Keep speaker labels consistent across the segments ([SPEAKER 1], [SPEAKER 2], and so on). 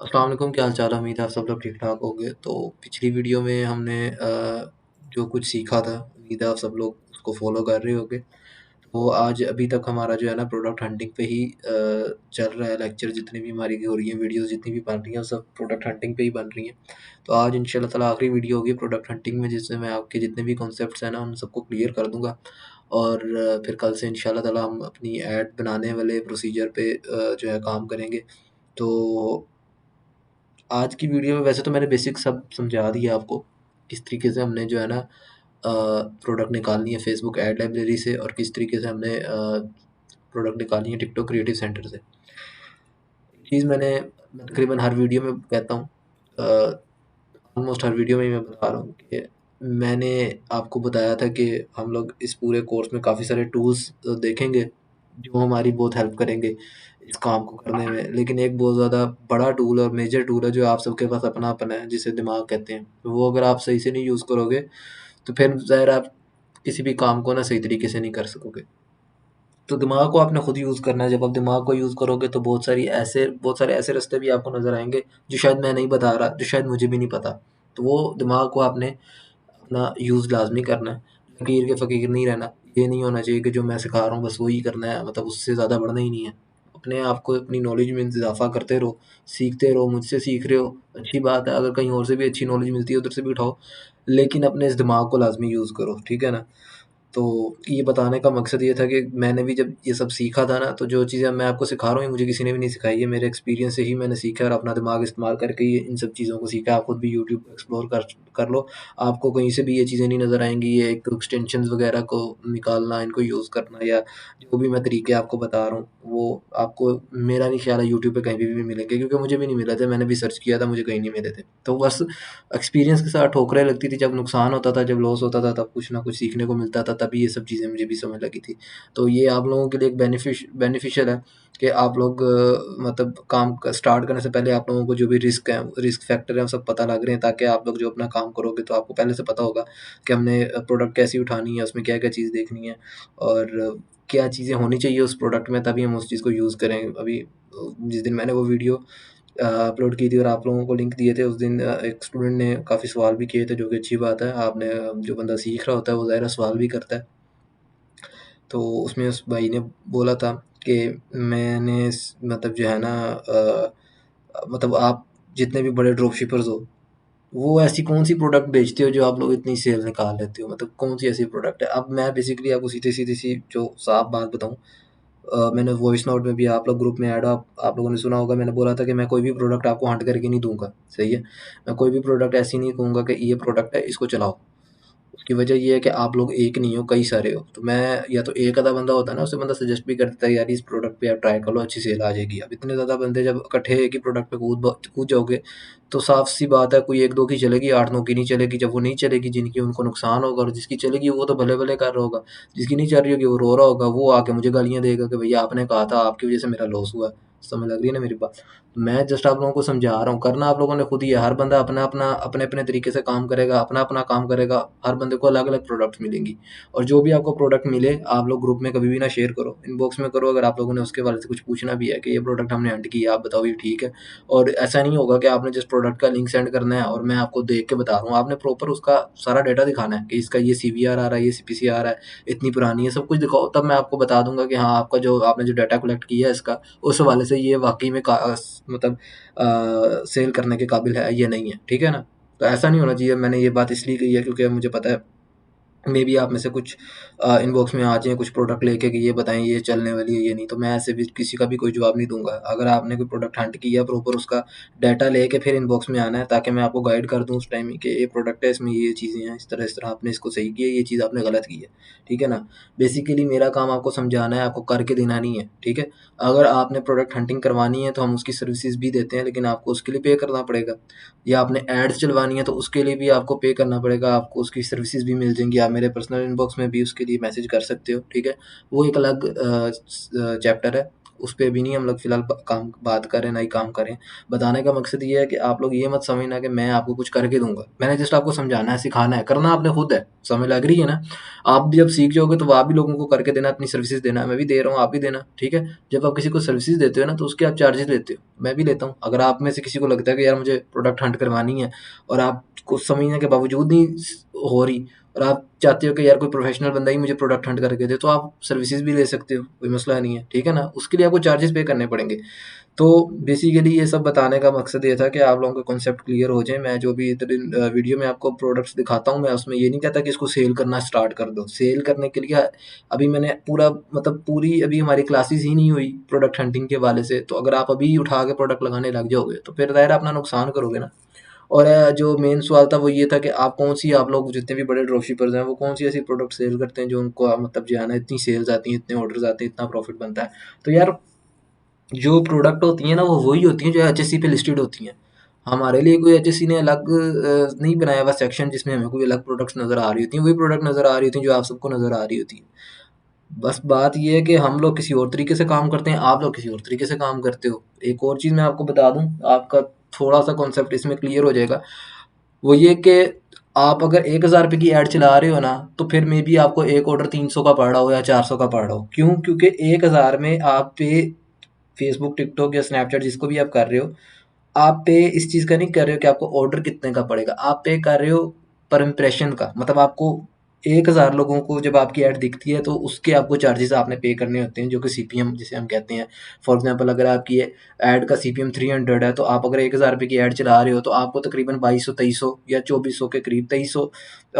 [SPEAKER 1] अस्सलाम वालेकुम, क्या हाल-चाल है? उम्मीद है आप सब लोग ठीक-ठाक होंगे। तो पिछली वीडियो में हमने जो कुछ सीखा था, उम्मीद है आप सब लोग उसको फ़ॉलो कर रहे होंगे। तो आज अभी तक हमारा जो है ना प्रोडक्ट हंटिंग पे ही चल रहा है। लेक्चर जितनी भी हमारी हो रही हैं, वीडियोज़ जितनी भी बन रही हैं, वो सब प्रोडक्ट हंटिंग पे ही बन रही हैं। तो आज इंशाल्लाह ताला आखिरी वीडियो होगी प्रोडक्ट हंटिंग में, जिसमें मैं आपके जितने भी कॉन्सेप्ट्स हैं ना, उन सबको क्लियर कर दूँगा। और फिर कल से इंशाल्लाह ताला हम अपनी ऐड बनाने वाले प्रोसीजर पे जो है काम करेंगे। तो आज की वीडियो में वैसे तो मैंने बेसिक सब समझा दिया आपको, किस तरीके से हमने जो है ना प्रोडक्ट निकालनी है फेसबुक ऐड लाइब्रेरी से, और किस तरीके से हमने प्रोडक्ट निकालनी है टिकटॉक क्रिएटिव सेंटर से। चीज़ मैं तकरीबन हर वीडियो में कहता हूँ, ऑलमोस्ट हर वीडियो में ही मैं बता रहा हूँ कि मैंने आपको बताया था कि हम लोग इस पूरे कोर्स में काफ़ी सारे टूल्स देखेंगे, जो हमारी बहुत हेल्प करेंगे इस काम को करने में। लेकिन एक बहुत ज़्यादा बड़ा टूल और मेजर टूल है जो आप सबके पास अपना है, जिसे दिमाग कहते हैं। वो अगर आप सही से नहीं यूज़ करोगे, तो फिर ज़ाहिर है आप किसी भी काम को ना सही तरीके से नहीं कर सकोगे। तो दिमाग को आपने खुद यूज़ करना है। जब आप दिमाग को यूज़ करोगे तो बहुत सारे ऐसे रास्ते भी आपको नज़र आएँगे जो शायद मैं नहीं बता रहा, जो शायद मुझे भी नहीं पता। तो वो दिमाग को आपने अपना यूज़ लाज़मी करना है। फ़कीर के फ़कीर नहीं रहना। ये नहीं होना चाहिए कि जो मैं सिखा रहा हूँ बस वही करना है, मतलब उससे ज़्यादा बढ़ना ही नहीं है। अपने आप को अपनी नॉलेज में इज़ाफ़ा करते रहो, सीखते रहो, मुझसे सीख रहे हो, अच्छी बात है। अगर कहीं और से भी अच्छी नॉलेज मिलती है उधर से भी उठाओ, लेकिन अपने इस दिमाग को लाज़मी यूज़ करो, ठीक है ना? तो ये बताने का मकसद ये था कि मैंने भी जब ये सब सीखा था ना, तो जो चीज़ें मैं आपको सिखा रहा हूँ, ये मुझे किसी ने भी नहीं सिखाई है। मेरे एक्सपीरियंस से ही मैंने सीखा है और अपना दिमाग इस्तेमाल करके ये इन सब चीज़ों को सीखा है। आप खुद भी यूट्यूब पे एक्सप्लोर कर लो, आपको कहीं से भी ये चीज़ें नहीं नज़र आएँगी। ये एक तो एक्सटेंशंस वगैरह को निकालना, इनको यूज़ करना, या जो भी मैं तरीके आपको बता रहा हूँ, वो आपको मेरा नहीं ख़्याल है यूट्यूब पे कहीं भी मिलेंगे, क्योंकि मुझे भी नहीं मिले थे। मैंने भी सर्च किया था, मुझे कहीं नहीं मिले थे। तो बस एक्सपीरियंस के साथ ठोकरें लगती थी, जब नुकसान होता था, जब लॉस होता था, तब कुछ ना कुछ सीखने को मिलता था, तभी ये सब चीज़ें मुझे भी समझ लगी थी। तो ये आप लोगों के लिए एक बेनिफिशियल है कि आप लोग मतलब काम क स्टार्ट करने से पहले आप लोगों को जो भी रिस्क फैक्टर हैं, वो सब पता लग रहे हैं, ताकि आप लोग जो अपना काम करोगे तो आपको पहले से पता होगा कि हमने प्रोडक्ट कैसी उठानी है, उसमें क्या-क्या चीज़ देखनी है, और क्या चीज़ें होनी चाहिए उस प्रोडक्ट में, तभी हम उस चीज़ को यूज़ करें। अभी जिस दिन मैंने वो वीडियो अपलोड की थी और आप लोगों को लिंक दिए थे, उस दिन एक स्टूडेंट ने काफ़ी सवाल भी किए थे, जो कि अच्छी बात है। आपने जो बंदा सीख रहा होता है वो ज़ाहिर है सवाल भी करता है। तो उसमें उस भाई ने बोला था कि मैंने मतलब जो है ना मतलब आप जितने भी बड़े ड्रॉप शिपर्स हो, वो ऐसी कौन सी प्रोडक्ट बेचते हो जो आप लोग इतनी सेल निकाल लेते हो, मतलब कौन सी ऐसी प्रोडक्ट है। अब मैं बेसिकली आपको सीधी सीधी सी जो साफ बात बताऊं, मैंने वॉइस नोट में भी, आप लोग ग्रुप में ऐड हो, आप लोगों ने सुना होगा, मैंने बोला था कि मैं कोई भी प्रोडक्ट आपको हंट करके नहीं दूंगा। सही है, मैं कोई भी प्रोडक्ट ऐसी नहीं कहूँगा कि ये प्रोडक्ट है इसको चलाओ। उसकी वजह ये है कि आप लोग एक नहीं हो, कई सारे हो। तो मैं, या तो एक आधा बंदा होता है ना, उसे बंदा सजेस्ट भी कर देता है, यार इस प्रोडक्ट पे आप ट्राई कर लो, अच्छी सेल आ जाएगी। अब इतने ज़्यादा बंदे जब इकट्ठे एक ही प्रोडक्ट पे कूद जाओगे, तो साफ सी बात है, कोई एक दो की चलेगी, आठ नौ की नहीं चलेगी। जब वो नहीं चलेगी, जिनकी उनको नुकसान होगा, और जिसकी चलेगी वो तो भले भले कर रहा होगा, जिसकी नहीं चल रही होगी वो रो रहा होगा, वो आके मुझे गालियाँ देगा कि भैया आपने कहा था, आपकी वजह से मेरा लॉस हुआ। समझ लग रही है ना मेरी बात? मैं जस्ट आप लोगों को समझा रहा हूँ, करना आप लोगों ने खुद ही है। हर बंदा अपना-अपना, अपने-अपने तरीके से काम करेगा, अपना-अपना काम करेगा। हर बंदे को अलग-अलग प्रोडक्ट्स मिलेंगी, और जो भी आपको प्रोडक्ट मिले, आप लोग ग्रुप में कभी भी ना शेयर करो, इनबॉक्स में करो। अगर आप लोगों ने उसके बारे से कुछ पूछना भी है कि ये प्रोडक्ट हमने हंट की है, आप बताओ ये ठीक है। और ऐसा नहीं होगा कि आपने जिस प्रोडक्ट का लिंक सेंड करना है और मैं आपको देख के बता रहा हूँ, आपने प्रॉपर उसका सारा डाटा दिखाना है कि इसका ये सीवीआर आ रहा है, ये सीपीसी आ रहा है, इतनी पुरानी है, सब कुछ दिखाओ। तब मैं आपको बता दूंगा कि हाँ, आपका जो आपने जो डाटा कलेक्ट किया है इसका, उस हवाले से ये वाक़ई में मतलब सेल करने के काबिल है या नहीं है, ठीक है ना? तो ऐसा नहीं होना चाहिए। मैंने ये बात इसलिए कही है क्योंकि मुझे पता है मेबी आप में से कुछ इनबॉक्स में आ जाएँ कुछ प्रोडक्ट लेके कि ये बताएँ ये चलने वाली है, ये नहीं। तो मैं ऐसे भी किसी का भी कोई जवाब नहीं दूँगा। अगर आपने कोई प्रोडक्ट हंट किया, प्रॉपर उसका डाटा लेके फिर इनबॉक्स में आना है, ताकि मैं आपको गाइड कर दूँ उस टाइम ही कि ये प्रोडक्ट है, इसमें ये चीज़ें हैं, इस तरह आपने इसको सही किया, ये चीज़ आपने गलत की है। ठीक है ना? बेसिकली मेरा काम आपको समझाना है, आपको करके देना नहीं है, ठीक है? अगर आपने प्रोडक्ट हंटिंग करवानी है तो हम उसकी सर्विसेज़ भी देते हैं, लेकिन आपको उसके लिए पे करना पड़ेगा। या आपने एड्स चलवानी है तो उसके लिए भी आपको पे करना पड़ेगा, आपको उसकी सर्विसेज़ भी मिल जाएँगी। आप मेरे पर्सनल इनबॉक्स में भी उसके लिए मैसेज कर सकते हो, ठीक है? वो एक अलग चैप्टर है, उस पे अभी नहीं हम लोग फिलहाल काम बात कर रहे हैं, ना ही काम करें। बताने का मकसद ये है कि आप लोग ये मत समझना कि मैं आपको कुछ करके दूंगा, मैंने जस्ट आपको समझाना है, सिखाना है, करना आपने खुद है। समझ लग रही है ना? आप भी जब सीख जाओगे तो आप भी लोगों को करके देना, अपनी सर्विसेज देना, मैं भी दे रहा हूँ, आप भी देना, ठीक है। जब आप किसी को सर्विसेज देते हो ना तो उसके आप चार्जेस लेते हो, मैं भी लेता हूँ। अगर आप में से किसी को लगता है कि यार मुझे प्रोडक्ट हंट करवानी है और आपको समझने के बावजूद नहीं हो रही, और आप चाहते हो कि यार कोई प्रोफेशनल बंदा ही मुझे प्रोडक्ट हंट करके दे, तो आप सर्विसेज भी ले सकते हो, कोई मसला नहीं है, ठीक है ना। उसके लिए आपको चार्जेस पे करने पड़ेंगे। तो बेसिकली ये सब बताने का मकसद ये था कि आप लोगों का कॉन्सेप्ट क्लियर हो जाए। मैं जो भी वीडियो में आपको प्रोडक्ट्स दिखाता हूँ, मैं उसमें ये नहीं कहता कि इसको सेल करना स्टार्ट कर दो। सेल करने के लिए अभी मैंने पूरा मतलब पूरी अभी हमारी क्लासेस ही नहीं हुई प्रोडक्ट हंटिंग के वाले से, तो अगर आप अभी उठा के प्रोडक्ट लगाने लग जाओगे तो फिर ज़ाहिर है अपना नुकसान करोगे ना। और जो मेन सवाल था वो ये था कि आप लोग जितने भी बड़े ड्रॉपशिपर्स हैं वो कौन सी ऐसी प्रोडक्ट सेल करते हैं जो उनको मतलब जो है ना इतनी सेल्स आती हैं, इतने ऑर्डर्स आते हैं, इतना प्रॉफिट बनता है। तो यार जो प्रोडक्ट होती हैं ना वो वही होती हैं जो एचएससी पे लिस्टेड होती हैं। हमारे लिए कोई एचएससी ने अलग नहीं बनाया हुआ सेक्शन जिसमें हमें कोई अलग प्रोडक्ट्स नज़र आ रही होती हैं, वही प्रोडक्ट नज़र आ रही होती हैं जो आप सबको नज़र आ रही होती है। बस बात ये है कि हम लोग किसी और तरीके से काम करते हैं, आप लोग किसी और तरीके से काम करते हो। एक और चीज़ मैं आपको बता दूं, आपका थोड़ा सा कॉन्सेप्ट इसमें क्लियर हो जाएगा। वो ये कि आप अगर 1000 रुपये की ऐड चला रहे हो ना तो फिर मे बी आपको एक ऑर्डर 300 का पड़ रहा हो या 400 का पड़ रहा हो। क्यों? क्योंकि 1000 में आप पे फेसबुक, टिकटॉक या स्नैपचैट जिसको भी आप कर रहे हो, आप पे इस चीज़ का नहीं कर रहे हो कि आपको ऑर्डर कितने का पड़ेगा, आप पे कर रहे हो पर इम्प्रेशन का। मतलब आपको 1000 लोगों को जब आपकी ऐड दिखती है तो उसके आपको चार्जेस आपने पे करने होते हैं, जो कि सीपीएम जिसे हम कहते हैं। फॉर एग्जांपल अगर आपकी ऐड का सीपीएम 300 है तो आप अगर 1000 रुपये की ऐड चला रहे हो तो आपको तकरीबन 2200-2300 या 2400 के करीब 2300,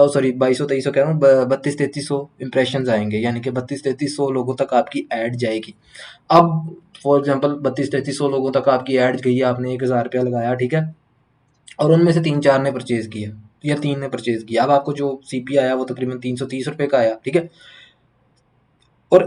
[SPEAKER 1] सॉरी 2200-2300 कह रहा हूँ, 3200-3300 इंप्रेशन आएंगे, यानी कि 3200-3300 लोगों तक आपकी ऐड जाएगी। अब फॉर एग्जांपल 3200-3300 लोगों तक आपकी ऐड गई है, आपने 1000 रुपया लगाया, ठीक है, और उनमें से 3-4 ने परचेज किया या 3 ने परचेज किया। अब आपको जो सीपी आया वो तकरीबन 330 रुपये का आया, ठीक है। और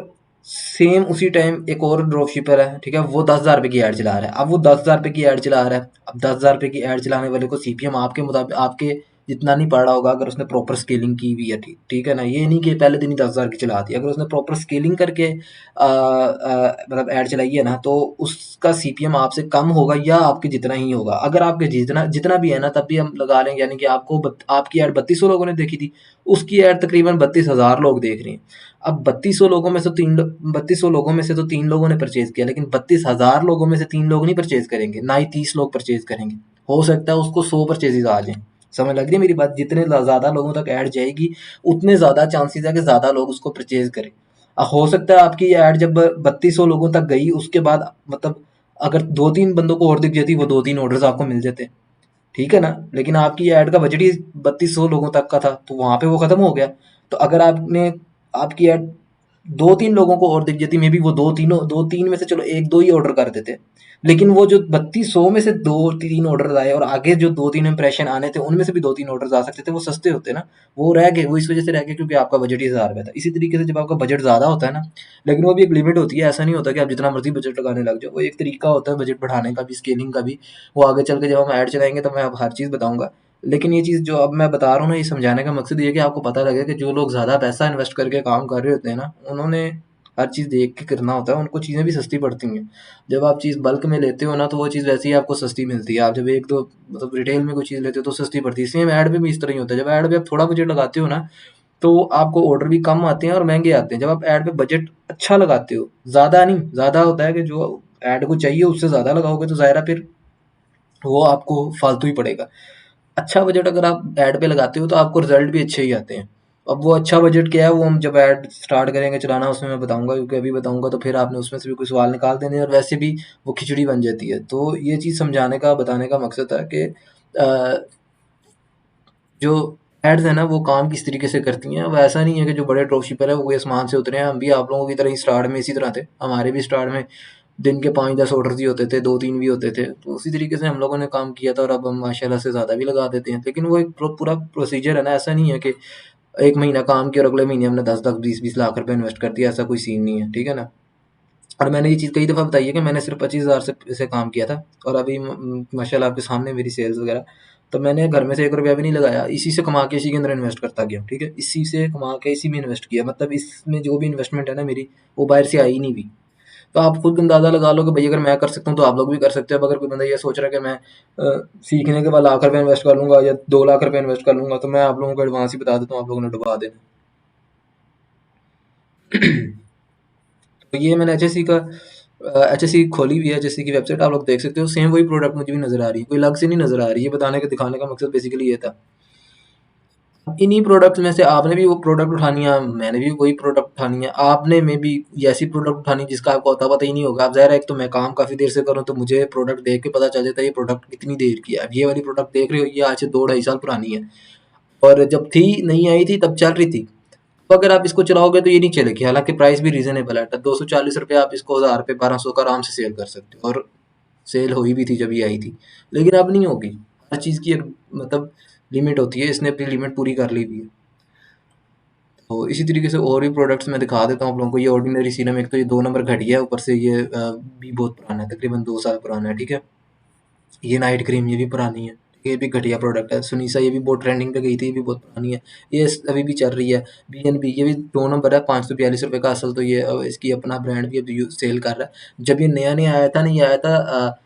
[SPEAKER 1] सेम उसी टाइम एक और ड्रॉप शिपर है, ठीक है, वो 10,000 रुपये की ऐड चला रहा है। अब वो 10,000 रुपये की ऐड चला रहा है, अब 10,000 रुपये की ऐड चलाने वाले को सीपीएम आपके मुताबिक आपके जितना नहीं पड़ रहा होगा अगर उसने प्रॉपर स्केलिंग की हुई है, ठीक ठीक है ना। ये नहीं कि पहले दिन ही 10,000 की चला दी, अगर उसने प्रॉपर स्केलिंग करके मतलब ऐड चलाई है ना तो उसका सीपीएम आपसे कम होगा या आपके जितना ही होगा। अगर आपके जितना जितना भी है ना तब भी हम लगा लेंगे, यानी कि आपकी ऐड 3200 लोगों ने देखी थी, उसकी ऐड तकरीबन 32,000 लोग देख रहे हैं। अब 3200 लोगों में से 3200 लोगों में से तो 3 लोगों ने परचेज किया, लेकिन 32,000 लोगों में से 3 लोग नहीं परचेज करेंगे, ना ही 30 लोग परचेज करेंगे। हो सकता है उसको 100 परचेजेस आ जाएं। समझ लग रही है मेरी बात? जितने ज़्यादा लोगों तक ऐड जाएगी उतने ज़्यादा चांसेस है कि ज़्यादा लोग उसको परचेज करें। हो सकता है आपकी ऐड जब 3200 लोगों तक गई उसके बाद मतलब अगर 2-3 बंदों को और दिख जाती, वो 2-3 ऑर्डर्स आपको मिल जाते, ठीक है ना। लेकिन आपकी ऐड का बजट ही 3200 लोगों तक का था तो वहां पे वो खत्म हो गया। तो अगर आपने आपकी ऐड 2-3 लोगों को और दिख जाती, मे बी वो 2-3 में से चलो 1-2 ही ऑर्डर कर देते, लेकिन वो जो 3200 में से 2-3 ऑर्डर आए और आगे जो 2-3 इंप्रेशन आने थे उनमें से भी 2-3 ऑर्डर आ सकते थे, वो सस्ते होते ना। वो रह गए, वो इस वजह से रह गए क्योंकि आपका बजट ही 1000 रुपये था। इसी तरीके से जब आपका बजट ज़्यादा होता है ना, लेकिन वो भी एक लिमिट होती है, ऐसा नहीं होता कि आप जितना मर्जी बजट लगाने लग जाओ। वो एक तरीका होता है बजट बढ़ाने का भी, स्केलिंग का भी। वो आगे चल के जब हम ऐड चलाएंगे तो मैं अब हर चीज़ बताऊंगा। लेकिन ये चीज़ जो अब मैं बता रहा हूँ ना, ये समझाने का मकसद ये है कि आपको पता लगे कि जो लोग ज़्यादा पैसा इन्वेस्ट करके काम कर रहे होते हैं ना, उन्होंने हर चीज़ देख के करना होता है, उनको चीज़ें भी सस्ती पड़ती हैं। जब आप चीज़ बल्क में लेते हो ना तो वो चीज़ वैसे ही आपको सस्ती मिलती है। आप जब एक दो मतलब रिटेल में कोई चीज़ लेते हो तो सस्ती पड़ती है। सेम ऐड पे भी इस तरह ही होता है। जब ऐड पे आप थोड़ा बजट लगाते हो ना तो आपको ऑर्डर भी कम आते हैं और महंगे आते हैं। जब आप ऐड पे बजट अच्छा लगाते हो, ज़्यादा नहीं, ज़्यादा होता है कि जो ऐड को चाहिए उससे ज़्यादा लगाओगे तो ज़ाहिर है फिर वो आपको फालतू ही पड़ेगा। अच्छा बजट अगर आप ऐड पे लगाते हो तो आपको रिजल्ट भी अच्छे ही आते हैं। अब वो अच्छा बजट क्या है वो हम जब ऐड स्टार्ट करेंगे चलाना उसमें मैं बताऊंगा, क्योंकि अभी बताऊंगा तो फिर आपने उसमें से भी कोई सवाल निकाल देने और वैसे भी वो खिचड़ी बन जाती है। तो ये चीज़ समझाने का बताने का मकसद है कि जो एड्स है ना वो काम किस तरीके से करती हैं। वो ऐसा नहीं है कि जो बड़े ड्रॉप शिपर है वो कोई आसमान से उतरे हैं। हम भी आप लोगों की तरह ही स्टार्ट में इसी तरह थे। हमारे भी स्टार्ट में दिन के 5-10 ऑर्डर ही होते थे, 2-3 भी होते थे, तो उसी तरीके से हम लोगों ने काम किया था और अब हम माशाल्लाह से ज़्यादा भी लगा देते हैं। लेकिन वो एक पूरा प्रोसीजर है ना, ऐसा नहीं है कि एक महीना काम किया और अगले महीने हमने 10-10 20-20 लाख रुपए इन्वेस्ट कर दिया, ऐसा कोई सीन नहीं है, ठीक है ना। और मैंने ये चीज़ कई दफ़ा बताई है कि मैंने सिर्फ 25,000 से काम किया था और अभी माशाल्लाह आपके सामने मेरी सेल्स वगैरह। तो मैंने घर में से 1 रुपया भी नहीं लगाया, इसी से कमा के इसी के अंदर इन्वेस्ट करता गया, ठीक है। इसी से कमा के इसी में इन्वेस्ट किया, मतलब इसमें जो भी इन्वेस्टमेंट है ना मेरी, वो बाहर से आई ही नहीं भी। तो आप खुद अंदाज़ा लगा लो कि भाई अगर मैं कर सकता हूँ तो आप लोग भी कर सकते हो। अब अगर कोई बंदा ये सोच रहा है कि मैं सीखने के बाद लाख रुपए इन्वेस्ट कर लूँगा या 2 लाख रुपए इन्वेस्ट कर लूँगा, तो मैं आप लोगों को एडवांस ही बता देता हूँ, आप लोगों ने डुबा देना। तो ये मैंने एचएससी खोली हुई है, एचएससी की वेबसाइट आप लोग देख सकते हो। सेम वही प्रोडक्ट मुझे भी नज़र आ रही है, कोई अलग से नहीं नज़र आ रही है। बताने का दिखाने का मकसद बेसिकली ये था। इन्हीं प्रोडक्ट में से आपने भी वो प्रोडक्ट उठानी है, मैंने भी वही प्रोडक्ट उठानी है, आपने में भी ऐसी प्रोडक्ट उठानी है जिसका आपको अता पता ही नहीं होगा। अब ज़ाहिर है, एक तो मैं काम काफ़ी देर से करूँ तो मुझे प्रोडक्ट देख के पता चल जाता है ये प्रोडक्ट कितनी देर की है। अब ये वाली प्रोडक्ट देख रहे हो, ये आज से 2 ढाई साल पुरानी है और जब थी नहीं आई थी तब चल रही थी। तो अगर आप इसको चलाओगे तो ये नहीं चलेगी, हालांकि प्राइस भी रीजनेबल है। 240 रुपये आप इसको 1000 रुपये 1200 का आराम से सेल कर सकते हो, और सेल हुई भी थी जब ये आई थी। लेकिन अब नहीं होगी, हर चीज़ की एक मतलब लिमिट होती है, इसने अपनी लिमिट पूरी कर ली हुई है। तो इसी तरीके से और भी प्रोडक्ट्स मैं दिखा देता हूँ आप लोगों को। ये ऑर्डिनरी सीरम, एक तो ये 2 नंबर घटिया है, ऊपर से ये भी बहुत पुराना है, तकरीबन 2 साल पुराना है, ठीक है। ये नाइट क्रीम, ये भी पुरानी है, ये भी घटिया प्रोडक्ट है। सुनीसा, ये भी बहुत ट्रेंडिंग पे गई थी, ये भी बहुत पुरानी है, ये अभी भी चल रही है। BNB, ये भी 2 नंबर है, 542 रुपये का असल तो ये इसकी अपना ब्रांड भी अभी सेल कर रहा है। जब ये नया नया आया था ना, ये आया था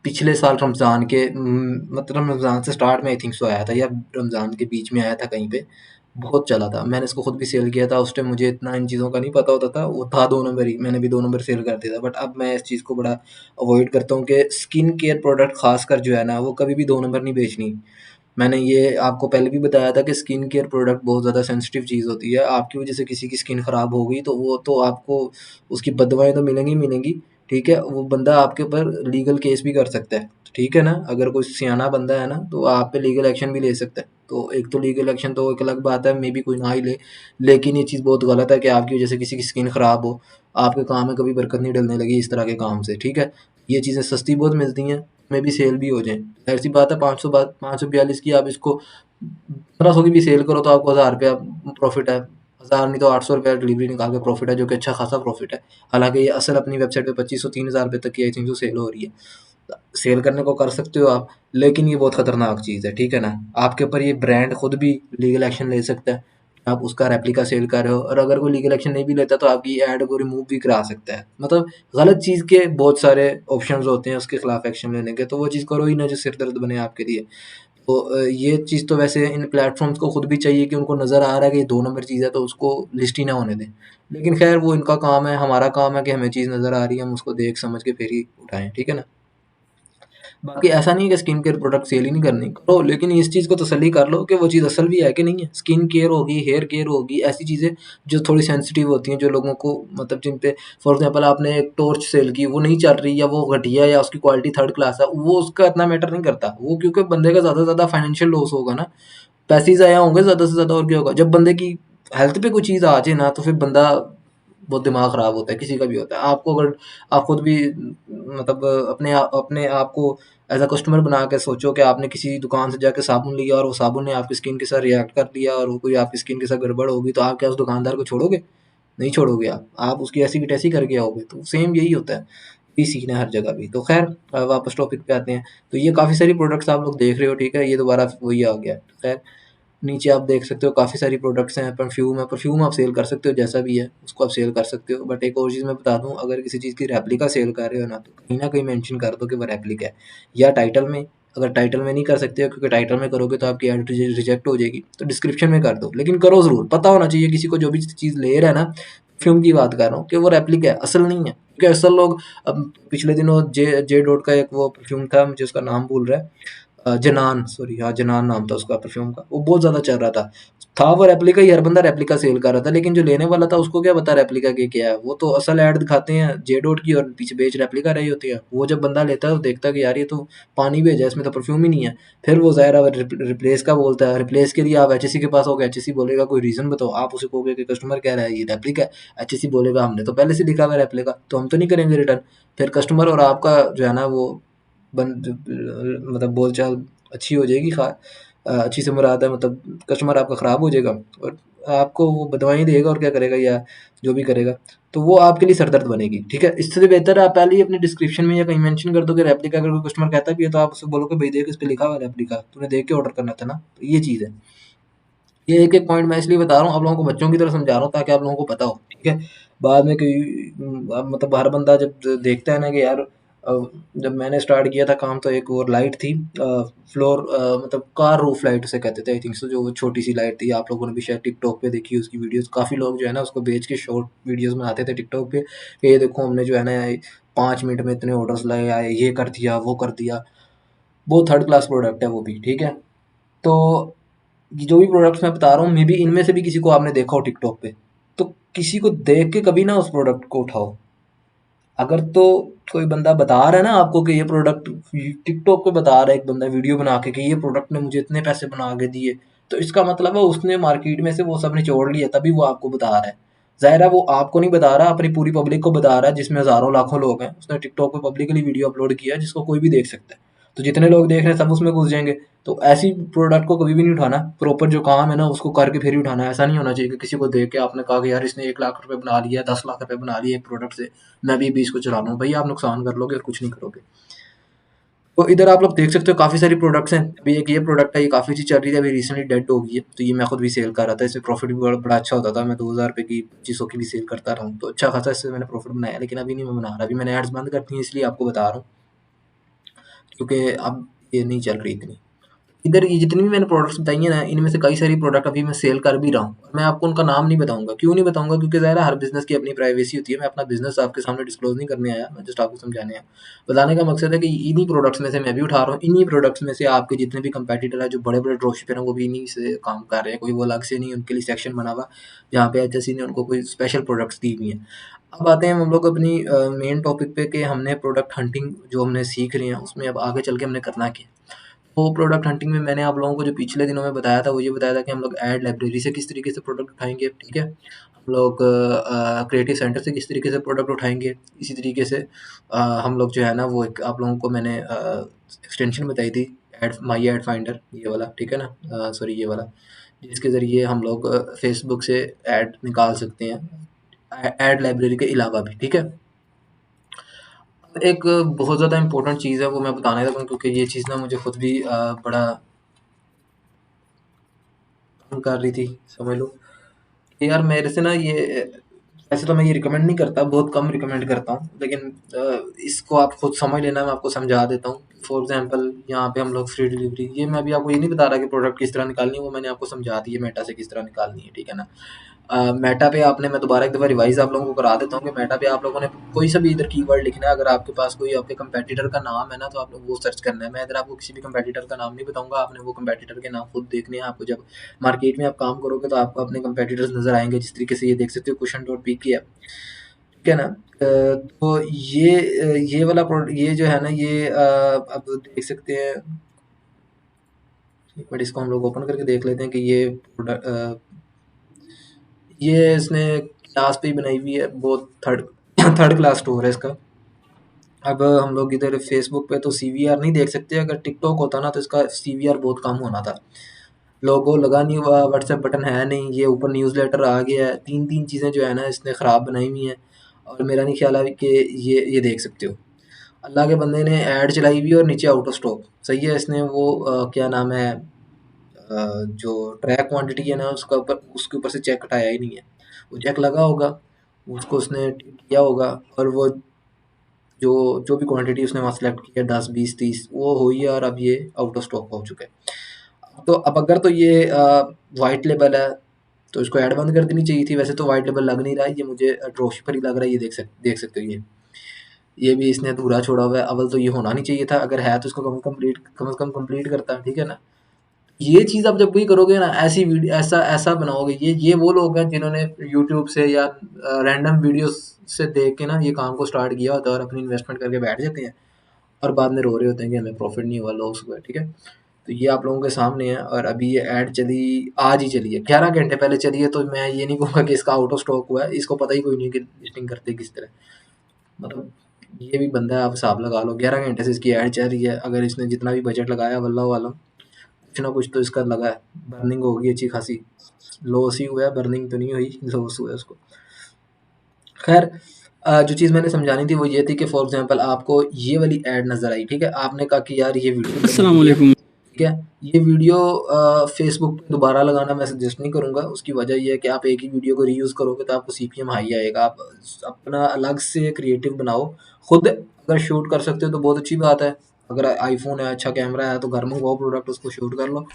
[SPEAKER 1] पिछले साल रमज़ान के मतलब रमज़ान से स्टार्ट में आई थिंक सो आया था, या रमज़ान के बीच में आया था कहीं पे। बहुत चला था, मैंने इसको खुद भी सेल किया था। उस टाइम मुझे इतना इन चीज़ों का नहीं पता होता था, वो था 2 नंबर ही, मैंने भी 2 नंबर सेल कर दिया था। बट अब मैं इस चीज़ को बड़ा अवॉइड करता हूँ कि स्किन केयर प्रोडक्ट खासकर जो है ना, वो कभी भी 2 नंबर नहीं बेचनी। मैंने ये आपको पहले भी बताया था कि स्किन केयर प्रोडक्ट बहुत ज़्यादा सेंसिटिव चीज़ होती है। आपकी वजह से किसी की स्किन ख़राब हो गई तो वो तो आपको उसकी बदवाएँ तो मिलेंगी ही मिलेंगी, ठीक है? वो बंदा आपके ऊपर लीगल केस भी कर सकता है, ठीक है ना? अगर कोई सियाना बंदा है ना, तो आप पे लीगल एक्शन भी ले सकता है। तो एक तो लीगल एक्शन तो एक अलग बात है, मे बी कोई ना ही ले, लेकिन ये चीज़ बहुत गलत है कि आपकी वजह से किसी की स्किन ख़राब हो, आपके काम में कभी बरकत नहीं डलने लगी इस तरह के काम से, ठीक है? ये चीज़ें सस्ती बहुत मिलती हैं, में भी सेल भी हो जाए, ज़ाहिर सी बात है। 542 की आप इसको 1500 की भी सेल करो तो आपको 1000 रुपया प्रॉफिट है, 1000 नहीं तो 800 रुपया डिलीवरी निकाल के प्रॉफिट है, जो कि अच्छा खासा प्रॉफिट है। हालांकि ये असल अपनी वेबसाइट पे 2500-3000 रुपये तक की आई थिंक जो सेल हो रही है। सेल करने को कर सकते हो आप, लेकिन ये बहुत खतरनाक चीज़ है, ठीक है ना? आपके ऊपर ये ब्रांड खुद भी लीगल एक्शन ले सकता है, आप उसका रेप्लिका सेल कर रहे हो, और अगर कोई लीगल एक्शन नहीं भी लेता तो आपकी ऐड को रिमूव भी करा सकता है। मतलब गलत चीज़ के बहुत सारे ऑप्शंस होते हैं उसके खिलाफ एक्शन लेने के, तो वो चीज़ करो ही ना जो सिर दर्द बने आपके लिए। तो ये चीज़ तो वैसे इन प्लेटफॉर्म्स को खुद भी चाहिए कि उनको नज़र आ रहा है कि ये 2 नंबर चीज़ है तो उसको लिस्ट ही ना होने दें। लेकिन खैर वो इनका काम है, हमारा काम है कि हमें चीज़ नज़र आ रही है हम उसको देख समझ के फिर ही उठाएं, ठीक है ना? बाकी ऐसा नहीं है कि स्किन केयर प्रोडक्ट सेल ही नहीं करनी, करो, लेकिन इस चीज़ को तसल्ली कर लो कि वो चीज़ असल भी है कि नहीं है। स्किन केयर होगी, हेयर केयर होगी, ऐसी चीज़ें जो थोड़ी सेंसिटिव होती हैं, जो लोगों को मतलब जिन पे फॉर एग्जांपल आपने एक टॉर्च सेल की, वो नहीं चल रही या वो घटिया या उसकी क्वालिटी थर्ड क्लास है, वो उसका इतना मैटर नहीं करता। वो क्योंकि बंदे का ज़्यादा से ज़्यादा फाइनेंशियल लॉस होगा ना, पैसे ही ज़ाया होंगे ज़्यादा से ज़्यादा, और क्या होगा? जब बंदे की हेल्थ पे कोई चीज़ आ जाए ना, तो फिर बंदा बहुत दिमाग ख़राब होता है, किसी का भी होता है। आपको अगर आप खुद भी मतलब अपने आप को एज़ अ कस्टमर बना के सोचो कि आपने किसी दुकान से जाके साबुन लिया और वो साबुन ने आपकी स्किन के साथ रिएक्ट कर लिया और वो कोई आपकी स्किन के साथ गड़बड़ होगी, तो आप क्या उस दुकानदार को छोड़ोगे? नहीं छोड़ोगे आप उसकी ऐसी की तैसी करके आओगे। तो सेम यही होता है, यही सीन है हर जगह भी। तो खैर वापस टॉपिक पे आते हैं। तो ये काफ़ी सारी प्रोडक्ट्स आप लोग देख रहे हो, ठीक है? ये दोबारा वही आ गया। खैर नीचे आप देख सकते हो काफ़ी सारी प्रोडक्ट्स हैं, परफ्यूम है, परफ्यूम आप सेल कर सकते हो, जैसा भी है उसको आप सेल कर सकते हो। बट एक और चीज़ मैं बता दूँ, अगर किसी चीज़ की रेप्लिका सेल कर रहे हो ना, तो कहीं न कहीं मेंशन कर दो कि वो रेप्लिका है, या टाइटल में। अगर टाइटल में नहीं कर सकते हो क्योंकि टाइटल में करोगे तो आपकी ऐड रिजेक्ट हो जाएगी, तो डिस्क्रिप्शन में कर दो, लेकिन करो ज़रूर। पता होना चाहिए किसी को जो भी चीज़ ले रहा है ना, परफ्यूम की बात कर रहा हूँ, कि वो रेप्लिका है, असल नहीं है। क्योंकि असल लोग अब पिछले दिनों जे जे डॉट का एक वो परफ्यूम था, मुझे उसका नाम भूल रहा है, जनान, सॉरी, हाँ जनान नाम था उसका परफ्यूम का, वो बहुत ज़्यादा चल रहा था वो रेप्लिका ही, हर बंदा रेप्लिका सेल कर रहा था, लेकिन जो लेने वाला था उसको क्या पता रेप्लिका के क्या है। वो तो असल ऐड दिखाते हैं जे डॉट की और पीछे बेच रेप्लिका रही होती है। वो जब बंदा लेता है तो देखता है कि यार ये तो पानी भेजा है, इसमें तो परफ्यूम ही नहीं है। फिर वो ज़ाहिर है रिप्लेस का बोलता है, रिप्लेस के लिए आप एचएससी के पास होगे, एचएससी बोलेगा कोई रीज़न बताओ, आप उसे कहोगे कि कस्टमर कह रहा है ये रेप्लिका है, एचएससी बोलेगा हमने तो पहले से लिखा हुआ है रेप्लिका, तो हम तो नहीं करेंगे रिटर्न। फिर कस्टमर और आपका जो है ना वो बन मतलब बोलचाल अच्छी हो जाएगी, अच्छी से मुराद है, मतलब कस्टमर आपका ख़राब हो जाएगा और आपको वो बदवाई देगा और क्या करेगा, या जो भी करेगा, तो वो आपके लिए सरदर्द बनेगी, ठीक है? इससे बेहतर है आप पहले ही अपनी डिस्क्रिप्शन में या कहीं मेंशन कर दो कि रेप्लिका। अगर कोई कस्टमर कहता भी है तो आप उससे बोलो कि भाई देख इस पे लिखा हुआ है रेप्लिका, तूने देख के ऑर्डर करना था ना। तो ये चीज़ है। ये एक-एक पॉइंट मैं इसलिए बता रहा हूँ, आप लोगों को बच्चों की तरह समझा रहा हूँ ताकि आप लोगों को पता हो, ठीक है? बाद में कोई मतलब हर बंदा जब देखता है ना कि यार जब मैंने स्टार्ट किया था काम तो एक और लाइट थी फ्लोर मतलब कार रूफ लाइट उसे कहते थे आई थिंक सो, जो वो छोटी सी लाइट थी, आप लोगों ने भी शायद टिकटॉक पे देखी उसकी वीडियोस, काफ़ी लोग जो है ना उसको बेच के शॉर्ट वीडियोस बनाते थे टिकटॉक पे कि ये देखो हमने जो है ना 5 मिनट में इतने ऑर्डर्स लाए आए, ये कर दिया वो कर दिया। वो थर्ड क्लास प्रोडक्ट है वो भी, ठीक है। तो ये जो भी प्रोडक्ट्स मैं बता रहा हूँ मे बी इनमें से भी किसी को आपने देखा हो टिकटॉक पे, तो किसी को देख के कभी ना उस प्रोडक्ट को उठाओ। अगर तो कोई बंदा बता रहा है ना आपको कि ये प्रोडक्ट, टिकटॉक पे बता रहा है एक बंदा वीडियो बना के कि ये प्रोडक्ट ने मुझे इतने पैसे बना के दिए, तो इसका मतलब है उसने मार्केट में से वो सब निचोड़ लिया तभी वो आपको बता रहा है। ज़ाहिर है वो आपको नहीं बता रहा, अपनी पूरी पब्लिक को बता रहा है जिसमें हज़ारों लाखों लोग हैं। उसने टिकटॉक पे पब्लिकली वीडियो अपलोड किया है जिसको कोई भी देख सकता है। तो जितने लोग देख रहे हैं सब उसमें घुस जाएँगे। तो ऐसी प्रोडक्ट को कभी भी नहीं उठाना, प्रॉपर जो काम है ना उसको करके फिर ही उठाना है। ऐसा नहीं होना चाहिए कि किसी को देख के आपने कहा कि यार इसने 1 लाख रुपए बना लिया, 10 लाख रुपए बना लिए एक प्रोडक्ट से, मैं भी 20 को चला लूँ। भई आप नुकसान कर लोगे और कुछ नहीं करोगे। तो इधर आप लोग देख सकते हो काफ़ी सारी प्रोडक्ट्स हैं। अभी एक ये प्रोडक्ट है, ये काफ़ी अच्छी चल रही है, अभी रिसेंटली डेड हो गई है। तो ये मैं खुद भी सेल कर रहा था, इससे प्रॉफ़िट भी बड़ा बड़ा अच्छा होता था। मैं 2000 रुपए की 2500 की भी सेल करता रहा हूँ। तो अच्छा खासा इससे मैंने प्रॉफ़िट बनाया, लेकिन अभी नहीं मैं बना रहा। अभी मैंने एड्स बंद कर दी हैं इसलिए आपको बता रहा हूँ, क्योंकि अब ये नहीं चल रही इतनी। इधर ये जितनी भी मैंने प्रोडक्ट्स बताई हैं ना, इनमें से कई सारी प्रोडक्ट अभी मैं सेल कर भी रहा हूँ। और मैं आपको उनका नाम नहीं बताऊँगा। क्यों नहीं बताऊँगा? क्योंकि ज़ाहिर है हर बिज़नेस की अपनी प्राइवेसी होती है। मैं अपना बिज़नेस आपके सामने डिस्क्लोज़ नहीं करने आया, मैं जस्ट आपको समझाने आया। बताने का मकसद है कि इन्हीं प्रोडक्ट्स में से मैं भी उठा रहा हूँ। इन्हीं प्रोडक्ट्स में से आपके जितने भी कंपैटिटर हैं, जो बड़े-बड़े ड्रॉपशिपर हैं, वो भी इन्हीं से काम कर रहे हैं। कोई वो अलग से नहीं, उनके लिए सेक्शन बना हुआ, जहाँ पे एचएससी ने उनको कोई स्पेशल प्रोडक्ट्स दी हुई हैं। अब आते हैं हम लोग अपनी मेन टॉपिक पे कि हमने प्रोडक्ट हंटिंग जो हमने सीख रहे हैं, उसमें अब आगे चल के हमने करना क्या है? तो प्रोडक्ट हंटिंग में मैंने आप लोगों को जो पिछले दिनों में बताया था, वो ये बताया था कि हम लोग ऐड लाइब्रेरी से किस तरीके से प्रोडक्ट उठाएँगे, ठीक है? हम लोग क्रिएटिव सेंटर से किस तरीके से प्रोडक्ट उठाएँगे। इसी तरीके से हम लोग जो है ना वो एक आप लोगों को मैंने एक्सटेंशन बताई थी, एड माई एड फाइंडर ये वाला, ठीक है ना? सॉरी ये वाला, जिसके ज़रिए हम लोग फेसबुक से ऐड निकाल सकते हैं, ऐड लाइब्रेरी के अलावा भी, ठीक है? एक बहुत ज़्यादा इम्पोर्टेंट चीज़ है वो मैं बताने लगा हूँ, क्योंकि ये चीज़ ना मुझे खुद भी बड़ा तंग कर रही थी, समझ लो। कि यार मेरे से ना ये वैसे तो मैं ये रिकमेंड नहीं करता, बहुत कम रिकमेंड करता हूँ, लेकिन इसको आप खुद समझ लेना, मैं आपको समझा देता हूँ। फॉर एग्जांपल यहाँ पे हम लोग फ्री डिलीवरी, ये मैं अभी आपको ये नहीं बता रहा कि प्रोडक्ट किस तरह निकालनी है, वो मैंने आपको समझा दी है मेटा से किस तरह निकालनी है, ठीक है ना? मेटा पे आपने, मैं दोबारा एक दफ़ा रिवाइज आप लोगों को करा देता हूँ कि मेटा पे आप लोगों ने कोई सा भी इधर कीवर्ड लिखना है। अगर आपके पास कोई आपके कंपेटिटर का नाम है ना, तो आप लोग वो सर्च करना है। मैं इधर आपको किसी भी कंपेटिटर का नाम नहीं बताऊंगा, आपने वो कंपेटिटर के नाम खुद देखने हैं। आपको जब मार्केट में आप काम करोगे तो आपको अपने कंपेटिटर्स नज़र आएंगे, जिस तरीके से ये देख सकते हो कुशन डॉट पी की है, ठीक है ना? तो ये वाला प्रोडक्ट, ये जो है ना ये आप देख सकते हैं। एक मिनट, इसको हम लोग ओपन करके देख लेते हैं कि ये प्रोडक्ट, ये इसने क्लास पे ही बनाई हुई है, बहुत थर्ड थर्ड क्लास स्टोर है इसका। अब हम लोग इधर फेसबुक पे तो सीवीआर नहीं देख सकते, अगर टिकटॉक होता ना तो इसका सीवीआर बहुत कम होना था। लोगो लगा नहीं हुआ, व्हाट्सएप बटन है नहीं, ये ऊपर न्यूज़लेटर आ गया है, 3-3 चीज़ें जो है ना इसने ख़राब बनाई हुई हैं। और मेरा नहीं ख्याल है कि ये देख सकते हो। अल्लाह के बंदे ने ऐड चलाई हुई है और नीचे आउट ऑफ स्टॉक, सही है। इसने वो क्या नाम है, जो ट्रैक क्वांटिटी है ना उसका ऊपर, उसके ऊपर से चेक हटाया ही नहीं है। वो चेक लगा होगा, उसको उसने टिक किया होगा, और वो जो जो भी क्वांटिटी उसने वहाँ सेलेक्ट की है 10, 20, 30 वो हुई है, और अब ये आउट ऑफ स्टॉक हो चुका है। तो अब अगर तो ये वाइट लेबल है तो इसको ऐड बंद कर देनी चाहिए थी। वैसे तो वाइट लेबल लग नहीं रहा है, ये मुझे ड्रॉपशिपर ही लग रहा है। ये देख सकते हो, ये भी इसने अधूरा छोड़ा हुआ है। अव्वल तो ये होना नहीं चाहिए था, अगर है तो इसको कम से कम कंप्लीट करता, ठीक है ना? ये चीज़ आप जब भी करोगे ना, ऐसी वीडियो ऐसा ऐसा बनाओगे, ये वो लोग हैं जिन्होंने यूट्यूब से या रैंडम वीडियोस से देख के ना ये काम को स्टार्ट किया होता है और अपनी इन्वेस्टमेंट करके बैठ जाते हैं, और बाद में रो रहे होते हैं कि हमें प्रॉफिट नहीं हुआ, लॉस हुआ है, ठीक है? तो ये आप लोगों के सामने है, और अभी ये ऐड चली, आज ही चली है, 11 घंटे पहले चली है। तो मैं ये नहीं कहूँगा कि इसका आउट ऑफ स्टॉक हुआ है, इसको पता ही कोई नहीं कि लिस्टिंग करते किस तरह। मतलब ये भी बंदा है, आप हिसाब लगा लो, 11 घंटे से इसकी ऐड चल रही है। अगर इसने जितना भी बजट लगाया वल्लाह आलम, कुछ ना कुछ तो इसका लगा है, बर्निंग होगी अच्छी खासी। लॉस ही हुआ है, बर्निंग तो नहीं हुई, लॉस हुआ है उसको। खैर जो चीज़ मैंने समझानी थी वो ये थी कि फॉर एग्जांपल आपको ये वाली ऐड नज़र आई, ठीक है? आपने कहा कि यार ये वीडियो बनी
[SPEAKER 2] अस्सलाम
[SPEAKER 1] हुई है,
[SPEAKER 2] वालेकुम।
[SPEAKER 1] ठीक है। ये वीडियो फेसबुक पे दोबारा लगाना मैं सजेस्ट नहीं करूँगा। उसकी वजह ये है कि आप एक ही वीडियो को रीयूज़ करोगे तो आपको सीपीएम हाई आएगा। आप अपना अलग से क्रिएटिव बनाओ। खुद अगर शूट कर सकते हो तो बहुत अच्छी बात है। अगर आईफोन है, अच्छा कैमरा है, तो घर मंगवाओ प्रोडक्ट, उसको शूट कर लो।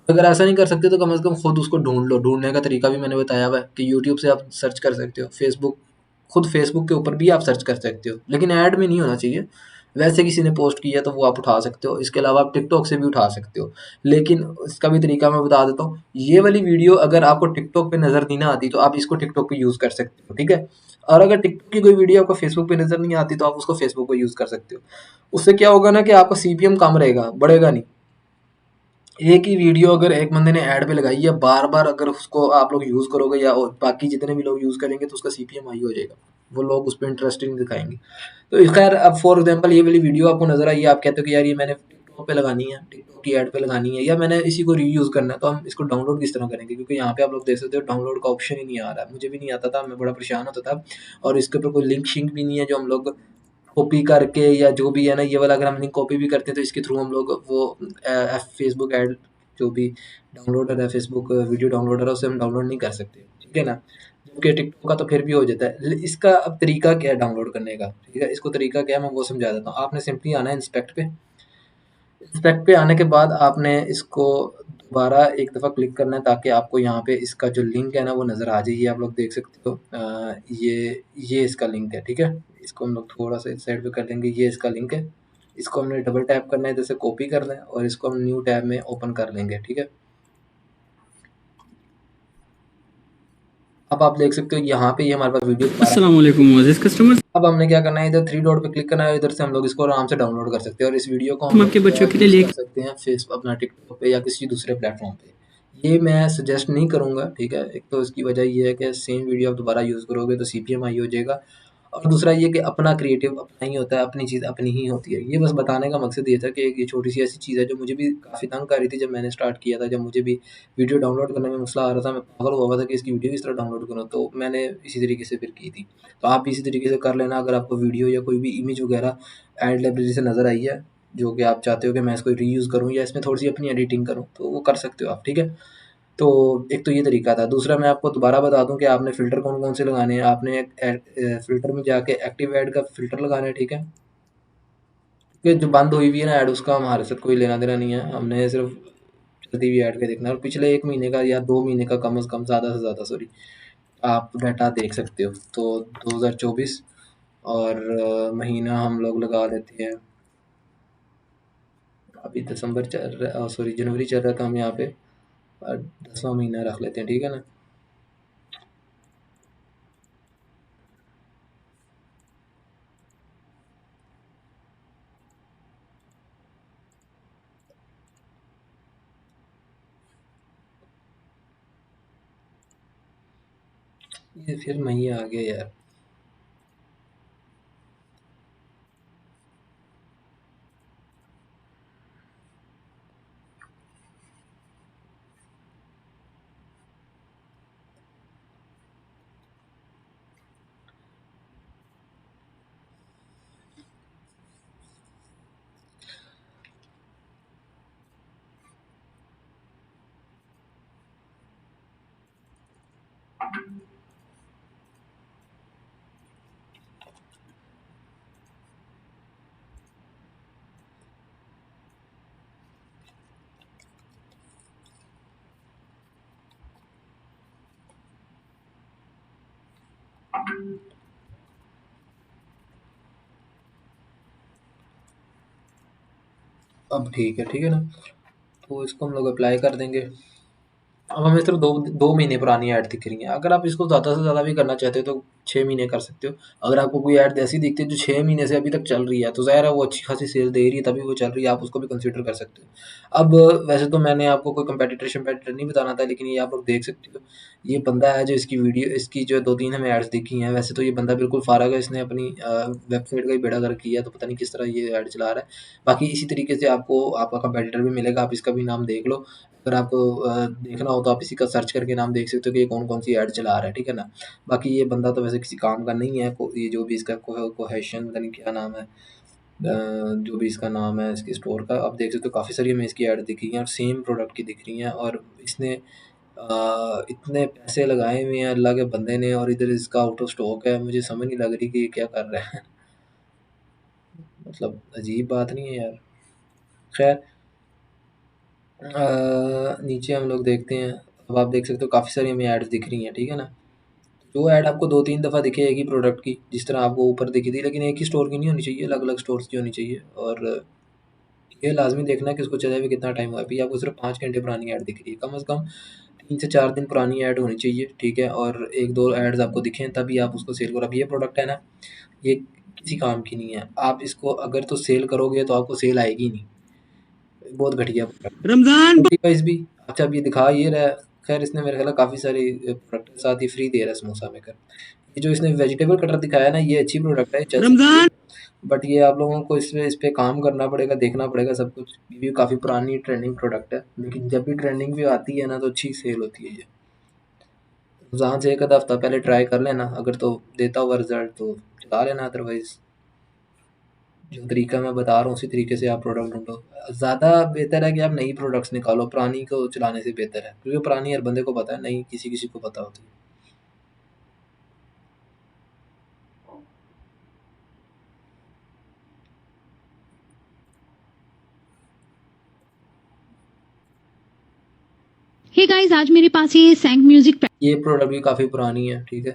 [SPEAKER 1] अगर ऐसा नहीं कर सकते तो कम से कम खुद उसको ढूंढ लो। ढूंढने का तरीका भी मैंने बताया हुआ है कि यूट्यूब से आप सर्च कर सकते हो, फेसबुक, खुद फेसबुक के ऊपर भी आप सर्च कर सकते हो, लेकिन ऐड में नहीं होना चाहिए। वैसे किसी ने पोस्ट किया तो वो आप उठा सकते हो। इसके अलावा आप टिकटॉक से भी उठा सकते हो, लेकिन इसका भी तरीका मैं बता देता हूँ। ये वाली वीडियो अगर आपको टिकटॉक पे नज़र नहीं ना आती तो आप इसको टिकटॉक पे यूज़ कर सकते हो, ठीक है। और अगर टिकटॉक की कोई वीडियो आपको फेसबुक पे नज़र नहीं आती तो आप उसको फेसबुक पे यूज़ कर सकते हो। उससे क्या होगा ना कि आपका सीपीएम कम रहेगा, बढ़ेगा नहीं। एक ही वीडियो अगर एक बंदे ने ऐड पे लगाई है, बार बार अगर उसको आप लोग यूज़ करोगे या और बाकी जितने भी लोग यूज़ करेंगे तो उसका सीपीएम हाई हो जाएगा। वो लोग उस पर इंटरेस्ट नहीं दिखाएंगे। तो इस खैर, अब फॉर एग्जांपल ये वाली वीडियो आपको नजर आई है, आप कहते हो कि यार ये मैंने टिकटॉक पे लगानी है, टिकटॉक की ऐड पे लगानी है, या मैंने इसी को रीयूज़ करना है, तो हम इसको डाउनलोड किस तरह करेंगे? क्योंकि यहाँ पे आप लोग देख सकते हो डाउनलोड का ऑप्शन ही नहीं आ रहा है। मुझे भी नहीं आता था, मैं बड़ा परेशान होता था। और इसके ऊपर कोई लिंक शिंक भी नहीं है जो हम लोग कॉपी करके, या जो भी है ना, ये वाला अगर हम लिंक कॉपी भी करते हैं तो इसके थ्रू हम लोग वो फेसबुक ऐड, जो भी डाउनलोडर है, फेसबुक वीडियो डाउनलोडर है, उससे हम डाउनलोड नहीं कर सकते, ठीक है ना। जबकि टिकटॉक का तो फिर भी हो जाता है। इसका अब तरीका क्या है डाउनलोड करने का, ठीक है, इसको तरीका क्या है मैं वो समझा देता हूँ। आपने सिंपली आना है इंस्पेक्ट पे। इंस्पेक्ट पे आने के बाद आपने इसको दोबारा एक दफ़ा क्लिक करना है ताकि आपको यहाँ पे इसका जो लिंक है ना वो नज़र आ जाए। ये आप लोग देख सकते हो, ये इसका लिंक है, ठीक है। इसको हम लोग थोड़ा सा इस साइड पे कर लेंगे, ये इसका लिंक है। इसको हमने डबल टैप करना है, जैसे कॉपी करना है, और इसको हम न्यू टैब में ओपन कर लेंगे, ठीक है। अब आप देख सकते हो यहाँ पे ये हमारे पास वीडियो दोबारा।
[SPEAKER 2] अस्सलाम वालेकुम मोअज़्ज़िज़ कस्टमर्स।
[SPEAKER 1] अब हमने क्या करना है, इधर थ्री डॉट पे क्लिक करना है, इधर से हम लोग इसको आराम से डाउनलोड कर सकते हैं, और इस वीडियो को हम
[SPEAKER 2] हम
[SPEAKER 1] लोग
[SPEAKER 2] आपके
[SPEAKER 1] जो
[SPEAKER 2] बच्चों
[SPEAKER 1] है
[SPEAKER 2] के लिए
[SPEAKER 1] यूज़ कर
[SPEAKER 2] लेके
[SPEAKER 1] सकते हैं फेस अपना टिकटॉक पे या किसी दूसरे प्लेटफॉर्म पे। ये मैं सजेस्ट नहीं करूँगा, ठीक है। एक तो इसकी वजह ये है कि सेम वीडियो आप दोबारा यूज़ करोगे तो सीपीएम हाई हो जाएगा, और दूसरा ये कि अपना क्रिएटिव अपना ही होता है, अपनी चीज़ अपनी ही होती है। ये बस बताने का मकसद ये था कि एक ये छोटी-सी ऐसी चीज़ है जो मुझे भी काफ़ी तंग कर रही थी जब मैंने स्टार्ट किया था। जब मुझे भी वीडियो डाउनलोड करने में मसला आ रहा था, मैं पागल हुआ हुआ था कि इसकी वीडियो किस तरह डाउनलोड करूँ, तो मैंने इसी तरीके से फिर की थी। तो आप भी इसी तरीके से कर लेना। अगर आपको वीडियो या कोई भी इमेज वगैरह ऐड लाइब्रेरी से नज़र आई है, जो कि आप चाहते हो कि मैं इसको रीयूज़ करूँ या इसमें थोड़ी-सी अपनी एडिटिंग करूँ, तो वो कर सकते हो आप, ठीक है। तो एक तो ये तरीका था। दूसरा मैं आपको दोबारा बता दूँ कि आपने फ़िल्टर कौन-कौन से लगाने हैं। आपने एक फ़िल्टर में जाके एक्टिव ऐड का फ़िल्टर लगाना है, ठीक है। कि जो बंद हुई हुई है ना ऐड, उसका हमारे साथ कोई लेना-देना नहीं है। हमने सिर्फ़ चलती हुई ऐड का देखना है, और पिछले 1 महीने का या 2 महीने का कम से कम, ज़्यादा से ज़्यादा सॉरी, आप डाटा देख सकते हो। तो 2024 और महीना हम लोग लगा लेते हैं, अभी दिसंबर चल रहा है, सॉरी जनवरी चल रहा है, तो हम यहाँ पे 10वां महीना रख लेते हैं, ठीक है ना। ये फिर मई आ गया यार। अब ठीक है ना। तो इसको हम लोग अप्लाई कर देंगे। अब हमें सिर्फ 2 महीने पुरानी ऐड दिख रही हैं। अगर आप इसको ज़्यादा से ज़्यादा भी करना चाहते हो तो 6 महीने कर सकते हो। अगर आपको कोई ऐड ऐसी दिखती है जो 6 महीने से अभी तक चल रही है, तो ज़ाहिर है वो अच्छी खासी सेल दे रही है, तभी वो चल रही है, आप उसको भी कंसीडर कर सकते हो। अब वैसे तो मैंने आपको कोई कंपेटिटर नहीं बताना था, लेकिन ये आप लोग देख सकते हो, ये बंदा है जो इसकी जो 2-3 हमें ऐड्स दिखी हैं। वैसे तो ये बंदा बिल्कुल फ़ारग है, इसने अपनी वेबसाइट का ही बेड़ा गर्क किया है, तो पता नहीं किस तरह ये ऐड चला रहा है। बाकी इसी तरीके से आपको आपका कंपेटिटर भी मिलेगा, आप इसका भी नाम देख लो। अगर आपको देखना हो तो आप इसी का सर्च करके नाम देख सकते हो कि ये कौन-कौन सी ऐड चला रहा है, ठीक है ना? बाकी ये बंदा तो वैसे किसी काम का नहीं है, को ये जो भी इसका कोहेशन पता नहीं क्या नाम है, जो भी इसका नाम है इसके स्टोर का, आप देख सकते हो काफ़ी सारी हमें इसकी ऐड दिख रही हैं और सेम प्रोडक्ट की दिख रही हैं, और इसने इतने पैसे लगाए हुए हैं अल्लाह के बंदे ने, और इधर इसका आउट ऑफ स्टॉक है। मुझे समझ नहीं लग रही कि ये क्या कर रहा है। मतलब अजीब बात नहीं है यार। खैर, नीचे हम लोग देखते हैं। अब आप देख सकते हो काफ़ी सारी हमें ऐड्स दिख रही हैं, ठीक है ना। जो ऐड आपको 2-3 दफ़ा दिखेगी प्रोडक्ट की, जिस तरह आपको ऊपर दिखी थी, लेकिन एक ही स्टोर की नहीं होनी चाहिए, अलग-अलग स्टोर्स की होनी चाहिए। और ये लाज़मी देखना है कि उसको चले हुए कितना टाइम हुआ है। अभी आपको सिर्फ 5 घंटे पुरानी ऐड दिख रही है, कम से कम 3 से 4 दिन पुरानी ऐड होनी चाहिए, ठीक है। और 1-2 ऐड्स आपको दिखें तभी आप उसको सेल करो। अब ये प्रोडक्ट है ना, ये किसी काम की नहीं है। आप इसको अगर तो सेल करोगे तो आपको सेल आएगी नहीं, बहुत घटिया प्रोडक्ट है।
[SPEAKER 2] रमजान
[SPEAKER 1] प्राइस भी अच्छा, अब ये दिखा ये रहा है। खैर, इसने मेरे ख्याल काफ़ी सारी प्रोडक्ट के साथ ही फ्री दे रहा है समोसा मेकर। ये जो इसने वेजिटेबल कटर दिखाया ना, ये अच्छी प्रोडक्ट है, ये चल सकती है।
[SPEAKER 2] रमजान
[SPEAKER 1] बट ये आप लोगों को इस पे काम करना पड़ेगा, देखना पड़ेगा सब कुछ। ये भी काफ़ी पुरानी ट्रेंडिंग प्रोडक्ट है, लेकिन जब भी ट्रेंडिंग भी आती है ना तो अच्छी सेल होती है ये। रमज़ान से 1 आधा हफ्ता पहले ट्राई कर लेना, अगर तो देता हुआ रिजल्ट तो चला लेना, अदरवाइज़ जो तरीका मैं बता रहा हूँ उसी तरीके से आप प्रोडक्ट ढूँढो। ज़्यादा बेहतर है कि आप नई प्रोडक्ट्स निकालो, पुरानी को चलाने से बेहतर है, क्योंकि पुरानी हर बंदे को पता है, नई किसी-किसी को पता होती है।
[SPEAKER 2] हे गाइस, आज मेरे पास ये सैंक म्यूजिक
[SPEAKER 1] ये प्रोडक्ट भी काफ़ी पुरानी है, ठीक है।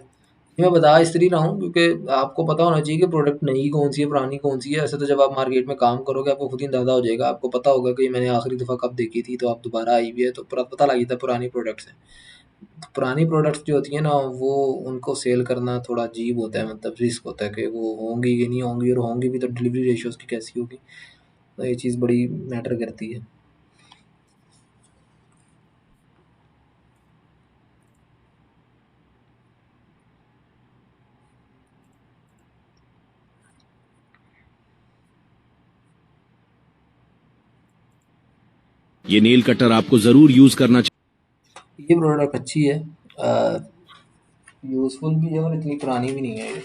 [SPEAKER 1] ये मैं बता इसलिए रहा हूँ क्योंकि आपको पता होना चाहिए कि प्रोडक्ट नई कौन-सी है, पुरानी कौन-सी है। ऐसे तो जब आप मार्केट में काम करोगे आपको खुद ही अंदाज़ा हो जाएगा। आपको पता होगा कि मैंने आखिरी दफ़ा कब देखी थी, तो अब दोबारा आई हुई है, तो पूरा पता लग जाता है पुरानी प्रोडक्ट्स हैं। तो पुरानी प्रोडक्ट्स जो होती हैं ना, वो उनको सेल करना थोड़ा अजीब होता है, मतलब रिस्क होता है कि वो होंगी कि नहीं होंगी, और होंगी भी तो डिलीवरी रेशियो उसकी कैसी होगी। तो ये चीज़ बड़ी मैटर करती है।
[SPEAKER 3] ये नेल कटर आपको जरूर यूज करना चाहिए।
[SPEAKER 1] ये प्रोडक्ट अच्छी है, यूज़फुल भी है और इतनी पुरानी भी नहीं है ये।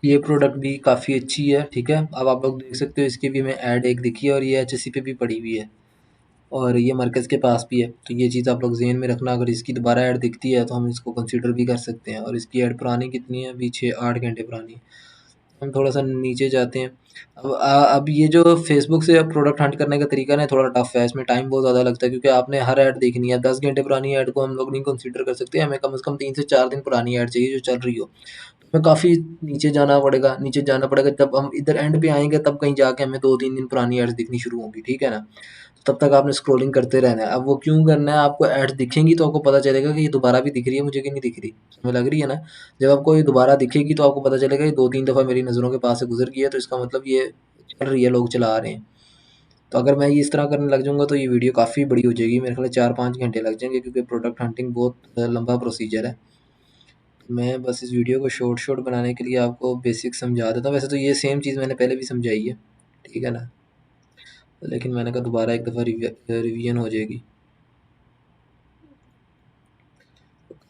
[SPEAKER 1] ये प्रोडक्ट भी काफ़ी अच्छी है, ठीक है। अब आप लोग देख सकते हो इसकी भी हमें ऐड एक दिखी है, और ये एचएससी पे भी पड़ी हुई है, और ये मरकज़ के पास भी है। तो ये चीज़ आप लोग ज़हन में रखना, अगर इसकी दोबारा ऐड दिखती है तो हम इसको कंसीडर भी कर सकते हैं। और इसकी ऐड पुरानी कितनी है, अभी 6-8 घंटे पुरानी है। हम थोड़ा-सा नीचे जाते हैं। अब ये जो फ़ेसबुक से अब प्रोडक्ट हंट करने का तरीका ना थोड़ा टफ़ है, इसमें टाइम बहुत ज़्यादा लगता है, क्योंकि आपने हर ऐड देखनी है। 10 घंटे पुरानी ऐड को हम लोग नहीं कंसीडर कर सकते, हमें कम से कम 3 से 4 दिन पुरानी ऐड चाहिए जो चल रही हो। तो हमें काफ़ी नीचे जाना पड़ेगा, जब हम इधर एंड पे आएँगे तब कहीं जाके हमें 2-3 दिन पुरानी एड्स दिखनी शुरू होंगी, ठीक है ना? तब तक आपने स्क्रॉलिंग करते रहना है। अब वो क्यों करना है, आपको एड्स दिखेंगी तो आपको पता चलेगा कि ये दोबारा भी दिख रही है मुझे कि नहीं दिख रही, समझ लग रही है ना? जब आपको ये दोबारा दिखेगी तो आपको पता चलेगा ये 2-3 दफ़ा मेरी नज़रों के पास से गुज़र गई है, तो इसका मतलब ये चल रही है, लोग चला रहे हैं। तो अगर मैं ये इस तरह करने लग जाऊँगा तो ये वीडियो काफ़ी बड़ी हो जाएगी, मेरे ख़्याल है 4-5 घंटे लग जाएँगे, क्योंकि प्रोडक्ट हंटिंग बहुत लंबा प्रोसीजर है। तो मैं बस इस वीडियो को शॉर्ट बनाने के लिए आपको बेसिक समझा देता हूँ। वैसे तो ये सेम चीज़ मैंने पहले भी समझाई है, ठीक है ना? लेकिन मैंने कहा दोबारा एक दफ़ा रिवीजन हो जाएगी।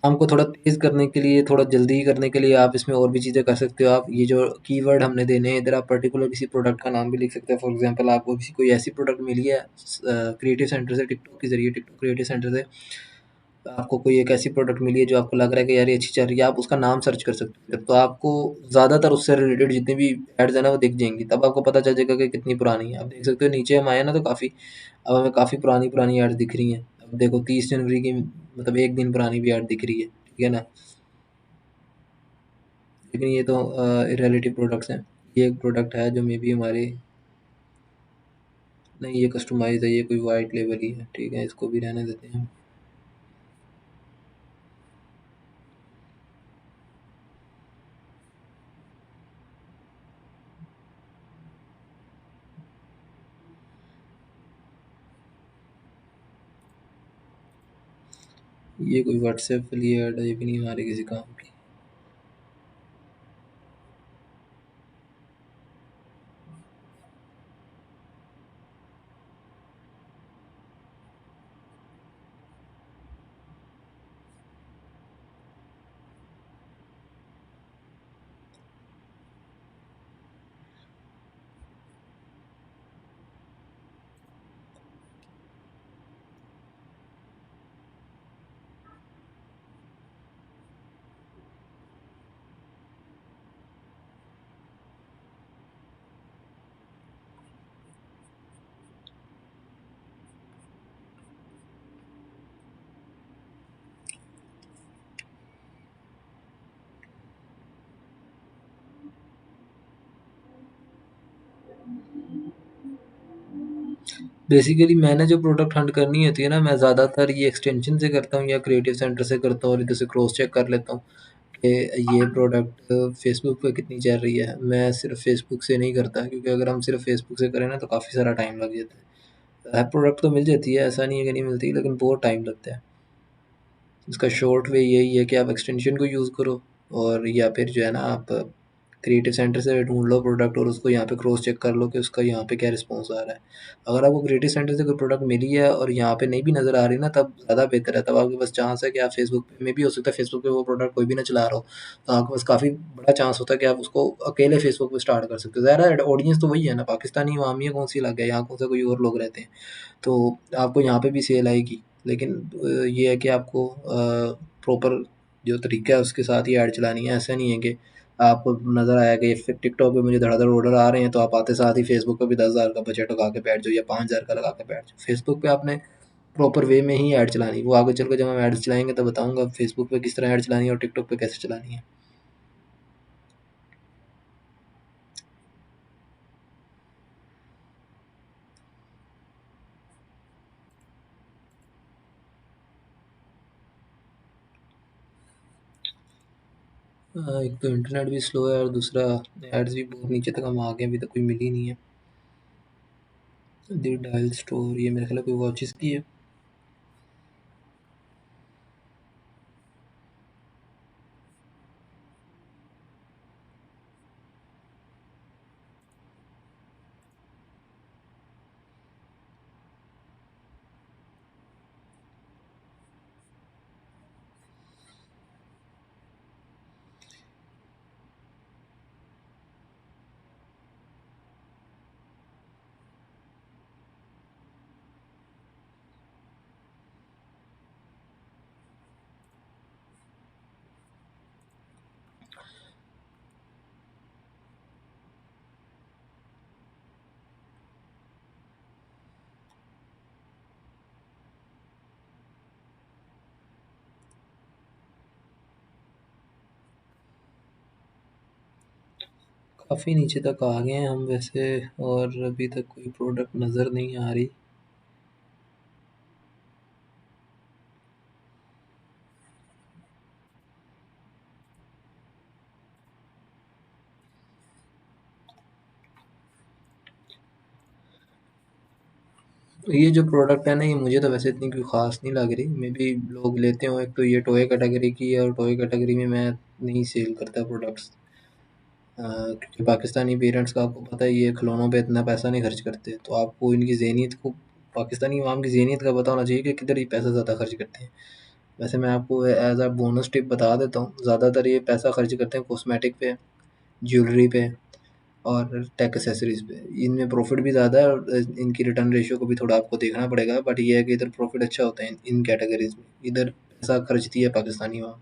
[SPEAKER 1] काम को थोड़ा तेज़ करने के लिए, थोड़ा जल्दी करने के लिए आप इसमें और भी चीज़ें कर सकते हो। आप ये जो कीवर्ड हमने देने हैं, इधर आप पर्टिकुलर किसी प्रोडक्ट का नाम भी लिख सकते हैं। फॉर एग्ज़ाम्पल, आपको किसी कोई ऐसी प्रोडक्ट मिली है क्रिएटिव सेंटर से, टिकटॉक के ज़रिए, टिकटॉक क्रिएटिव सेंटर से आपको कोई एक ऐसी प्रोडक्ट मिली है जो आपको लग रहा है कि यार ये अच्छी चल रही है, आप उसका नाम सर्च कर सकते हो। तो आपको ज़्यादातर उससे रिलेटेड जितनी भी एड्स हैं ना वो दिख जाएँगी, तब आपको पता चल जाएगा कि कितनी पुरानी है। आप देख सकते हो नीचे हम आए हैं ना, तो काफ़ी अब हमें काफ़ी पुरानी-पुरानी एड्स दिख रही हैं। अब देखो 30 जनवरी की, मतलब 1 दिन पुरानी भी ऐड दिख रही है, ठीक है ना? लेकिन ये तो रिलेटिव प्रोडक्ट्स हैं। ये एक प्रोडक्ट है जो मेबी हमारे, नहीं ये कस्टमाइज़ है, ये कोई व्हाइट लेबल ही है, ठीक है, इसको भी रहने देते हैं। ये कोई व्हाट्सएप वाली ऐड है, ये भी नहीं आ रही किसी काम की। बेसिकली मैंने जो प्रोडक्ट हंट करनी होती है ना, मैं ज़्यादातर ये एक्सटेंशन से करता हूँ या क्रिएटिव सेंटर से करता हूँ और इधर से क्रॉस चेक कर लेता हूँ कि ये प्रोडक्ट फेसबुक पे कितनी चल रही है। मैं सिर्फ फेसबुक से नहीं करता, क्योंकि अगर हम सिर्फ फेसबुक से करें ना तो काफ़ी सारा टाइम लग जाता है। प्रोडक्ट तो मिल जाती है, ऐसा नहीं है कि नहीं मिलती, लेकिन बहुत टाइम लगता है। इसका शॉर्ट वे यही है कि आप एक्सटेंशन को यूज़ करो, और या फिर जो है ना आप क्रिएटिव सेंटर से ढूंढ लो प्रोडक्ट और उसको यहाँ पे क्रॉस चेक कर लो कि उसका यहाँ पे क्या रिस्पॉन्स आ रहा है। अगर आपको क्रिएटिव सेंटर से कोई प्रोडक्ट मिली है और यहाँ पे नहीं भी नज़र आ रही ना, तब ज़्यादा बेहतर है। तब आपके पास चांस है कि आप फेसबुक पे में भी हो सकता है फेसबुक पे वो प्रोडक्ट कोई भी ना चला रहा हो, तो आपके पास काफ़ी बड़ा चांस होता है कि आप उसको अकेले फेसबुक पे स्टार्ट कर सकते हो। ज़्यादा ऑडियंस तो वही है ना, पाकिस्तानी अवामी है, कौन सी अलग है, यहाँ कौन सा कोई और लोग रहते हैं। तो आपको यहाँ पे भी सेल आएगी, लेकिन ये है कि आपको प्रॉपर जो तरीका है उसके साथ ही ऐड चलानी है। ऐसा नहीं है कि आपको नज़र आया कि फिर टिकटॉक पे मुझे धड़ाधड़ ऑर्डर आ रहे हैं, तो आप आते साथ ही फेसबुक पे भी 10,000 का बजट लगा के बैठ जाओ या 5,000 का लगा के बैठ जाओ। फेसबुक पे आपने प्रॉपर वे में ही ऐड चलानी है। वो आगे चल के जब हम ऐड्स चलाएंगे तो बताऊंगा फेसबुक पे किस तरह ऐड चलानी है और टिकटॉक पे कैसे चलानी है। एक तो इंटरनेट भी स्लो है और दूसरा एड्स भी बहुत नीचे तक हम आ गए, अभी तक कोई मिली नहीं है। दी डायल स्टोर, ये मेरे ख्याल है कोई वॉचेस की है। काफ़ी नीचे तक आ गए हैं हम वैसे, और अभी तक कोई प्रोडक्ट नज़र नहीं आ रही। ये जो प्रोडक्ट है ना, ये मुझे तो वैसे इतनी कोई ख़ास नहीं लग रही। मे बी लोग लेते हो, एक तो ये टॉय कैटेगरी की है और टॉय कैटेगरी में मैं नहीं सेल करता प्रोडक्ट्स, क्योंकि पाकिस्तानी पेरेंट्स का आपको पता है ये खिलौनों पे इतना पैसा नहीं खर्च करते। तो आपको इनकी ज़हनियत को, पाकिस्तानी अवाम की ज़हनियत का पता होना चाहिए कि किधर ये पैसा ज़्यादा खर्च करते हैं। वैसे मैं आपको एज़ अ बोनस टिप बता देता हूँ, ज़्यादातर ये पैसा खर्च करते हैं कॉस्मेटिक पे, ज्वेलरी पे और टेक एक्सेसरीज़ पे। इनमें प्रॉफ़िट भी ज़्यादा है और इनकी रिटर्न रेशियो को भी थोड़ा आपको देखना पड़ेगा, बट ये है कि इधर प्रॉफ़िट अच्छा होता है इन कैटेगरीज़ में। इधर पैसा खर्चती है पाकिस्तानी अवाम।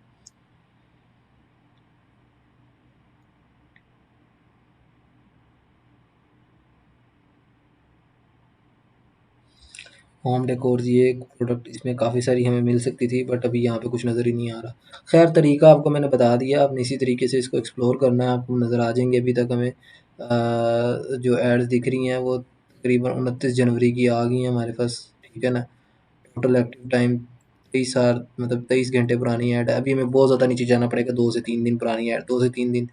[SPEAKER 1] होम डेकोर्स, ये एक प्रोडक्ट इसमें काफ़ी सारी हमें मिल सकती थी, बट अभी यहाँ पे कुछ नज़र ही नहीं आ रहा। खैर तरीका आपको मैंने बता दिया, आपने इसी तरीके से इसको एक्सप्लोर करना है, आपको नज़र आ जाएंगे। अभी तक हमें जो एड्स दिख रही हैं वो तकरीबन 29 जनवरी की आ गई हैं हमारे पास, ठीक है ना। टोटल एक्टिव टाइम 23 घंटे पुरानी ऐड है। अभी हमें बहुत ज़्यादा नीचे जाना पड़ेगा, 2 से 3 दिन पुरानी ऐड, 2 से 3 दिन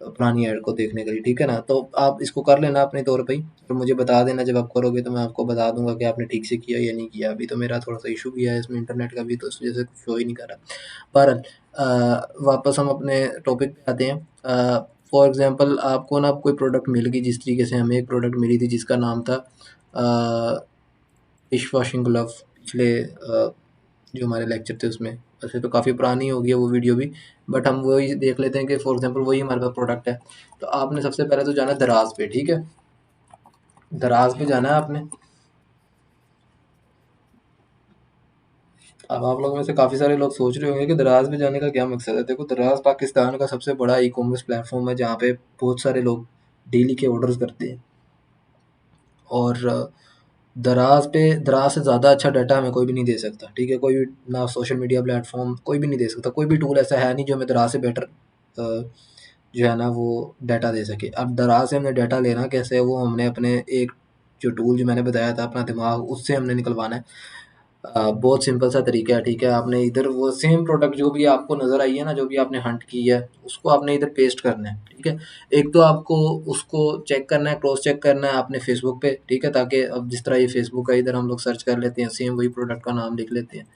[SPEAKER 1] पुरानी ऐड को देखने के लिए, ठीक है ना। तो आप इसको कर लेना अपने तौर पे ही, और मुझे बता देना जब आप करोगे, तो मैं आपको बता दूंगा कि आपने ठीक से किया या नहीं किया। अभी तो मेरा थोड़ा सा इशू भी है इसमें इंटरनेट का भी, तो इस वजह से कुछ शो ही नहीं कर रहा। बहरहाल वापस हम अपने टॉपिक पे आते हैं। फॉर एग्जांपल आपको ना कोई प्रोडक्ट मिल गई, जिस तरीके से हमें एक प्रोडक्ट मिली थी जिसका नाम था डिश वॉशिंग ग्लव। पिछले जो हमारे लेक्चर थे उसमें, वैसे तो काफ़ी पुरानी हो गई है वो वीडियो भी, बट हम वही देख लेते हैं कि फॉर एग्जांपल वही हमारे पास प्रोडक्ट है। तो आपने सबसे पहले तो जाना दराज पे, ठीक है, दराज पे जाना है आपने। अब आप लोगों में से काफ़ी सारे लोग सोच रहे होंगे कि दराज पे जाने का क्या मकसद है। देखो, दराज पाकिस्तान का सबसे बड़ा ई कॉमर्स प्लेटफॉर्म है जहाँ पे बहुत सारे लोग डेली के ऑर्डर्स करते हैं, और दराज से ज़्यादा अच्छा डाटा हमें कोई भी नहीं दे सकता, ठीक है। कोई भी ना सोशल मीडिया प्लेटफॉर्म कोई भी नहीं दे सकता, कोई भी टूल ऐसा है नहीं जो हमें दराज से बेटर जो है ना वो डाटा दे सके। अब दराज से हमने डाटा लेना कैसे है, वो हमने अपने एक जो टूल जो मैंने बताया था अपना दिमाग, उससे हमने निकलवाना है। बहुत सिंपल सा तरीका है, ठीक है। आपने इधर वो सेम प्रोडक्ट जो भी आपको नज़र आई है ना, जो भी आपने हंट की है, उसको आपने इधर पेस्ट करना है, ठीक है। एक तो आपको उसको चेक करना है, क्रॉस चेक करना है अपने फेसबुक पे, ठीक है, ताकि अब जिस तरह ये फेसबुक है, इधर हम लोग सर्च कर लेते हैं, सेम वही प्रोडक्ट का नाम लिख लेते हैं।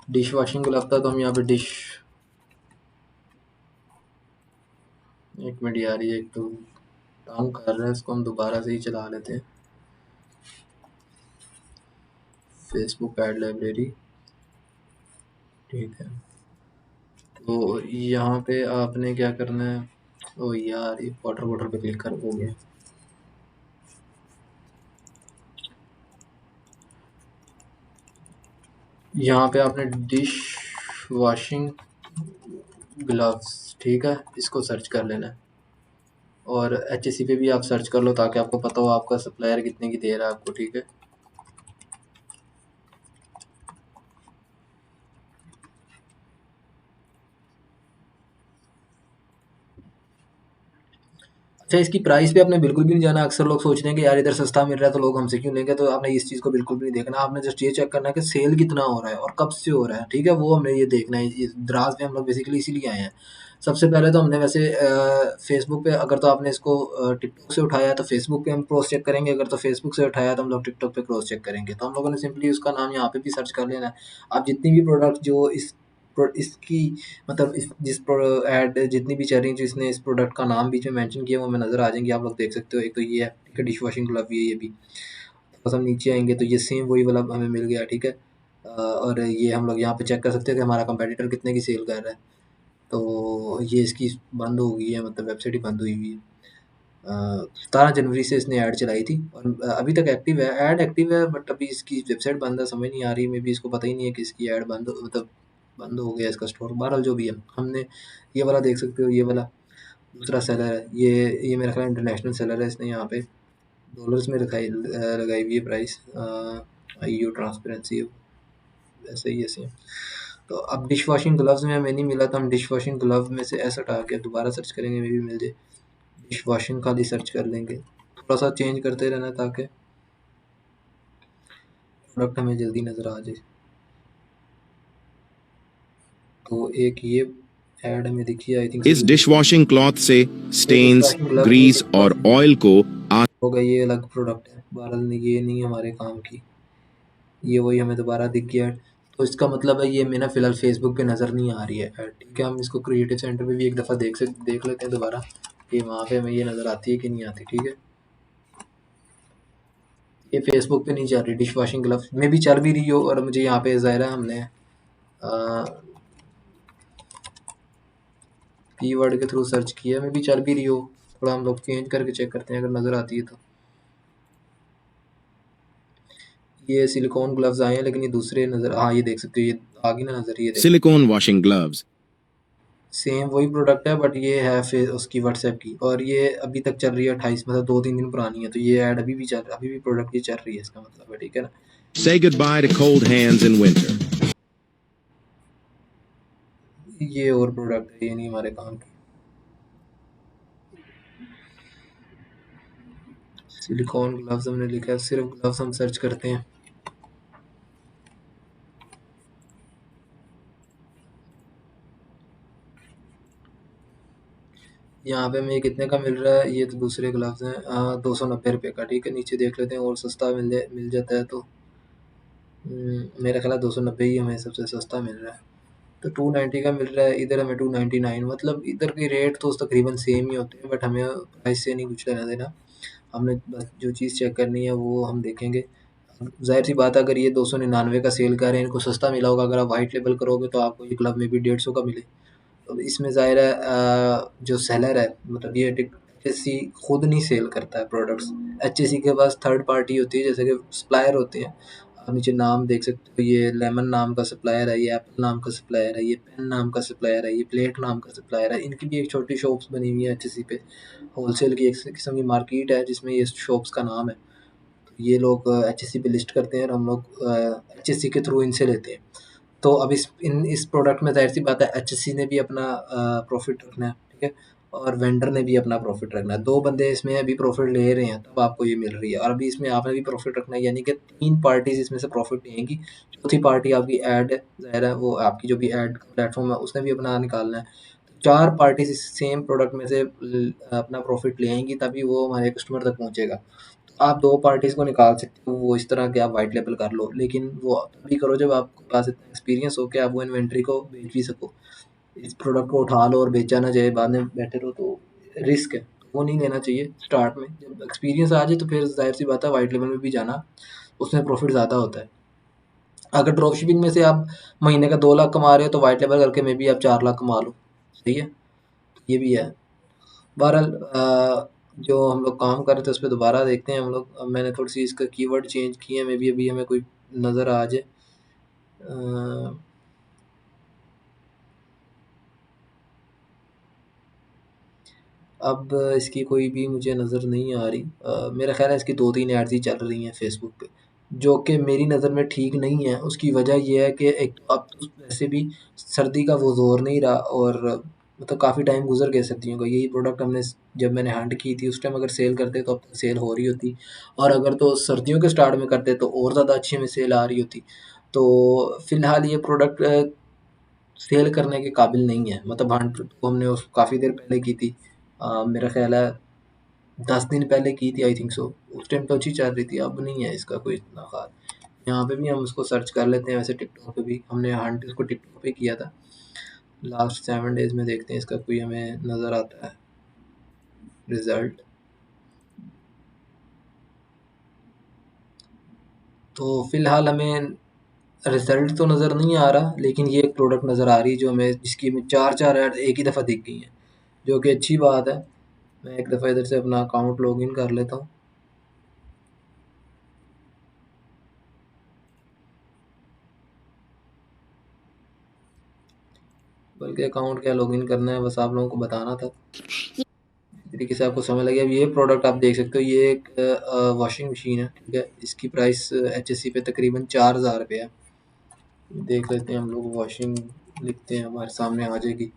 [SPEAKER 1] डिश वॉशिंग को लगता है, तो हम यहाँ पे डिश, एक मिनट यार, ये एक तो काम कर रहा है, इसको हम दोबारा से ही चला लेते हैं। फेसबुक ऐड लाइब्रेरी, ठीक है। तो यहाँ पे आपने क्या करना है, ओ यार ये वाटर बॉटल पे क्लिक कर, हो गया। यहाँ पे आपने डिश वॉशिंग ग्लव्स, ठीक है, इसको सर्च कर लेना है। और HAC पे भी आप सर्च कर लो ताकि आपको पता हो आपका सप्लायर कितने की दे रहा है आपको, ठीक है। अच्छा, इसकी प्राइस पे आपने बिल्कुल भी नहीं जाना। अक्सर लोग सोचते हैं कि यार इधर सस्ता मिल रहा है तो लोग हमसे क्यों लेंगे, तो आपने इस चीज़ को बिल्कुल भी नहीं देखना। आपने जस्ट ये चेक करना है कि सेल कितना हो रहा है और कब से हो रहा है, ठीक है, वो हमने ये देखना है। इस द्रास पे हम लोग बेसिकली इसीलिए आए हैं। सबसे पहले तो हमने वैसे फेसबुक पे, अगर तो आपने इसको टिकटॉक से उठाया है तो फेसबुक पे हम क्रॉस चेक करेंगे, अगर तो फेसबुक से उठाया तो हम लोग टिकटॉक पे क्रॉस चेक करेंगे। तो हम लोगों ने सिंपली उसका नाम यहाँ पे भी सर्च कर लेना है। आप जितनी भी प्रोडक्ट जो इसकी मतलब ऐड जितनी भी चल रही हैं, जिसने इस प्रोडक्ट का नाम बीच में मेंशन किया, वो हमें नज़र आ जाएंगी, आप लोग देख सकते हो। एक तो ये है, ठीक है, डिश वॉशिंग ग्लव, ये भी। बस हम नीचे आएंगे तो ये सेम वही वाला हमें मिल गया, ठीक है। और ये हम लोग यहाँ पे चेक कर सकते हैं कि हमारा कंपेटिटर कितने की सेल कर रहा है। तो ये इसकी बंद हो गई है, मतलब वेबसाइट ही बंद हुई हुई है। 17 जनवरी से इसने ऐड चलाई थी, और अभी तक एक्टिव है, ऐड एक्टिव है, बट अभी इसकी वेबसाइट बंद है, समझ नहीं आ रही। मे बी इसको पता ही नहीं है कि इसकी ऐड बंद, मतलब बंद हो गया इसका स्टोर। बहरहाल जो भी है, हमने ये वाला देख सकते हो, ये वाला दूसरा सेलर है, ये मेरा ख्याल इंटरनेशनल सेलर है। इसने यहाँ पे डॉलर्स में लगाई हुई है प्राइस। IU ट्रांसपेरेंसी ऐसे ही ऐसे। तो अब डिश वॉशिंग ग्लव्स में हमें नहीं मिला, तो हम डिश वॉशिंग ग्लव में से ऐसा हटा के दोबारा सर्च करेंगे, मे भी मिल जाए। डिश वॉशिंग खाली सर्च कर लेंगे, थोड़ा सा चेंज करते रहना ताकि प्रोडक्ट हमें जल्दी नज़र आ जाए। तो एक ये ऐड हमें दिखी, आई थिंक
[SPEAKER 3] इस डिशवॉशिंग क्लॉथ से
[SPEAKER 1] ये डिश
[SPEAKER 3] स्टेन्स,
[SPEAKER 1] वॉशिंग ग्लव नहीं,
[SPEAKER 3] ग्रीस
[SPEAKER 1] डिश
[SPEAKER 3] और
[SPEAKER 1] वॉशिंग
[SPEAKER 3] ऑयल को
[SPEAKER 1] होगा, ये अलग प्रोडक्ट है। बहरहाल ये नहीं हमारे काम की, ये वही हमें दोबारा दिख गया। तो इसका मतलब है ये हमें ना फिलहाल फेसबुक पे नज़र नहीं आ रही है ऐड, ठीक है। हम इसको क्रिएटिव सेंटर पे भी एक दफ़ा देख लेते हैं दोबारा कि वहाँ पे हमें ये नज़र आती है कि नहीं आती, ठीक है। ये फेसबुक पे नहीं चल रही, डिश वॉशिंग ग्लव में भी चल भी रही हो, और मुझे यहाँ पे ज़ाहिर है हमने कीवर्ड के थ्रू सर्च किया, में भी चल भी रही हो। थोड़ा हम लोग चेंज करके चेक करते हैं, अगर नज़र आती है तो। ये सिलिकॉन ग्लव्स आए हैं, लेकिन ये दूसरे नज़र, हाँ ये देख सकते हो, ये आगे ना नज़र, ये देख,
[SPEAKER 3] सिलिकॉन वॉशिंग ग्लव्स।
[SPEAKER 1] सेम वही प्रोडक्ट है, बट ये है फिर उसकी व्हाट्सएप की, और ये अभी तक चल रही है 28, मतलब 2-3 दिन पुरानी है। तो ये ऐड अभी भी प्रोडक्ट ये चल रही है, इसका मतलब है, ठीक है ना।
[SPEAKER 3] Say goodbye to cold hands in winter.
[SPEAKER 1] ये और प्रोडक्ट है, ये नहीं हमारे काम की। सिलिकॉन ग्लव्स हमने लिखा है, सिर्फ ग्लव्स हम सर्च करते हैं। यहाँ पे हमें कितने का मिल रहा है, ये तो दूसरे ग्लव्स हैं, 290 रुपये का। ठीक है, नीचे देख लेते हैं और सस्ता मिल जाता है तो मेरा ख्याल है 290 ही हमें सबसे सस्ता मिल रहा है। तो 290 का मिल रहा है, इधर हमें 299, मतलब इधर के रेट तो तकरीबन सेम ही होते हैं, बट हमें प्राइस से नहीं कुछ लेना देना। हमने बस जो चीज़ चेक करनी है वो हम देखेंगे। ज़ाहिर सी बात है, अगर ये 299 का सेल कर रहे हैं, इनको सस्ता मिला होगा, अगर आप वाइट लेबल करोगे तो आपको ये ग्लव में भी 150 का मिले। तो इसमें ज़ाहिर है जो सेलर है, मतलब ये एचएससी खुद नहीं सेल करता है प्रोडक्ट्स। एचएससी के पास थर्ड पार्टी होती है, जैसे कि सप्लायर होते हैं। आप नीचे नाम देख सकते हो, ये लेमन नाम का सप्लायर है, ये एप्पल नाम का सप्लायर है, ये पेन नाम का सप्लायर है, ये प्लेट नाम का सप्लायर है। इनकी भी एक छोटी शॉप्स बनी हुई है एचएससी पे। होलसेल की एक किस्म की मार्केट है जिसमें ये शॉप्स का नाम है। तो ये लोग एचएससी पे लिस्ट करते हैं और हम लोग एचएससी के थ्रू इनसे लेते हैं। तो अब इस प्रोडक्ट में ज़ाहिर सी बात है, एचएससी ने भी अपना प्रॉफिट रखना है, ठीक है, और वेंडर ने भी अपना प्रॉफिट रखना है। दो बंदे इसमें अभी प्रॉफिट ले रहे हैं, तब आपको ये मिल रही है, और अभी इसमें आपने भी प्रॉफिट रखना है, यानी कि तीन पार्टीज इसमें से प्रॉफिट लेंगी। चौथी पार्टी आपकी ऐड है, ज़ाहिर है वो आपकी जो भी ऐड प्लेटफॉर्म है उसने भी अपना निकालना है। तो चार पार्टीज इस सेम प्रोडक्ट में से अपना प्रॉफिट लेंगी, तभी वो हमारे कस्टमर तक पहुँचेगा। आप 2 पार्टीज़ को निकाल सकते हो, वो इस तरह के आप व्हाइट लेबल कर लो, लेकिन वो तभी करो जब आपके पास इतना एक्सपीरियंस हो कि आप वो इन्वेंटरी को बेच भी सको। इस प्रोडक्ट को उठा लो और बेचा ना जाए, बाद में बैठे रहो तो रिस्क है, वो नहीं लेना चाहिए स्टार्ट में। जब एक्सपीरियंस आ जाए तो फिर ज़ाहिर-सी बात है व्हाइट लेबल में भी जाना, उसमें प्रॉफ़िट ज़्यादा होता है। अगर ड्रॉप शिपिंग में से आप महीने का 2 लाख कमा रहे हो तो व्हाइट लेबल करके में भी आप 4 लाख कमा लो, सही है? तो ये भी है। बहरहाल जो हम लोग काम कर रहे थे उस पे दोबारा देखते हैं हम लोग। अब मैंने थोड़ी-सी इसका कीवर्ड चेंज किए हैं, मेबी अभी हमें कोई नज़र आ जाए। अ, अब इसकी कोई भी मुझे नज़र नहीं आ रही। मेरा ख़्याल है इसकी 2-3 एड्स ही चल रही हैं फ़ेसबुक पे, जो कि मेरी नज़र में ठीक नहीं है। उसकी वजह ये है कि एक तो अब तो वैसे भी सर्दी का वो ज़ोर नहीं रहा, और मतलब काफ़ी टाइम गुज़र गया सर्दियों का। यही प्रोडक्ट हमने जब मैंने हंट की थी उस टाइम अगर सेल करते तो अब तक सेल हो रही होती, और अगर तो सर्दियों के स्टार्ट में करते तो और ज़्यादा अच्छी हमें सेल आ रही होती। तो फ़िलहाल ये प्रोडक्ट सेल करने के काबिल नहीं है। मतलब हंट तो हमने उस काफ़ी देर पहले की थी, मेरा ख़्याल है 10 दिन पहले की थी आई थिंक सो। उस टाइम तो अच्छी चल रही थी, अब नहीं है इसका कोई इतना ख़ास। यहाँ पे भी हम उसको सर्च कर लेते हैं, वैसे टिकटॉक पे भी हमने हंट इसको टिकटॉक पे किया था। लास्ट 7 डेज़ में देखते हैं इसका कोई हमें नज़र आता है रिज़ल्ट। तो फ़िलहाल हमें रिज़ल्ट तो नज़र नहीं आ रहा, लेकिन ये एक प्रोडक्ट नज़र आ रही है जो हमें जिसकी हमें 4-4 ऐड एक ही दफ़ा दिख गई हैं, जो कि अच्छी बात है। मैं एक दफ़ा इधर से अपना अकाउंट लॉगिन कर लेता हूँ। बल्कि अकाउंट क्या लॉगिन करना है, बस आप लोगों को बताना था। इस तरीके से आपको समझ लगे। अब ये प्रोडक्ट आप देख सकते हो, ये एक वॉशिंग मशीन है, ठीक है। इसकी प्राइस एचएससी पे तकरीबन 4000 रुपये है। देख लेते हैं हम लोग, वॉशिंग लिखते हैं हमारे सामने आ जाएगी।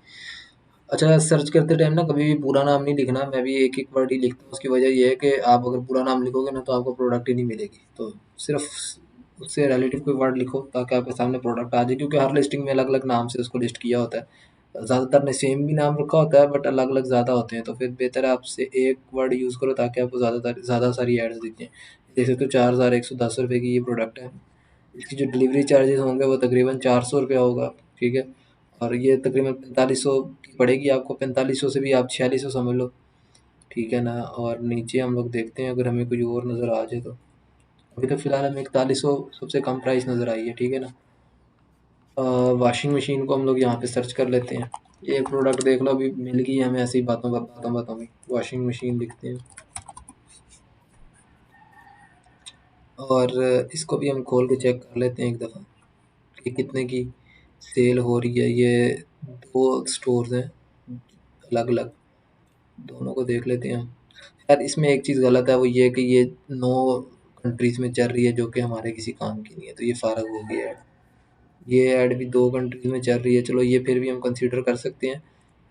[SPEAKER 1] अच्छा, सर्च करते टाइम ना कभी भी पूरा नाम नहीं लिखना, मैं भी एक एक वर्ड ही लिखता हूँ। उसकी वजह ये है कि आप अगर पूरा नाम लिखोगे ना तो आपको प्रोडक्ट ही नहीं मिलेगी। तो सिर्फ उससे रिलेटिव कोई वर्ड लिखो ताकि आपके सामने प्रोडक्ट आ जाए, क्योंकि हर लिस्टिंग में अलग अलग नाम से उसको लिस्ट किया होता है। ज़्यादातर ने सेम भी नाम रखा होता है, बट अलग अलग ज़्यादा होते हैं, तो फिर बेहतर है आपसे एक वर्ड यूज़ करो ताकि आपको ज़्यादा सारी एड्स दिखें। देख सकते हो 4110 रुपये की ये प्रोडक्ट है। इसकी जो डिलीवरी चार्जेस होंगे वो तकरीबन 400 रुपया होगा, ठीक है। और ये तकरीबन 4500 की पड़ेगी आपको, 4500 से भी आप 4600 समझ लो, ठीक है ना। और नीचे हम लोग देखते हैं अगर हमें कोई और नज़र आ जाए तो। अभी तो फ़िलहाल हमें 4100 सबसे कम प्राइस नज़र आई है, ठीक है ना। वॉशिंग मशीन को हम लोग यहाँ पे सर्च कर लेते हैं। ये प्रोडक्ट देख लो, अभी मिल गई है हमें ऐसे ही बातों में। वॉशिंग मशीन लिखते हैं और इसको भी हम खोल के चेक कर लेते हैं एक दफ़ा कि कितने की सेल हो रही है। ये 2 स्टोर्स हैं अलग-अलग, दोनों को देख लेते हैं हम। यार इसमें एक चीज़ गलत है, वो ये है कि ये 9 कंट्रीज़ में चल रही है जो कि हमारे किसी काम की नहीं है, तो ये फ़ारग हो गई ऐड। ये ऐड भी 2 कंट्रीज़ में चल रही है, चलो ये फिर भी हम कंसीडर कर सकते हैं,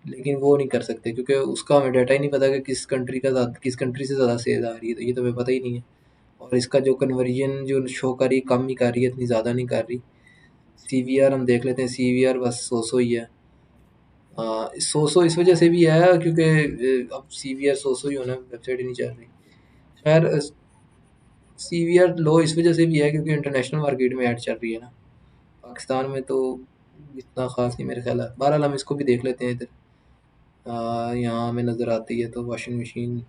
[SPEAKER 1] लेकिन वो नहीं कर सकते क्योंकि उसका हमें डाटा ही नहीं पता कि किस कंट्री से ज़्यादा सेल आ रही है, तो ये तो हमें पता ही नहीं है। और इसका जो कन्वर्जन जो शो कर रही है कम ही कर रही है, इतनी ज़्यादा नहीं कर रही। सीवीआर हम देख लेते हैं, सीवीआर बस 100 ही है। सो इस वजह से भी है क्योंकि अब सीवीआर सो ही होना, वेबसाइट ही नहीं चल रही। खैर सीवीआर लो इस वजह से भी है क्योंकि इंटरनेशनल मार्केट में ऐड चल रही है ना, पाकिस्तान में तो इतना ख़ास नहीं मेरे ख्याल है। बहरहाल हम इसको भी देख लेते हैं इधर। यहाँ हमें नज़र आती है तो वॉशिंग मशीन,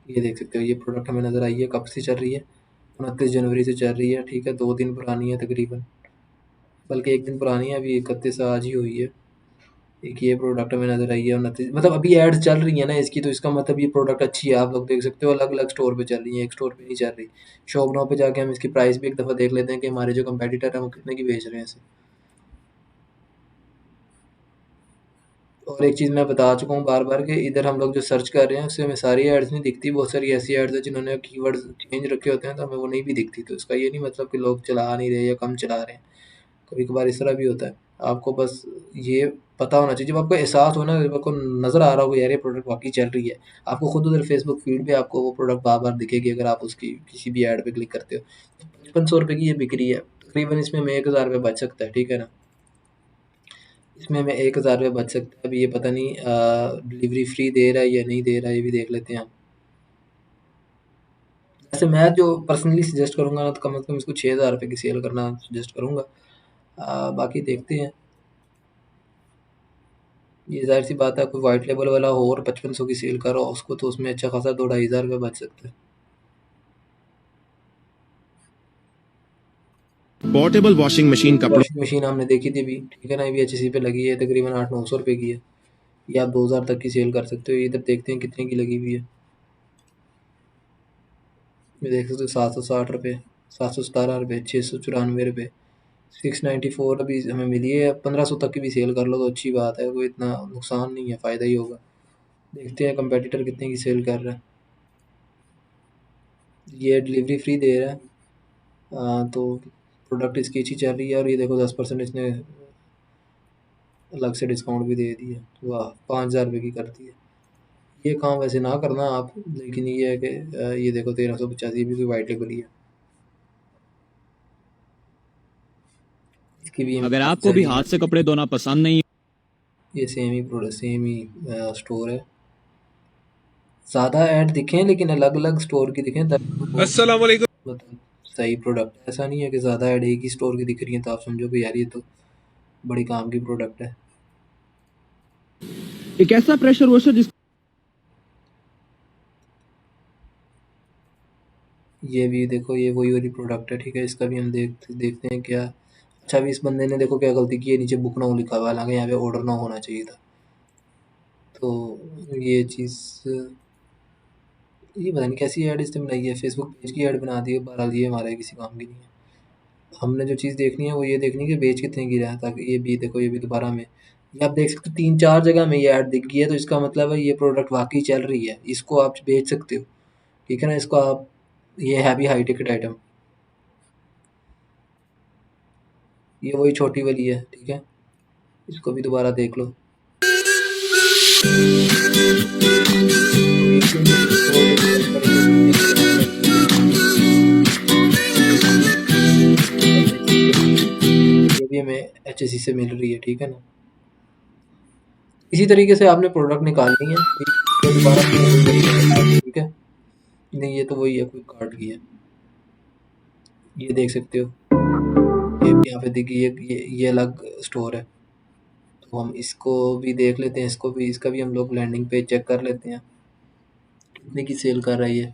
[SPEAKER 1] ये देख सकते हो, ये प्रोडक्ट हमें नज़र आई है। कब से चल रही है? 29 जनवरी से चल रही है, ठीक है, 2 दिन पुरानी है तकरीबन, बल्कि 1 दिन पुरानी है, अभी 31 आज ही हुई है। एक ये प्रोडक्ट हमें नज़र आई है 29, मतलब अभी एड्स चल रही है ना इसकी, तो इसका मतलब ये प्रोडक्ट अच्छी है। आप लोग देख सकते हो अलग-अलग स्टोर पे चल रही है, एक स्टोर पे नहीं चल रही। शॉप नाउ पे जाके हम इसकी प्राइस भी एक दफ़ा देख लेते हैं कि हमारे जो कंपेटिटर हैं वो कितने की बेच रहे हैं इसे। और एक चीज़ मैं बता चुका हूँ बार-बार कि इधर हम लोग जो सर्च कर रहे हैं उससे हमें सारी एड्स नहीं दिखती, बहुत सारी ऐसी एड्स हैं जिन्होंने कीवर्ड्स चेंज रखे होते हैं तो हमें वो नहीं भी दिखती। तो इसका ये नहीं मतलब कि लोग चला नहीं रहे या कम चला रहे हैं, कभी-कभार इस तरह भी होता है। आपको बस ये पता होना चाहिए, जब आपको एहसास हो ना, जब आपको नज़र आ रहा हो कि यार ये प्रोडक्ट वाक़ई चल रही है, आपको खुद उधर फेसबुक फीड पे आपको वो प्रोडक्ट बार-बार दिखेगी अगर आप उसकी किसी भी ऐड पे क्लिक करते हो। ₹55 की ये बिक रही है, तकरीबन इसमें हमें ₹1000 बच सकता है, ठीक है ना? इसमें हमें ₹1000 बच सकता है। अभी ये पता नहीं डिलीवरी फ्री दे रहा है या नहीं दे रहा है, ये भी देख लेते हैं हम। वैसे मैं जो पर्सनली सजेस्ट करूँगा ना, तो कम से कम इसको ₹6000 की सेल करना सजेस्ट करूँगा। बाकी देखते हैं। ये ज़ाहिर-सी बात है, कोई व्हाइट लेबल वाला हो और 5500 की सेल कर रहा हो उसको, तो उसमें अच्छा खासा 2 ढाई हज़ार रुपए बच सकता है।
[SPEAKER 3] पोर्टेबल वॉशिंग मशीन कपड़ों
[SPEAKER 1] वॉशिंग मशीन हमने देखी थी अभी, ठीक है ना, ये भी एचएससी पे लगी है, तकरीबन 800-900 रुपए की है। ये आप 2000 तक की सेल कर सकते हो। इधर देखते हैं कितने की लगी हुई है। ये देख सकते हो 760 रुपए, 717 रुपए, 694 रुपए, 694 अभी हमें मिली है। 1500 तक की भी सेल कर लो तो अच्छी बात है, कोई इतना नुकसान नहीं है, फ़ायदा ही होगा। देखते हैं कंपेटिटर कितने की सेल कर रहा है। ये डिलीवरी फ्री दे रहा है, तो प्रोडक्ट इसकी अच्छी चल रही है। और ये देखो 10% इसने अलग से डिस्काउंट भी दे दिया, वाह, 5000 रुपये की कर दी है। ये काम वैसे ना करना आप, लेकिन ये है कि ये देखो 1385 भी कोई वाइट लेबल ही है, इसकी भी
[SPEAKER 3] अगर
[SPEAKER 1] हमें
[SPEAKER 3] आपको भी
[SPEAKER 1] चली
[SPEAKER 3] हाथ
[SPEAKER 1] है।
[SPEAKER 3] से कपड़े धोना पसंद नहीं
[SPEAKER 1] ये सेम ही प्रोडक्ट, सेम ही स्टोर है। ज़्यादा ऐड दिखे हैं लेकिन अलग-अलग स्टोर की दिखें तब वो मतलब सही प्रोडक्ट है। ऐसा नहीं है कि ज़्यादा ऐड एक ही स्टोर की दिख रही है तो आप समझो कि यार ये तो बड़ी काम की प्रोडक्ट है।
[SPEAKER 3] एक ऐसा प्रेशर वॉशर जिस
[SPEAKER 1] ये भी देखो, ये वही वाली प्रोडक्ट है, ठीक है, इसका भी हम देखते हैं क्या। अच्छा, अभी इस बंदे ने देखो क्या गलती की है, नीचे बुक नाउ लिखा हुआ है, हालांकि यहाँ पे ऑर्डर नाउ होना चाहिए था। तो ये चीज़, ये पता नहीं कैसी ऐड इसने बनाई है, फेसबुक पेज की ऐड बना दी है। बहरहाल ये हमारे किसी काम की नहीं है। हमने जो चीज़ देखनी है वो ये देखनी है कि बेच कितने की रहा है, ताकि ये भी देखो, ये भी दोबारा में ये आप देख सकते हो 3-4 जगह में ये ऐड दिख गई है, तो इसका मतलब है ये प्रोडक्ट वाक़ई चल रही है, इसको आप बेच सकते हो, ठीक है ना? इसको आप, ये है भी हाई टिकट आइटम, ये वही छोटी वाली है, ठीक है? इसको भी दोबारा देख लो। तो एक दिन स्टोर पे सर्च करेंगे तो ये नज़र आएगा कि ये वाली है। और देख सकते हो ये भी हमें एचएससी से मिल रही है, ठीक है ना? इसी तरीके से आपने प्रोडक्ट निकालनी है, ये दोबारा मैंने वही वाली है बता दी, ठीक है? नहीं, ये तो वही है, क्विक कार्ट की है। ये देख सकते हो, ये भी यहाँ पे देखिए, ये अलग स्टोर है। तो हम इसको भी देख लेते हैं, इसको भी, इसका भी हम लोग लैंडिंग पेज चेक कर लेते हैं, कितने की सेल कर रहा है ये।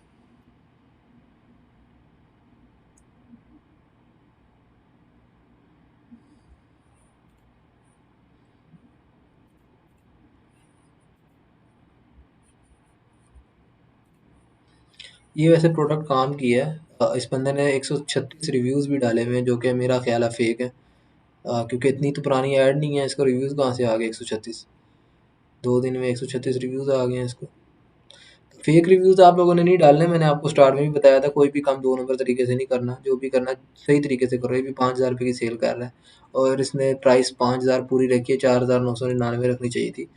[SPEAKER 1] ये वैसे प्रोडक्ट काम की है। इस बंदे ने 136 रिव्यूज़ भी डाले हुए हैं, जो कि मेरा ख्याल है फेक है, क्योंकि इतनी तो पुरानी ऐड नहीं है, इसको रिव्यूज़ कहाँ से आ गए 136? 2 दिन में 136 रिव्यूज़ आ गए हैं इसको। फेक रिव्यूज़ आप लोगों ने नहीं डालने, मैंने आपको स्टार्ट में भी बताया था, कोई भी काम 2 नंबर तरीके से नहीं करना, जो भी करना सही तरीके से करो। ये भी 5000 रुपये की सेल कर रहा है और इसने प्राइस 5000 पूरी रखी है, 4999 रखनी चाहिए थी।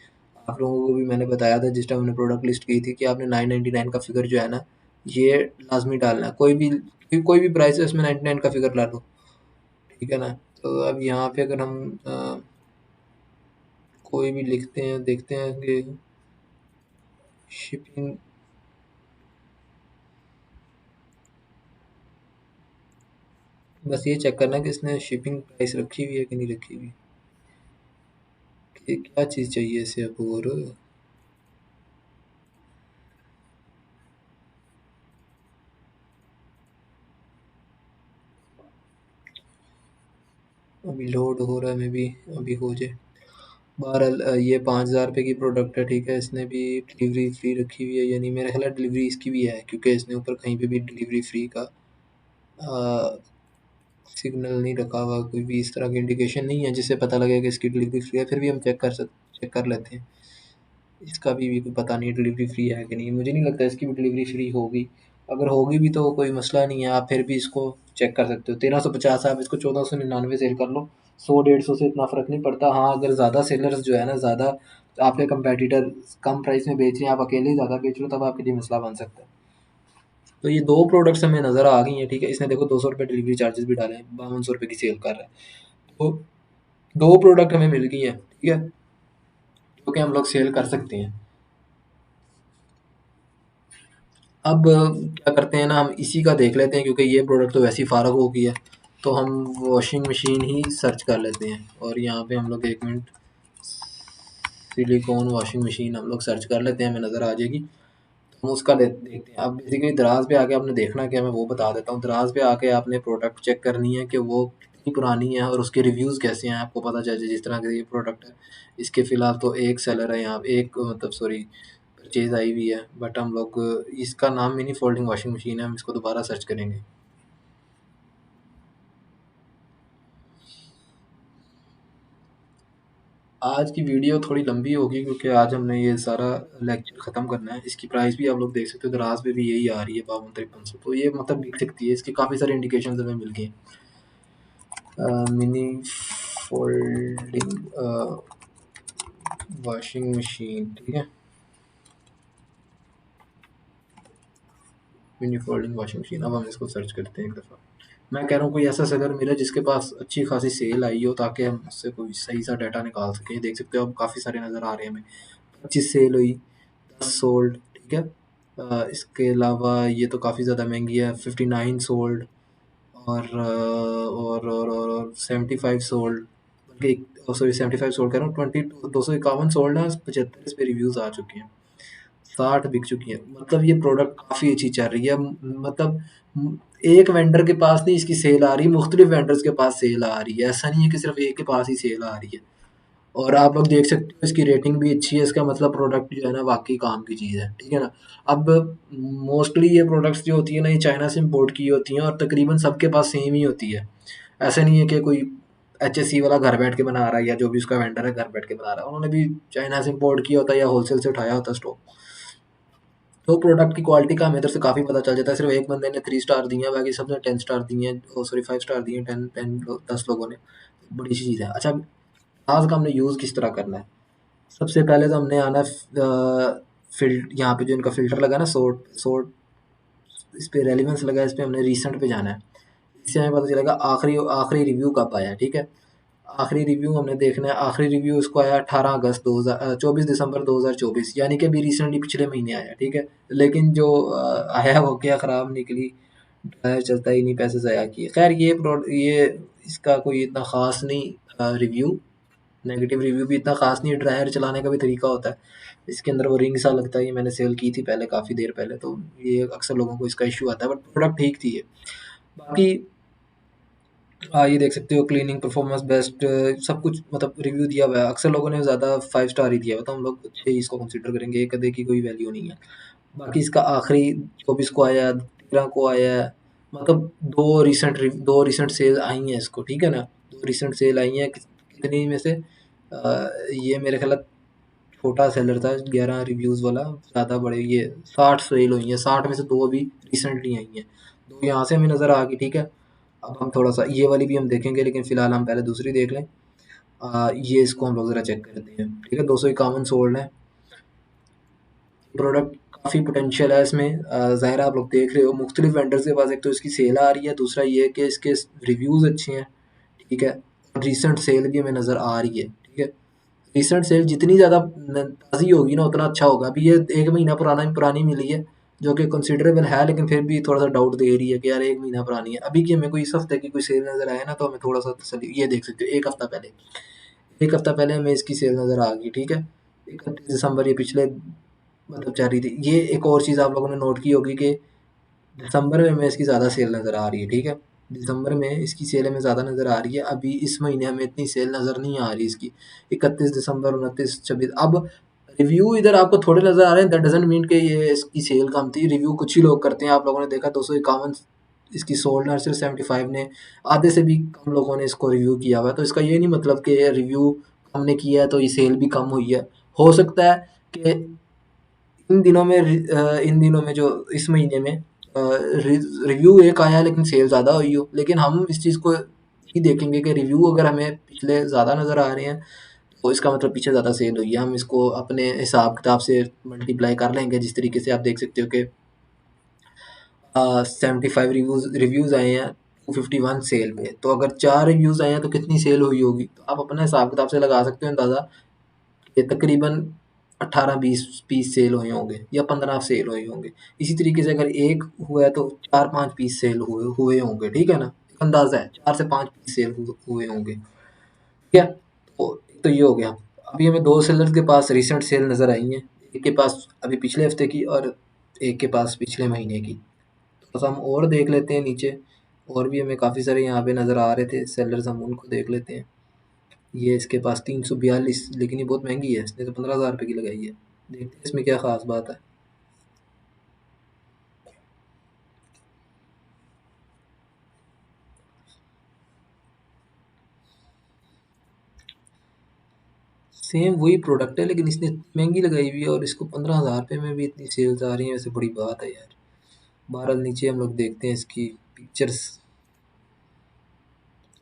[SPEAKER 1] आप लोगों को भी मैंने बताया था जिस टाइम हमने प्रोडक्ट लिस्ट की थी कि आपने 999 का फिगर जो है ना, ये लाजमी डालना है। कोई भी प्राइस है इसमें 99 का फिगर ला लो, ठीक है ना। तो अब यहाँ पे अगर हम कोई भी लिखते हैं, देखते हैं कि शिपिंग, बस ये चेक करना है कि इसने शिपिंग प्राइस रखी हुई है कि नहीं रखी हुई। कि क्या चीज़ चाहिए इसे अब और अभी लोड हो रहा है, मे भी अभी हो जाए। बहरहाल ये 5,000 रुपये की प्रोडक्ट है, ठीक है। इसने भी डिलीवरी फ्री रखी हुई है, यानी मेरा ख्याल है डिलीवरी इसकी भी है, क्योंकि इसने ऊपर कहीं पे भी डिलीवरी फ्री का सिग्नल नहीं रखा हुआ, कोई भी इस तरह की इंडिकेशन नहीं है जिससे पता लगे कि इसकी डिलीवरी फ्री है। फिर भी हम चेक कर लेते हैं। इसका भी कोई पता नहीं डिलीवरी फ्री है कि नहीं, मुझे नहीं लगता इसकी भी डिलीवरी फ्री होगी। अगर होगी भी तो कोई मसला नहीं है, आप फिर भी इसको चेक कर सकते हो। 1350 आप इसको 1499 सेल कर लो, 100-150 से इतना फ़र्क नहीं पड़ता। हाँ, अगर ज़्यादा सेलर्स जो है ना, ज़्यादा आपके कंपेटिटर कम प्राइस में बेच रहे हैं, आप अकेले ही ज़्यादा बेच रहे हो, तब आपके लिए मसला बन सकता है। तो ये 2 प्रोडक्ट्स हमें नज़र आ गई हैं, ठीक है। इसने देखो 200 रुपये डिलीवरी चार्जेस भी डाले हैं, 5200 रुपये की सेल कर रहा है। तो 2 प्रोडक्ट हमें मिल गई हैं, ठीक है, जो कि हम लोग सेल कर सकते हैं। अब क्या करते हैं ना, हम इसी का देख लेते हैं, क्योंकि ये प्रोडक्ट तो वैसे ही फ़ारग हो गई है, तो हम वॉशिंग मशीन ही सर्च कर लेते हैं। और यहाँ पे हम लोग 1 मिनट सिलिकॉन वॉशिंग मशीन हम लोग सर्च कर लेते हैं, हमें नज़र आ जाएगी। तो हम उसका देखते हैं। अब बेसिकली दराज पे आके आपने देखना क्या है, मैं वो बता देता हूँ। दराज पे आके आपने प्रोडक्ट चेक करनी है कि वो कितनी पुरानी है और उसके रिव्यूज़ कैसे हैं, आपको पता चल जाए। जिस तरह का ये प्रोडक्ट है, इसके फ़िलहाल तो एक सेलर है यहाँ पे, एक मतलब सॉरी परचेज़ आई हुई है, बट हम लोग इसका नाम मिनी फोल्डिंग वॉशिंग मशीन है, हम इसको दोबारा सर्च करेंगे। आज की वीडियो थोड़ी लंबी होगी, क्योंकि आज हमने ये सारा लेक्चर ख़त्म करना है। इसकी प्राइस भी आप लोग देख सकते हो, दराज पे भी यही आ रही है 52-5300। तो ये मतलब बिक सकती है, इसके काफ़ी सारे इंडिकेशन हमें मिल गए। मिनी फोल्डिंग वॉशिंग मशीन, ठीक है, मिनी फोल्डिंग वॉशिंग मशीन। अब हम इसको सर्च करते हैं एक दफ़ा। मैं कह रहा हूँ कोई ऐसा सेलर मिले जिसके पास अच्छी खासी सेल आई हो, ताकि हम उससे कोई सही सा डाटा निकाल सकें। देख सकते हो अब काफ़ी सारे नज़र आ रहे हैं हमें। 25 सेल हुई, 10 सोल्ड, ठीक है। इसके अलावा ये तो काफ़ी ज़्यादा महंगी है, 59 सोल्ड, और 75 सोल्ड, बल्कि सॉरी 75 सोल्ड कह रहा हूँ, 251 सोल्ड है, 75 इस पे रिव्यूज़ आ चुके हैं, 60 बिक चुकी है। मतलब ये प्रोडक्ट काफ़ी अच्छी चल रही है। मतलब एक वेंडर के पास नहीं इसकी सेल आ रही, मुख्तलिफ वेंडर्स के पास सेल आ रही है। ऐसा नहीं है कि सिर्फ एक के पास ही सेल आ रही है। और आप लोग देख सकते हो इसकी रेटिंग भी अच्छी है, इसका मतलब प्रोडक्ट जो है ना वाकई काम की चीज़ है, ठीक है ना। अब मोस्टली ये प्रोडक्ट्स जो होती है ना, ये चाइना से इम्पोर्ट की होती हैं, और तकरीबन सबके पास सेम ही होती है। ऐसा नहीं है कि कोई एचएससी वाला घर बैठ के बना रहा है, या जो भी उसका वेंडर है घर बैठ के बना रहा है, उन्होंने भी चाइना से इम्पोर्ट किया होता है या होलसेल से उठाया होता है स्टॉक। तो प्रोडक्ट की क्वालिटी का हमें इधर से काफ़ी पता चल जाता है। सिर्फ एक बंदे ने 3 स्टार दिए हैं, बाकी सबने 10 स्टार दिए हैं, सॉरी 5 स्टार दिए हैं, 10 लोगों ने। बड़ी अच्छी चीज़ है। अच्छा, आज का हमने यूज़ किस तरह करना है। सबसे पहले तो हमने आना है यहाँ पे जो इनका फ़िल्टर लगा ना, सोर्ट सोर्ट, इस पे रेलेवेंस लगा है, इस पे हमने रीसेंट पे जाना है। इससे हमें पता चलेगा आखिरी आखिरी रिव्यू कब आया, ठीक है। आखिरी रिव्यू हमने देखना है। आखिरी रिव्यू इसको आया 18 अगस्त 24 दिसंबर 2024, यानी कि अभी रिसेंटली पिछले महीने आया, ठीक है। लेकिन जो आया वो क्या ख़राब निकली, ड्रायर चलता ही नहीं, पैसे ज़ाया किए। खैर ये इसका कोई इतना ख़ास नहीं रिव्यू, नेगेटिव रिव्यू भी इतना ख़ास नहीं है। ड्रायर चलाने का भी तरीका होता है, इसके अंदर वो रिंग सा लगता है। ये मैंने सेल की थी पहले, काफ़ी देर पहले, तो ये अक्सर लोगों को इसका इशू आता है, बट प्रोडक्ट ठीक थी ये। बाकी ये देख सकते हो क्लीनिंग परफॉर्मेंस बेस्ट, सब कुछ मतलब रिव्यू दिया हुआ है। अक्सर लोगों ने ज़्यादा 5 स्टार ही दिया हुआ, तो हम लोग अच्छे ही इसको कंसिडर करेंगे, एक आधे की कोई वैल्यू नहीं है। बाकी इसका आखिरी 24 को आया है, 13 को आया है, मतलब 2 रिसेंट सेल आई हैं इसको, ठीक है ना। 2 रिसेंट सेल आई हैं, कितनी में से ये मेरे ख्याल छोटा सेलर था 11 रिव्यूज़ वाला, ज़्यादा बड़े ये 60 सेल हुई हैं, 60 में से 2 अभी रिसेंटली आई हैं, 2 यहाँ से हमें नज़र आ गई, ठीक है। अब हम थोड़ा सा ये वाली भी हम देखेंगे, लेकिन फ़िलहाल हम पहले दूसरी देख लें। ये इसको हम लोग ज़रा चेक करते हैं, ठीक है। 251 सोल्ड है, प्रोडक्ट काफ़ी पोटेंशियल है इसमें। ज़ाहिर है आप लोग देख रहे हो मुख्तलिफ वेंडर्स के पास एक तो इसकी सेल आ रही है, दूसरा ये कि इसके रिव्यूज़ अच्छे हैं, ठीक है। रिसेंट सेल भी हमें नज़र आ रही है, ठीक है। रिसेंट सेल जितनी ज़्यादा ताज़ी होगी ना उतना अच्छा होगा। अभी ये 1 महीना पुरानी मिली है, जो कि कंसिडरेबल है, लेकिन फिर भी थोड़ा-सा डाउट दे रही है कि यार 1 महीना पुरानी है। अभी की हमें कोई इस हफ़्ते की कोई सेल नज़र आए ना तो हमें थोड़ा-सा तसल्ली, ये देख सकते हो 1 हफ़्ता पहले, 1 हफ़्ता पहले हमें इसकी सेल नज़र आ गई, ठीक है। 31 दिसंबर ये पिछले मतलब चल रही थी। ये एक और चीज़ आप लोगों ने नोट की होगी कि दिसंबर में हमें इसकी ज़्यादा सेल नज़र आ रही है, ठीक है। दिसंबर में इसकी सेल हमें ज़्यादा नज़र आ रही है। अभी इस महीने हमें इतनी सेल नज़र नहीं आ रही इसकी। 31 दिसंबर, 29, 26, अब रिव्यू इधर आपको थोड़े नज़र आ रहे हैं, दैट डज़न्ट मीन कि ये इसकी सेल कम थी। रिव्यू कुछ ही लोग करते हैं। आप लोगों ने देखा 251 इसकी सोल्ड है और सिर्फ 75 ने, आधे से भी कम लोगों ने इसको रिव्यू किया हुआ है। तो इसका ये नहीं मतलब कि रिव्यू हमने किया है तो ये सेल भी कम हुई है। हो सकता है कि इन दिनों में जो इस महीने में रिव्यू एक आया है लेकिन सेल ज़्यादा हुई हो। लेकिन हम इस चीज़ को ही देखेंगे कि रिव्यू अगर हमें पिछले ज़्यादा नज़र आ रहे हैं तो इसका मतलब पीछे ज़्यादा सेल हुई है। हम इसको अपने हिसाब किताब से मल्टीप्लाई कर लेंगे। जिस तरीके से आप देख सकते हो कि 75 रिव्यूज़ आए हैं 251 सेल पे, तो अगर 4 रिव्यूज़ आए हैं तो कितनी सेल हुई होगी। तो आप अपने हिसाब किताब से लगा सकते हो अंदाज़ा कि तकरीबन 18-20 पीस सेल हुए होंगे या 15 सेल हुए होंगे। इसी तरीके से अगर एक हुआ है तो 4-5 पीस सेल हुए हुए होंगे, ठीक है ना? एक अंदाज़ा है 4 से 5 पीस सेल हुए होंगे, ठीक है? तो एक तो ये हो गया। अभी हमें 2 सेलर्स के पास रिसेंट सेल नज़र आई हैं। एक के पास अभी पिछले हफ्ते की और एक के पास पिछले महीने की। थोड़ा-सा हम और देख लेते हैं नीचे, और भी हमें काफ़ी सारे यहाँ पे नज़र आ रहे थे सेलर्स, हम उनको देख लेते हैं। ये इसके पास 342, लेकिन ये बहुत महंगी है, इसने तो 15,000 रुपये की लगाई है। देखते हैं इसमें क्या ख़ास बात है। सेम वही प्रोडक्ट है लेकिन इसने इतनी महंगी लगाई हुई है और इसको 15,000 रुपये में भी इतनी सेल्स आ रही हैं, वैसे बड़ी बात है यार। बहरहाल नीचे हम लोग देखते हैं इसकी पिक्चर्स।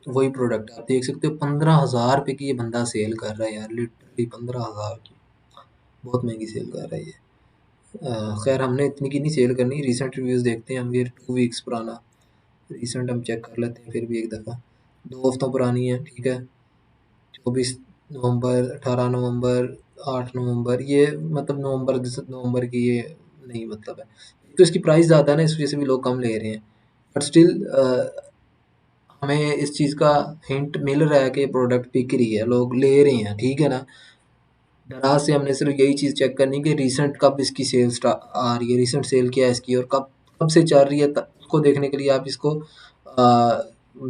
[SPEAKER 1] वही प्रोडक्ट आप देख सकते हो 15,000 रुपये की ये बंदा सेल कर रहा है यार, लिटरली 15,000 की। बहुत महंगी सेल कर रहा है ये। खैर हमने इतनी की नहीं सेल करनी। रिसेंट रिव्यूज़ देखते हैं हम, ये 2 वीक्स पुराना रिसेंट हम चेक कर लेते हैं फिर भी एक दफ़ा। 2 हफ्तों पुरानी है, ठीक है। 24 नवंबर, 18 नवंबर, 8 नवंबर, ये मतलब नवंबर की ये नहीं मतलब है। एक तो इसकी प्राइस ज़्यादा है ना, इस वजह से भी लोग कम ले रहे हैं। बट स्टिल हमें इस चीज़ का हिंट मिल रहा है कि प्रोडक्ट बिक रही है, लोग ले रहे हैं, ठीक है ना। दराज से हमने सिर्फ यही चीज़ चेक करनी कि रिसेंट कब इसकी सेल आ रही है, रिसेंट सेल क्या है इसकी और कब कब से चल रही है। उसको देखने के लिए आप इसको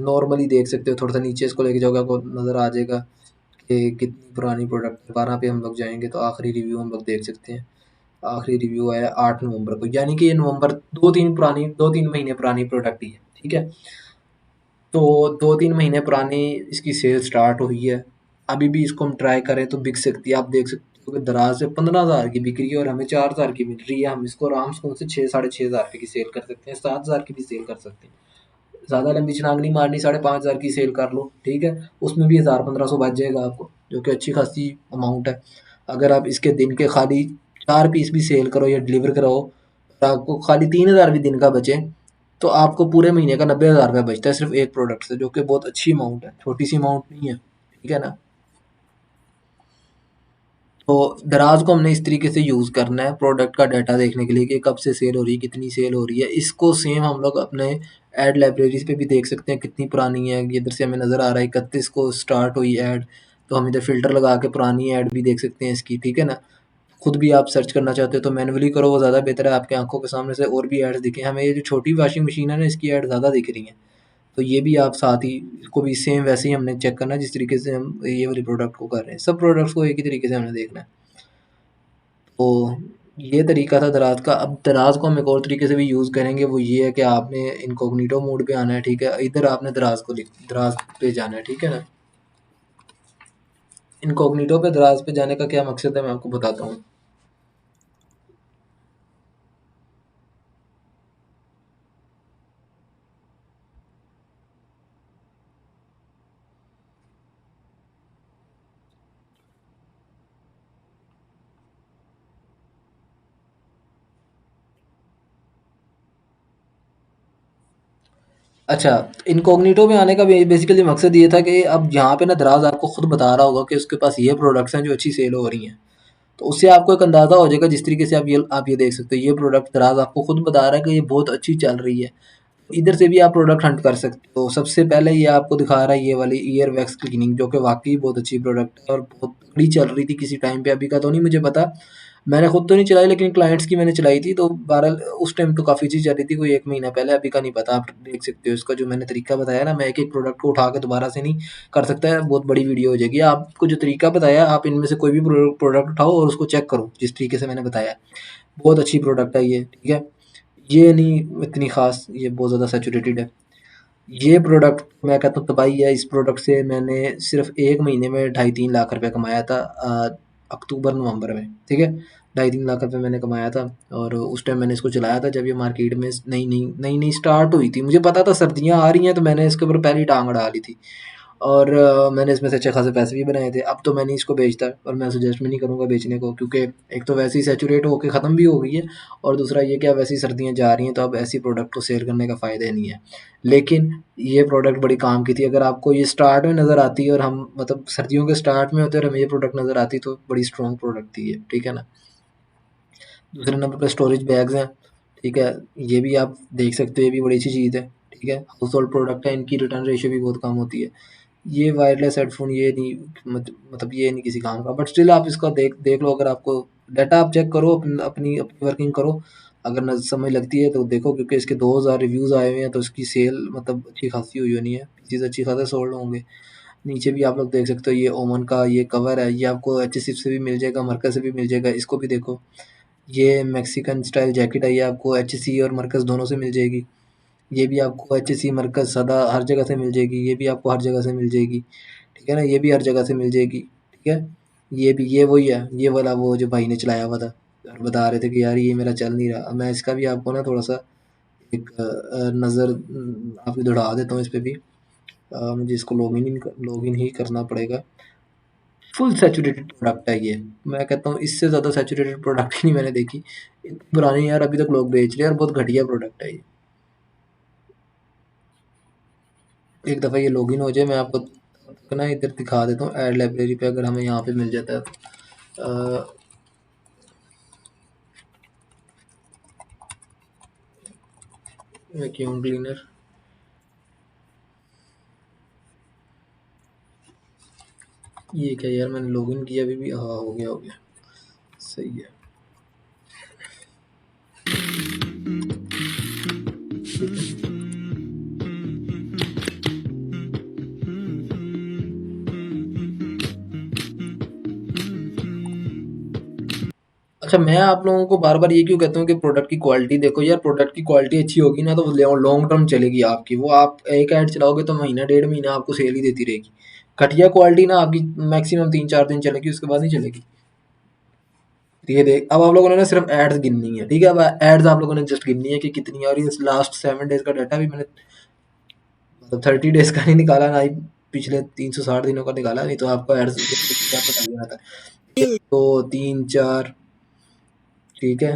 [SPEAKER 1] नॉर्मली देख सकते हो। थोड़ा सा नीचे इसको लेके जाओगे आपको नज़र आ जाएगा कि कितनी पुरानी प्रोडक्ट है। 12 पे हम लोग जाएंगे तो आखिरी रिव्यू हम लोग देख सकते हैं। आखिरी रिव्यू आया 8 नवंबर को, यानी कि ये नवंबर 2-3 महीने पुरानी प्रोडक्ट ही है, ठीक है। तो 2-3 महीने पुरानी इसकी सेल स्टार्ट हुई है। अभी भी इसको हम ट्राई करें तो बिक सकती है। आप देख सकते हो कि दराज से 15,000 की बिक रही है और हमें 4,000 की मिल रही है। हम इसको आराम से 6 साढ़े 6,000 रुपये की सेल कर सकते हैं, 7,000 की भी सेल कर सकते हैं। ज़्यादा लंबी छलांग नहीं मारनी, 5,500 की सेल कर लो, ठीक है। उसमें भी 1,000-1,500 बच जाएगा आपको, जो कि अच्छी खासी अमाउंट है। अगर आप इसके दिन के खाली 4 पीस भी सेल करो या डिलीवर कराओ और आपको खाली 3,000 भी दिन का बचे, तो आपको पूरे महीने का 90,000 रुपये बचता है सिर्फ एक प्रोडक्ट से, जो कि बहुत अच्छी अमाउंट है, छोटी सी अमाउंट नहीं है, ठीक है ना। तो दराज को हमने इस तरीके से यूज़ करना है प्रोडक्ट का डाटा देखने के लिए कि कब से सेल हो रही है, कितनी सेल हो रही है। इसको सेम हम लोग अपने ऐड लाइब्रेरीज पे भी देख सकते हैं कितनी पुरानी है। ये इधर से हमें नज़र आ रहा है 31 को स्टार्ट हुई ऐड, तो हम इधर फ़िल्टर लगा के पुरानी ऐड भी देख सकते हैं इसकी, ठीक है ना। खुद भी आप सर्च करना चाहते हो तो मैनुअली करो, वो ज़्यादा बेहतर है। आपकी आंखों के सामने से और भी एड्स दिखें। हमें ये जो छोटी वॉशिंग मशीन है ना, इसकी ऐड ज़्यादा दिख रही हैं। तो ये भी आप साथ ही इसको भी सेम वैसे ही हमने चेक करना है जिस तरीके से हम ये वाली प्रोडक्ट को कर रहे हैं। सब प्रोडक्ट्स को एक ही तरीके से हमने देखना है। तो ये तरीका था दराज का। अब दराज को हम एक और तरीके से भी यूज़ करेंगे, वो ये है कि आपने इनकॉग्निटो मोड पे आना है, ठीक है। इधर आपने दराज पे जाना है, ठीक है ना। इनकॉग्निटो पे दराज पे जाने का क्या मकसद है मैं आपको बताता हूँ। अच्छा, इनकॉग्निटो में आने का बेसिकली मकसद ये था कि अब यहाँ पे ना दराज आपको खुद बता रहा होगा कि उसके पास ये प्रोडक्ट्स हैं जो अच्छी सेल हो रही हैं। तो उससे आपको एक अंदाज़ा हो जाएगा, जिस तरीके से आप ये देख सकते हो, ये प्रोडक्ट दराज आपको खुद बता रहा है कि ये बहुत अच्छी चल रही है। इधर से भी आप प्रोडक्ट हंट कर सकते हो। सबसे पहले ये आपको दिखा रहा है ये वाली ईयर वैक्स क्लीनिंग, जो कि वाक़ई बहुत अच्छी प्रोडक्ट है और बहुत तगड़ी चल रही थी किसी टाइम पे, अभी का तो नहीं मुझे पता। मैंने खुद तो नहीं चलाई, लेकिन क्लाइंट्स की मैंने चलाई थी, तो बहरहाल उस टाइम तो काफ़ी अच्छी चल रही थी, कोई 1 महीना पहले, अभी का नहीं पता। आप देख सकते हो इसका जो मैंने तरीका बताया ना, मैं एक-एक प्रोडक्ट को उठा के दोबारा से नहीं कर सकता है, बहुत बड़ी वीडियो हो जाएगी। आपको जो तरीका बताया, आप इनमें से कोई भी प्रोडक्ट उठाओ और उसको चेक करो जिस तरीके से मैंने बताया। बहुत अच्छी प्रोडक्ट है ये, ठीक है? ये नहीं इतनी ख़ास, ये बहुत ज़्यादा सैचुरेटेड है। ये प्रोडक्ट मैं कहता हूँ तबाही है। इस प्रोडक्ट से मैंने सिर्फ़ 1 महीने में ढाई 3 लाख रुपए कमाया था, अक्टूबर-नवंबर में, ठीक है? ढाई 3 लाख रुपए मैंने कमाया था और उस टाइम मैंने इसको चलाया था जब ये मार्केट में नई-नई स्टार्ट हुई थी। मुझे पता था सर्दियाँ आ रही हैं, तो मैंने इसके ऊपर पहले ही टाँग अड़ा ली थी। और मैंने इसमें से अच्छे खासे पैसे भी बनाए थे। अब तो मैं नहीं इसको बेचता और मैं सजेस्ट भी नहीं करूँगा बेचने को, क्योंकि एक तो वैसे ही सैचुरेट होके ख़त्म भी हो गई है और दूसरा ये कि अब वैसे ही सर्दियाँ जा रही हैं, तो अब ऐसी प्रोडक्ट को सेल करने का फ़ायदा ही नहीं है। लेकिन ये प्रोडक्ट बड़ी काम की थी। अगर आपको ये स्टार्ट में नज़र आती है और हम मतलब सर्दियों के स्टार्ट में होते और हमें ये प्रोडक्ट नज़र आती, तो बड़ी स्ट्रॉन्ग प्रोडक्ट थी ये, ठीक है ना? दूसरे नंबर पे स्टोरेज बैग्स हैं, ठीक है? ये भी आप देख सकते हो, ये भी बड़ी अच्छी चीज़ है, ठीक है? हाउस होल्ड प्रोडक्ट है, इनकी रिटर्न रेशियो भी बहुत कम होती है। ये वायरलेस हेडफ़ोन ये नहीं मतलब ये नहीं किसी काम का, बट स्टिल आप इसका देख देख लो। अगर आपको डाटा आप चेक करो, अपनी वर्किंग करो, अगर न समझ लगती है तो देखो, क्योंकि इसके 2000 रिव्यूज़ आए हुए हैं, तो इसकी सेल मतलब अच्छी खासी हुई होनी है, चीज़ अच्छी खासे सोल्ड होंगे। नीचे भी आप लोग देख सकते हो, ये ओमन का ये कवर है, ये आपको एचएसइफ से भी मिल जाएगा, मरकज़ से भी मिल जाएगा, इसको भी देखो। ये मैक्सिकन स्टाइल जैकेट है, ये आपको एचएससी और मरकज़ दोनों से मिल जाएगी। ये भी आपको एचएससी, मरकज़, सदा हर जगह से मिल जाएगी, ये भी आपको हर जगह से मिल जाएगी, ठीक है ना? ये भी हर जगह से मिल जाएगी, ठीक है? ये भी ये वही है, ये वाला वो जो भाई ने चलाया हुआ था और बता रहे थे कि यार ये मेरा चल नहीं रहा। अब मैं इसका भी आपको ना थोड़ा-सा एक नज़र आपकी दौड़ा देता हूँ इस पे भी। मुझे इसको लॉगिन ही करना पड़ेगा। फुल सैचुरेटेड प्रोडक्ट है ये। मैं कहता हूँ इससे ज़्यादा सैचुरेटेड प्रोडक्ट ही नहीं मैंने देखी। इतनी पुरानी यार अभी तक लोग बेच रहे हैं और बहुत घटिया प्रोडक्ट है ये। एक दफ़ा ये लॉगिन हो जाए, मैं आपको तब तक ना इधर दिखा देता हूँ ऐड लाइब्रेरी पे, अगर हमें यहाँ पे मिल जाता है तो। वैक्यूम क्लीनर, ये क्या यार, मैंने लॉगिन किया अभी भी। हाँ, हो गया, सही है, ठीक है। अच्छा, मैं आप लोगों को बार-बार ये क्यों कहता हूँ कि प्रोडक्ट की क्वालिटी देखो यार। प्रोडक्ट की क्वालिटी अच्छी होगी ना, तो वो लॉन्ग टर्म चलेगी आपकी। वो आप एक ऐड चलाओगे तो महीना डेढ़ महीना आपको सेल ही देती रहेगी। घटिया क्वालिटी ना आपकी मैक्सिमम 3-4 दिन चलेगी, उसके बाद नहीं चलेगी। ये देख, अब आप लोगों ने ना सिर्फ एड्स गिननी है, ठीक है? अब एड्स आप लोगों ने जस्ट गिननी है कि कितनी है, और ये लास्ट 7 डेज का डाटा भी मैंने मतलब 30 डेज का नहीं निकाला, ना ही पिछले 360 दिनों का निकाला, नहीं तो आपको एड्स क्या पता लग जाता है। 1 2 3 4, ठीक है?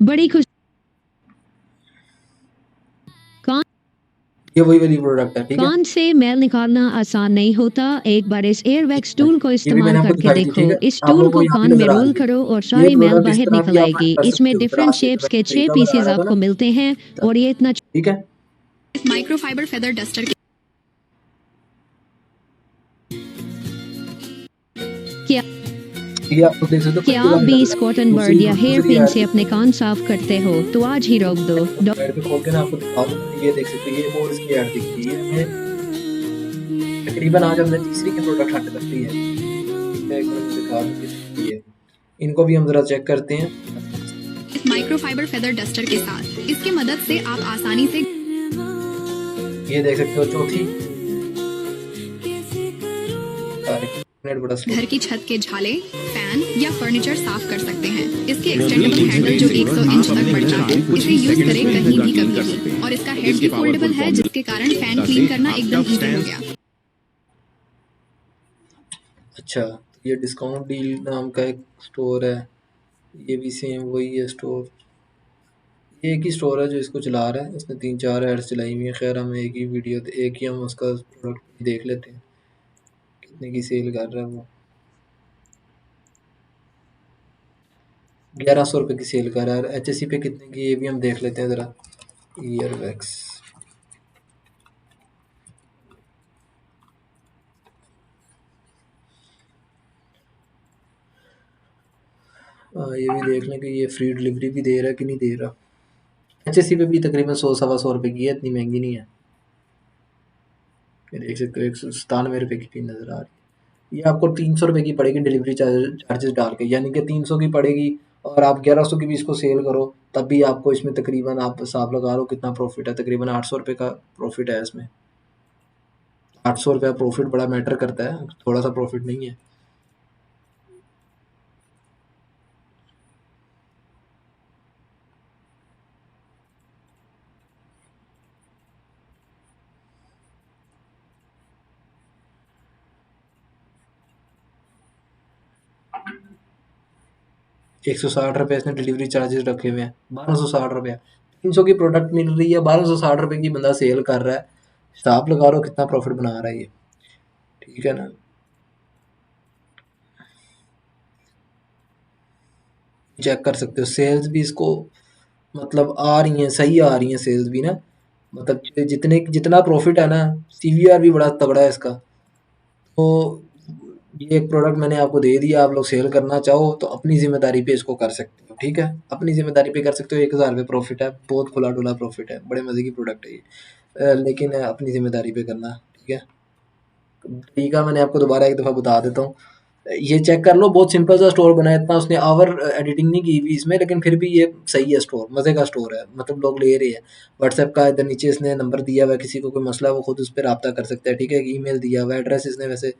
[SPEAKER 2] बड़ी खुश कान
[SPEAKER 1] ये वही वाली प्रोडक्ट है, ठीक है?
[SPEAKER 2] कान से मैल निकालना आसान नहीं होता। एक बार इस एयरवैक्स टूल को
[SPEAKER 1] ये भी मैंने
[SPEAKER 2] इस्तेमाल
[SPEAKER 1] आपको
[SPEAKER 2] करके
[SPEAKER 1] दिखाई थी,
[SPEAKER 2] देखो।
[SPEAKER 1] ठीक है?
[SPEAKER 2] इस
[SPEAKER 1] आप
[SPEAKER 2] टूल
[SPEAKER 1] लोगों को
[SPEAKER 2] को
[SPEAKER 1] यहाँ
[SPEAKER 2] कान
[SPEAKER 1] पे
[SPEAKER 2] में
[SPEAKER 1] नज़र आ
[SPEAKER 2] रोल
[SPEAKER 1] रही है।
[SPEAKER 2] करो और
[SPEAKER 1] ये
[SPEAKER 2] सारी मैल
[SPEAKER 1] प्रोडक्ट इस
[SPEAKER 2] बाहर
[SPEAKER 1] तरह
[SPEAKER 2] निकल
[SPEAKER 1] भी आप
[SPEAKER 2] आएगी।
[SPEAKER 1] कर सकते
[SPEAKER 2] इसमें
[SPEAKER 1] हो
[SPEAKER 2] डिफरेंट
[SPEAKER 1] दराज से, जो
[SPEAKER 2] शेप्स
[SPEAKER 1] मैंने
[SPEAKER 2] के 6
[SPEAKER 1] तरीका
[SPEAKER 2] पीसेस
[SPEAKER 1] बताया था
[SPEAKER 2] आपको
[SPEAKER 1] ना,
[SPEAKER 2] मिलते हैं और ये इतना
[SPEAKER 1] ठीक है?
[SPEAKER 4] माइक्रोफाइबर फेदर डस्टर
[SPEAKER 2] क्या
[SPEAKER 1] ये आप लोग देख सकते हो
[SPEAKER 2] क्या
[SPEAKER 1] पहली
[SPEAKER 2] आप
[SPEAKER 1] वाली
[SPEAKER 2] भी
[SPEAKER 1] नज़र आ
[SPEAKER 2] इस
[SPEAKER 1] रही है।
[SPEAKER 2] कॉटन बर्ड या हेयर
[SPEAKER 1] दूसरी
[SPEAKER 2] पिन
[SPEAKER 1] ऐड
[SPEAKER 2] से अपने
[SPEAKER 1] दिखती है।
[SPEAKER 2] कान साफ करते हो तो आज ही रोक दो।
[SPEAKER 1] ऐड पे खोल के ना आपको दिखा दूँ, ये देख सकते हो, ये और इसकी ऐड दिखती है। ये हमें तकरीबन आज हमने तीसरी की प्रोडक्ट हंट कर ली है। ठीक है, एक मिनट में दिखा दूँ कितनी की है। इनको भी हम ज़रा चेक करते हैं।
[SPEAKER 4] इस माइक्रोफाइबर फेदर डस्टर के साथ इसकी मदद से आप आसानी से
[SPEAKER 1] ये देख सकते हो चौथी। अरे, नेट बड़ा स्लो।
[SPEAKER 4] घर की छत के झाले, फैन या फर्नीचर साफ कर सकते हैं। इसके एक्सटेंडेबल हैंडल जो 100 इंच तक बढ़ता है, इसे यूज करें कहीं भी कभी भी। और इसका हेड भी फोल्डेबल है, जिसके कारण फैन क्लीन करना एकदम इजी हो गया।
[SPEAKER 1] अच्छा, ये डिस्काउंट डील नाम का एक स्टोर है। ये भी सेम वही है स्टोर। एक ही स्टोर है जो इसको चला रहा है, इसने 3-4 एड्स चलाई हुई हैं। खैर हम एक ही वीडियो एक ही हम उसका प्रोडक्ट देख लेते हैं कितने की सेल कर रहा है वो। 1100 रुपये की सेल कर रहा है। HSC पे कितने की ये भी हम देख लेते हैं ज़रा। ईयरवैक्स ये भी देख लें कि ये फ्री डिलीवरी भी दे रहा है कि नहीं दे रहा। HSC पे भी तकरीबन 100-125 रुपये की है, इतनी महंगी नहीं है। ये देख सकते हो 197 रुपये की भी नज़र आ रही है। ये आपको 300 रुपये की पड़ेगी डिलीवरी चार्जेस डाल के, यानी कि 300 की पड़ेगी और आप 1100 की भी इसको सेल करो तब भी आपको इसमें तकरीबन आप हिसाब लगा लो कितना प्रॉफिट है। तकरीबन 800 रुपये का प्रॉफिट है इसमें। 800 रुपया प्रॉफिट बड़ा मैटर करता है, थोड़ा सा प्रॉफिट नहीं है। ₹160 इसने डिलीवरी चार्जेस रखे हुए हैं। 1260 रुपया 300 की प्रोडक्ट मिल रही है, 1260 रुपये की बंदा सेल कर रहा है। हिसाब लगा लो कितना प्रॉफिट बना रहा है ये, ठीक है ना। चेक कर सकते हो सेल्स भी इसको मतलब आ रही हैं, सही आ रही हैं सेल्स भी ना। मतलब जितना प्रॉफिट है ना, CVR भी बड़ा तगड़ा है इसका। तो ये एक प्रोडक्ट मैंने आपको दे दिया, आप लोग सेल करना चाहो तो अपनी ज़िम्मेदारी पे इसको कर सकते हो, ठीक है। अपनी ज़िम्मेदारी पे कर सकते हो। 1000 रुपये प्रॉफिट है, बहुत खुला डुला प्रॉफिट है, बड़े मज़े की प्रोडक्ट है ये। लेकिन अपनी ज़िम्मेदारी पे करना, ठीक है। तरीका मैंने आपको दोबारा एक दफ़ा बता देता हूँ। ये चेक कर लो, बहुत सिंपल सा स्टोर बना है, इतना उसने ओवर एडिटिंग नहीं की हुई इसमें, लेकिन फिर भी ये सही है स्टोर, मज़े का स्टोर है, मतलब लोग ले रहे हैं। व्हाट्सएप का इधर नीचे इसने नंबर दिया हुआ है, किसी को कोई मसला है वो खुद उस पर रब्ता कर सकता है, ठीक है। ईमेल दिया हुआ है, एड्रेस इसने वैसे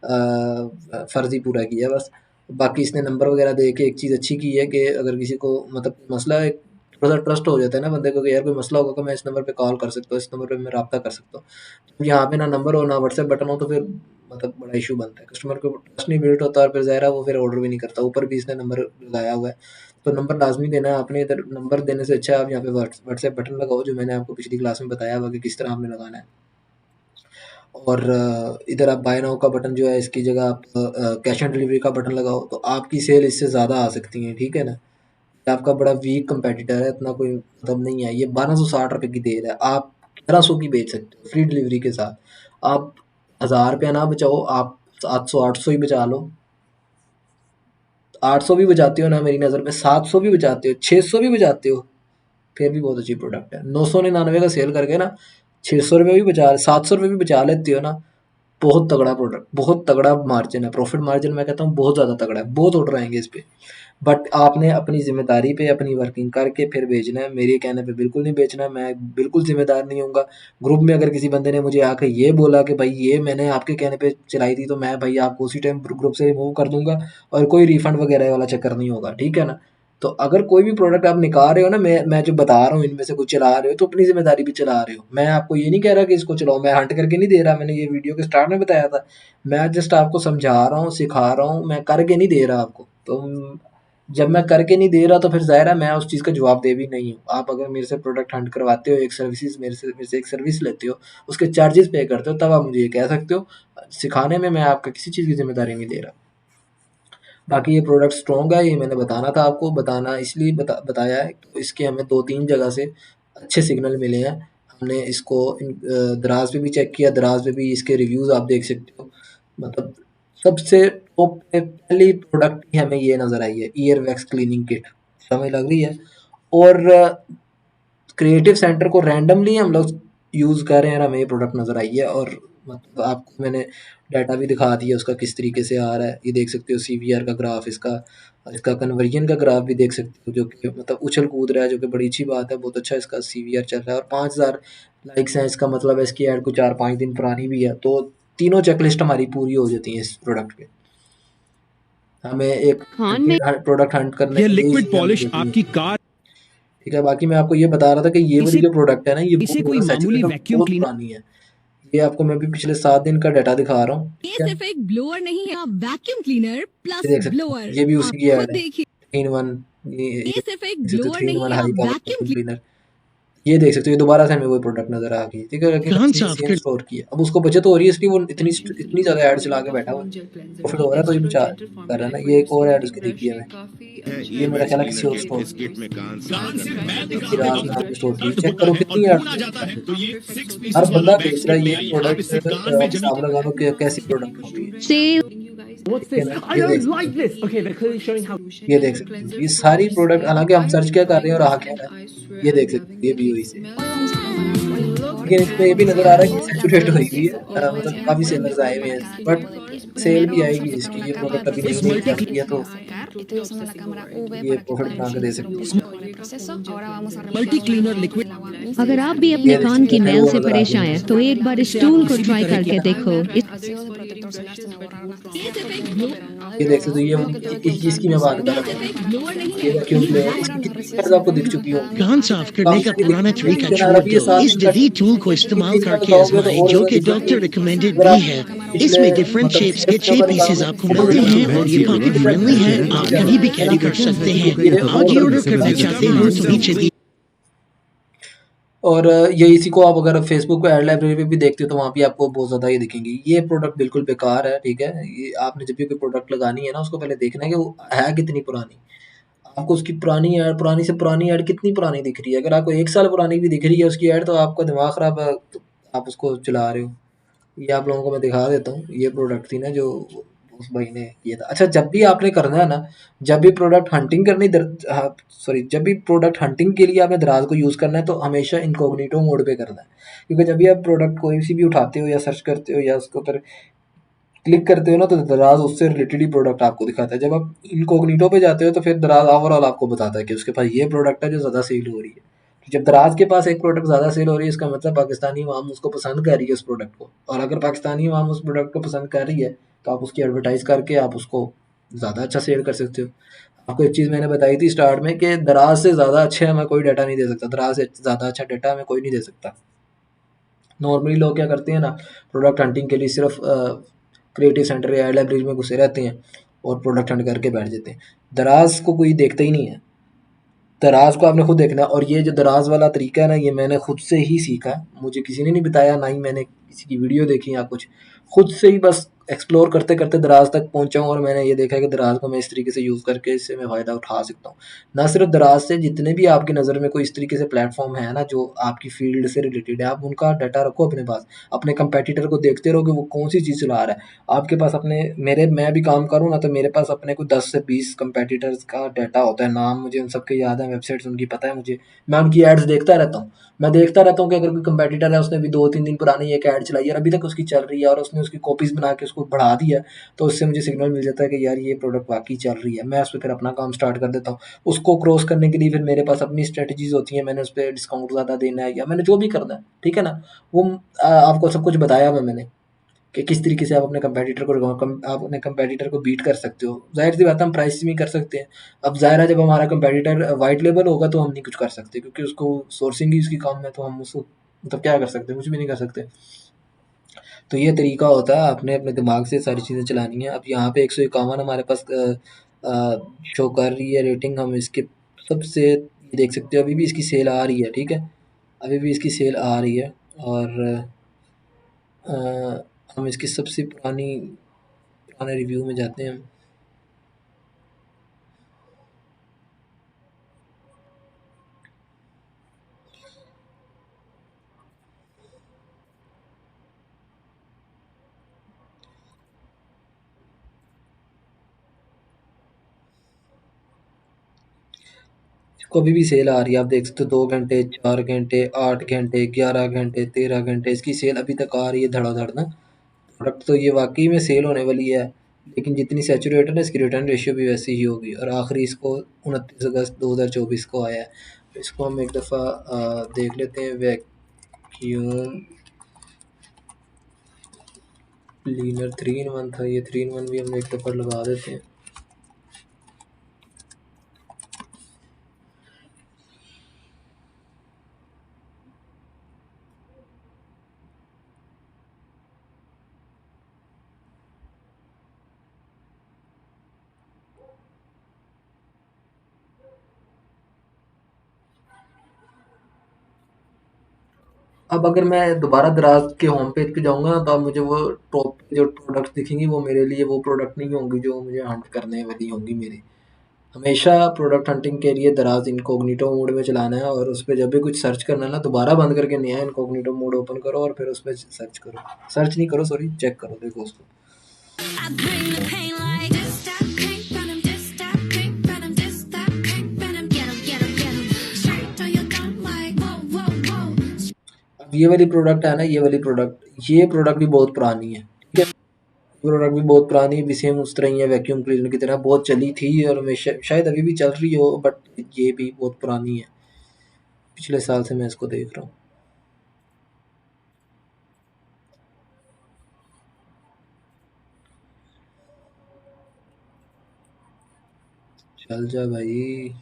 [SPEAKER 1] फ़र्ज़ी पूरा किया है बस। बाकी इसने नंबर वगैरह दे के एक चीज़ अच्छी की है कि अगर किसी को मतलब मसला है, थोड़ा सा ट्रस्ट हो जाता है ना बंदे को कि यार कोई मसला होगा तो मैं इस नंबर पे कॉल कर सकता हूँ, इस नंबर पे मैं रब्ता कर सकता हूँ। तो यहाँ पे ना नंबर हो ना व्हाट्सएप बटन हो तो फिर मतलब बड़ा इशू बनता है, कस्टमर को ट्रस्ट नहीं बिल्ड होता और फिर ज़ाहिर है वो फिर ऑर्डर भी नहीं करता। ऊपर भी इसने नंबर लगाया हुआ है, तो नंबर लाजमी देना है आपने। इधर नंबर देने से अच्छा आप यहाँ पे व्हाट्सएप बटन लगाओ, जो मैंने आपको पिछली क्लास में बताया हुआ कि किस तरह हमने लगाना है। और इधर आप बाय नाउ का बटन जो है इसकी जगह आप कैश ऑन डिलीवरी का बटन लगाओ, तो आपकी सेल इससे ज़्यादा आ सकती है, ठीक है ना। ये आपका बड़ा वीक कंपेटिटर है, इतना कोई मतलब नहीं है। ये 1260 रुपये की दे रहा है, आप 1100 की बेच सकते हो फ्री डिलीवरी के साथ। आप 1000 रुपया ना बचाओ, आप 700-800 ही बचा लो। 800 भी बचाते हो ना मेरी नज़र में, 700 भी बचाते हो, 600 भी बचाते हो, फिर भी बहुत अच्छी प्रोडक्ट है। 999 का सेल करके ना 600 रुपये भी बचा, 700 रुपये भी बचा लेते हो ना, बहुत तगड़ा प्रोडक्ट, बहुत तगड़ा मार्जिन है, प्रॉफिट मार्जिन मैं कहता हूँ बहुत ज़्यादा तगड़ा है, बहुत ऑर्डर आएंगे इस पे। बट आपने अपनी ज़िम्मेदारी पे अपनी वर्किंग करके फिर बेचना है, मेरे कहने पे बिल्कुल नहीं बेचना। मैं बिल्कुल ज़िम्मेदार नहीं होऊंगा। ग्रुप में अगर किसी बंदे ने मुझे आके ये बोला कि भाई ये मैंने आपके कहने पे चलाई थी, तो मैं भाई आपको उसी टाइम ग्रुप से रिमूव कर दूंगा और कोई रिफंड वगैरह वाला चक्कर नहीं होगा, ठीक है ना। तो अगर कोई भी प्रोडक्ट आप निकाल रहे हो ना, मैं जो बता रहा हूँ इनमें से कुछ चला रहे हो तो अपनी ज़िम्मेदारी भी चला रहे हो। मैं आपको ये नहीं कह रहा कि इसको चलाओ, मैं हंट करके नहीं दे रहा, मैंने ये वीडियो के स्टार्ट में बताया था। मैं जस्ट आपको समझा रहा हूँ, सिखा रहा हूँ, मैं करके नहीं दे रहा आपको। तो जब मैं करके नहीं दे रहा तो फिर ज़ाहिर है मैं उस चीज़ का जवाबदेह भी नहीं हूँ। आप अगर मेरे से प्रोडक्ट हंट करवाते हो, एक सर्विसेज मेरे से एक सर्विस लेते हो, उसके चार्जेस पे करते हो, तब आप मुझे ये कह सकते हो। सिखाने में मैं आपका किसी चीज़ की ज़िम्मेदारी नहीं ले रहा। बाकी ये प्रोडक्ट स्ट्रॉन्ग है, ये मैंने बताना था आपको, बताना इसलिए बताया है तो इसके हमें 2-3 जगह से अच्छे सिग्नल मिले हैं। हमने इसको दराज पे भी चेक किया, दराज पे भी इसके रिव्यूज़ आप देख सकते हो। मतलब सबसे टॉप पे पहली प्रोडक्ट ही हमें ये नज़र आई है, ईयर वैक्स क्लीनिंग किट, समझ लग रही है। और क्रिएटिव सेंटर को रैंडमली हम लोग यूज़ कर रहे हैं और हमें ये प्रोडक्ट नज़र आई है। और मतलब आपको मैंने डाटा भी दिखा दिया उसका किस तरीके से आ रहा है। ये देख सकते हो CVR का ग्राफ, इसका कन्वर्जन का ग्राफ भी देख सकते हो, जो कि मतलब उछल कूद रहा है, जो कि बड़ी अच्छी बात है। बहुत अच्छा इसका CVR चल रहा है और 5000 लाइक्स हैं, इसका मतलब है इसकी ऐड को 4-5 दिन पुरानी भी है। तो तीनों चेकलिस्ट हमारी पूरी हो जाती हैं इस प्रोडक्ट पे। हमें एक
[SPEAKER 2] खान में
[SPEAKER 1] प्रोडक्ट हंट करने
[SPEAKER 3] यह
[SPEAKER 1] के लिए
[SPEAKER 3] लिक्विड
[SPEAKER 1] इसलिए हमें
[SPEAKER 3] पॉलिश
[SPEAKER 1] देती है,
[SPEAKER 3] आपकी कार
[SPEAKER 1] ठीक है। बाकी मैं आपको ये बता रहा था कि ये वाली
[SPEAKER 3] इसे
[SPEAKER 1] जो प्रोडक्ट है ना, ये
[SPEAKER 3] इसे
[SPEAKER 1] बहुत
[SPEAKER 3] कोई
[SPEAKER 1] ज़्यादा
[SPEAKER 3] मामूली
[SPEAKER 1] सैचुरेटेड,
[SPEAKER 3] वैक्यूम
[SPEAKER 1] बहुत
[SPEAKER 3] क्लीनर
[SPEAKER 1] पुरानी है। ये आपको मैं भी पिछले 7 दिन का डाटा दिखा रहा हूँ,
[SPEAKER 4] ये
[SPEAKER 1] ठीक है।
[SPEAKER 4] सिर्फ एक ब्लोअर नहीं है, वैक्यूम क्लीनर
[SPEAKER 1] ये
[SPEAKER 4] प्लस
[SPEAKER 1] देख सकते हैं,
[SPEAKER 4] ब्लोअर।
[SPEAKER 1] ये भी
[SPEAKER 4] आप
[SPEAKER 1] उसी की
[SPEAKER 4] खुद
[SPEAKER 1] ऐड है,
[SPEAKER 4] देखिए।
[SPEAKER 1] 3 in 1 ये
[SPEAKER 4] सिर्फ एक
[SPEAKER 1] देख सकते हो
[SPEAKER 4] ब्लोअर
[SPEAKER 1] 3 in
[SPEAKER 4] नहीं
[SPEAKER 1] 1
[SPEAKER 4] है,
[SPEAKER 1] हाई
[SPEAKER 4] अब
[SPEAKER 1] पावर
[SPEAKER 4] वैक्यूम
[SPEAKER 1] क्लीनर। ये देख सकते हो, ये दोबारा से हमें वही प्रोडक्ट नज़र आ गई, ठीक है, लेकिन
[SPEAKER 3] कान
[SPEAKER 1] सेम
[SPEAKER 3] साफ
[SPEAKER 1] सेम
[SPEAKER 3] कर
[SPEAKER 1] स्टोर की है। अब उसको बचत हो रही है इसलिए वो इतनी ज़्यादा ऐड चला के बैठा हुआ है, प्रॉफिट हो रहा है तो ये बचा कर रहा है ना। ये एक और ऐड उसकी दिख गई हमें, ये मेरा ख्याल है किसी और स्टोर की है, चिराग नाम के स्टोर की। चेक करो कितनी ऐड हर बंदा बेच रहा है ये प्रोडक्ट। हिसाब लगा लो कि कैसी प्रोडक्ट होगी ये,
[SPEAKER 2] Sale
[SPEAKER 1] ठीक है ना। ये देख सकते हो, ये देख सकते हो, ये सारी प्रोडक्ट, हालांकि हम सर्च क्या कर रहे हैं और आ क्या रहा है, ये देख सकते हो, ये भी हुई से। लेकिन इसमें ये भी नज़र आ रहा है कि सैचुरेट हुई हुई है, मतलब काफ़ी सेलर्स आए हुए हैं, बट सेल भी आएगी इसकी। ये प्रोडक्ट अभी नई नई चल रही है तो
[SPEAKER 5] Estoy usando la cámara V
[SPEAKER 1] ये
[SPEAKER 5] para que
[SPEAKER 1] प्रॉफिट
[SPEAKER 5] puedan
[SPEAKER 1] बना के दे
[SPEAKER 5] visualizar
[SPEAKER 1] सकती
[SPEAKER 5] mucho
[SPEAKER 1] है।
[SPEAKER 5] mejor el proceso. Ahora vamos a
[SPEAKER 3] multi
[SPEAKER 5] reemplazar
[SPEAKER 3] cleaner liquid
[SPEAKER 5] el agua dulce
[SPEAKER 2] अगर आप भी अपने
[SPEAKER 1] ये देख
[SPEAKER 2] कान
[SPEAKER 1] सकते
[SPEAKER 2] की
[SPEAKER 1] हो,
[SPEAKER 2] मैल
[SPEAKER 1] वो
[SPEAKER 2] से
[SPEAKER 1] नज़र आ रही
[SPEAKER 2] परेशान
[SPEAKER 1] है।
[SPEAKER 2] हैं तो एक बार इस टूल को ट्राई करके देखो।
[SPEAKER 5] ácido de protector solar se me borraron hasta cierto punto, pero no
[SPEAKER 1] ये
[SPEAKER 5] del
[SPEAKER 1] देख सकते
[SPEAKER 5] todo.
[SPEAKER 1] हो, ये
[SPEAKER 5] Lo que tuve que
[SPEAKER 1] इस चीज़
[SPEAKER 5] usar
[SPEAKER 1] की मैं बात कर
[SPEAKER 5] suero
[SPEAKER 1] रहा था,
[SPEAKER 5] para
[SPEAKER 1] ये वैक्यूम
[SPEAKER 5] que
[SPEAKER 1] क्लीनर।
[SPEAKER 5] fueran
[SPEAKER 1] इसकी
[SPEAKER 5] los
[SPEAKER 1] कितनी
[SPEAKER 5] residuos
[SPEAKER 1] ऐड आपको दिख
[SPEAKER 5] sanguíneos
[SPEAKER 1] चुकी
[SPEAKER 5] cada
[SPEAKER 1] होंगी,
[SPEAKER 3] कान
[SPEAKER 5] minuto
[SPEAKER 3] साफ
[SPEAKER 5] para
[SPEAKER 3] करने
[SPEAKER 1] काफ़ी
[SPEAKER 3] का
[SPEAKER 1] सारी दिख
[SPEAKER 3] पुराना
[SPEAKER 1] चुकी
[SPEAKER 3] तरीका
[SPEAKER 1] होंगी, लेकिन
[SPEAKER 3] छोड़
[SPEAKER 1] अगर अभी
[SPEAKER 3] दो।
[SPEAKER 1] ये 7
[SPEAKER 3] इस
[SPEAKER 1] दिन का
[SPEAKER 3] जदीद टूल को
[SPEAKER 1] तीन
[SPEAKER 3] इस्तेमाल
[SPEAKER 1] दिन का
[SPEAKER 3] करके
[SPEAKER 1] बताओगे तो
[SPEAKER 3] आजमाएं
[SPEAKER 1] और
[SPEAKER 3] जो
[SPEAKER 1] ज़्यादा
[SPEAKER 3] कि
[SPEAKER 1] दिख
[SPEAKER 3] डॉक्टर
[SPEAKER 1] जाएगी।
[SPEAKER 3] रिकमेंडेड
[SPEAKER 1] अगर
[SPEAKER 3] भी
[SPEAKER 1] आप
[SPEAKER 3] है।
[SPEAKER 1] पिछले
[SPEAKER 3] इसमें डिफरेंट
[SPEAKER 1] मतलब
[SPEAKER 3] शेप्स के
[SPEAKER 1] 6 हफ्तों
[SPEAKER 3] 6
[SPEAKER 1] का
[SPEAKER 3] पीसेस
[SPEAKER 1] निकालोगे
[SPEAKER 3] आपको
[SPEAKER 1] तो
[SPEAKER 3] मिलते
[SPEAKER 1] देखोगे
[SPEAKER 3] हैं और ये
[SPEAKER 1] कि
[SPEAKER 3] काफी
[SPEAKER 1] डिफरेंट
[SPEAKER 3] फ्रेंडली है, आप
[SPEAKER 1] डिफरेंट
[SPEAKER 3] कहीं भी
[SPEAKER 1] है ना।
[SPEAKER 3] कैरी कर सकते हैं।
[SPEAKER 1] ये
[SPEAKER 3] आज ही
[SPEAKER 1] होल
[SPEAKER 3] ऑर्डर करना चाहते हो तो नीचे दी
[SPEAKER 1] और ये इसी को आप अगर फेसबुक पे ऐड लाइब्रेरी पे भी देखते हो तो वहाँ भी आपको बहुत ज़्यादा ये दिखेंगी। ये प्रोडक्ट बिल्कुल बेकार है, ठीक है। ये आपने जब भी कोई प्रोडक्ट लगानी है ना, उसको पहले देखना है कि वो है कितनी पुरानी। आपको उसकी पुरानी ऐड, पुरानी से पुरानी ऐड कितनी पुरानी दिख रही है। अगर आपको 1 साल पुरानी भी दिख रही है उसकी ऐड, तो आपका दिमाग ख़राब है, तो आप उसको चला रहे हो। ये आप लोगों को मैं दिखा देता हूँ। ये प्रोडक्ट थी ना जो उस भाई ने किया था। अच्छा, जब भी आपने करना है ना, जब भी प्रोडक्ट हंटिंग करनी सॉरी, जब भी प्रोडक्ट हंटिंग के लिए आपने दराज को यूज़ करना है तो हमेशा इनकॉग्निटो मोड पे करना है। क्योंकि जब भी आप प्रोडक्ट कोई सी भी उठाते हो या सर्च करते हो या उसके ऊपर क्लिक करते हो ना, तो दराज उससे रिलेटेड ही प्रोडक्ट आपको दिखाता है। जब आप इनकॉग्निटो पे जाते हो तो फिर दराज ओवरऑल आपको बताता है कि उसके पास ये प्रोडक्ट है जो ज़्यादा सेल हो रही है। तो जब दराज के पास एक प्रोडक्ट ज़्यादा सेल हो रही है, इसका मतलब पाकिस्तानी अवाम उसको पसंद कर रही है उस प्रोडक्ट को। और अगर पाकिस्तानी अवाम उस प्रोडक्ट को पसंद कर रही है तो आप उसकी एडवर्टाइज़ करके आप उसको ज़्यादा अच्छा सेल कर सकते हो। आपको एक चीज़ मैंने बताई थी स्टार्ट में कि दराज से ज़्यादा अच्छा मैं कोई डाटा नहीं दे सकता, दराज से ज़्यादा अच्छा डाटा मैं कोई नहीं दे सकता। नॉर्मली लोग क्या करते हैं ना, प्रोडक्ट हंटिंग के लिए सिर्फ क्रिएटिव सेंटर या लाइब्रेरी में घुसे रहते हैं और प्रोडक्ट हंट करके बैठ जाते हैं। दराज को कोई देखता ही नहीं है। दराज को आपने खुद देखना है। और ये जो दराज वाला तरीका है ना, ये मैंने खुद से ही सीखा है। मुझे किसी ने नहीं बताया, ना ही मैंने किसी की वीडियो देखी या कुछ। खुद से ही बस एक्सप्लोर करते करते दराज तक पहुंचा हूँ और मैंने ये देखा कि दराज को मैं इस तरीके से यूज़ करके इससे मैं फ़ायदा उठा सकता हूँ। ना सिर्फ दराज से, जितने भी आपकी नज़र में कोई इस तरीके से प्लेटफॉर्म है ना जो आपकी फील्ड से रिलेटेड है, आप उनका डाटा रखो अपने पास। अपने कंपेटिटर को देखते रहो कि वो कौन सी चीज़ चला रहा है। आपके पास अपने मेरे मैं भी काम करूँ ना, तो मेरे पास अपने को 10 से 20 कंपेटिटर्स का डाटा होता है। नाम मुझे उन सबके याद है, वेबसाइट्स उनकी पता है मुझे। मैं उनकी एड्स देखता रहता हूँ। मैं देखता रहता हूँ कि अगर कोई कंपेटिटर है, उसने भी 2-3 दिन पुरानी एक ऐड चलाई है और अभी तक उसकी चल रही है और उसने उसकी कॉपीज़ बना के उसको बढ़ा दिया है, तो उससे मुझे सिग्नल मिल जाता है कि यार ये प्रोडक्ट वाक़ई चल रही है। मैं उस पे फिर अपना काम स्टार्ट कर देता हूँ। उसको क्रॉस करने के लिए फिर मेरे पास अपनी स्ट्रैटेजीज़ होती हैं। मैंने उस पे डिस्काउंट ज़्यादा देना है या मैंने जो भी करना है, ठीक है ना? वो आपको सब कुछ बताया हुआ है मैंने कि किस तरीके से आप अपने कंपेटिटर को आप अपने कंपेटिटर को बीट कर सकते हो। ज़ाहिर-सी बात है, हम प्राइस में कर सकते हैं। अब ज़ाहिर है, जब हमारा कंपेटिटर व्हाइट लेबल होगा तो हम नहीं कुछ कर सकते क्योंकि उसको सोर्सिंग ही उसकी कम है, तो हम उसको मतलब क्या कर सकते हैं? कुछ भी नहीं कर सकते। तो ये तरीका होता है, आपने अपने दिमाग से सारी चीज़ें चलानी है। अब यहाँ पे 151 हमारे पास शो कर रही है रेटिंग। हम इसके सबसे ये देख सकते हो, अभी भी इसकी सेल आ रही है, ठीक है? अभी भी इसकी सेल आ रही है और अ, हम इसकी सबसे पुराने रिव्यू में जाते हैं। इसको अभी भी सेल आ रही है, आप देख सकते हो। 2 घंटे, 4 घंटे, 8 घंटे, 11 घंटे, 13 घंटे इसकी सेल अभी तक आ रही है धड़ाधड़ ना। प्रोडक्ट तो ये वाक़ई में सेल होने वाली है, लेकिन जितनी सैचुरेटेड है, इसकी रिटर्न रेशियो भी वैसी ही होगी। और आखिरी इसको 29 अगस्त 2024 को आया है। तो इसको हम एक दफ़ा देख लेते हैं। वैक्यूम क्लीनर 3 in 1 था, ये 3 in 1 भी हम एक दफ़ा लगा देते हैं। अब अगर मैं दोबारा दराज के होम पेज पे जाऊँगा ना, तो अब मुझे वो टॉप पे जो प्रोडक्ट्स दिखेंगी वो मेरे लिए वो प्रोडक्ट नहीं होंगी जो मुझे हंट करने वाली होंगी मेरी। हमेशा प्रोडक्ट हंटिंग के लिए दराज इनकॉग्निटो मोड में चलाना है, और उस पे जब भी कुछ सर्च करना है ना, दोबारा बंद करके नया इनकॉग्निटो मोड ओपन करो और फिर उस पे सर्च करो। सर्च नहीं करो, सॉरी, चेक करो, देखो उसको। अब ये वाली प्रोडक्ट है ना, ये प्रोडक्ट भी बहुत पुरानी है, ठीक है? प्रोडक्ट भी बहुत पुरानी है, भी सेम उस तरह ही है, वैक्यूम क्लीनर की तरह बहुत चली थी और हमेशा शायद अभी भी चल रही हो, बट ये भी बहुत पुरानी है। पिछले साल से मैं इसको देख रहा हूँ। चल जा भाई।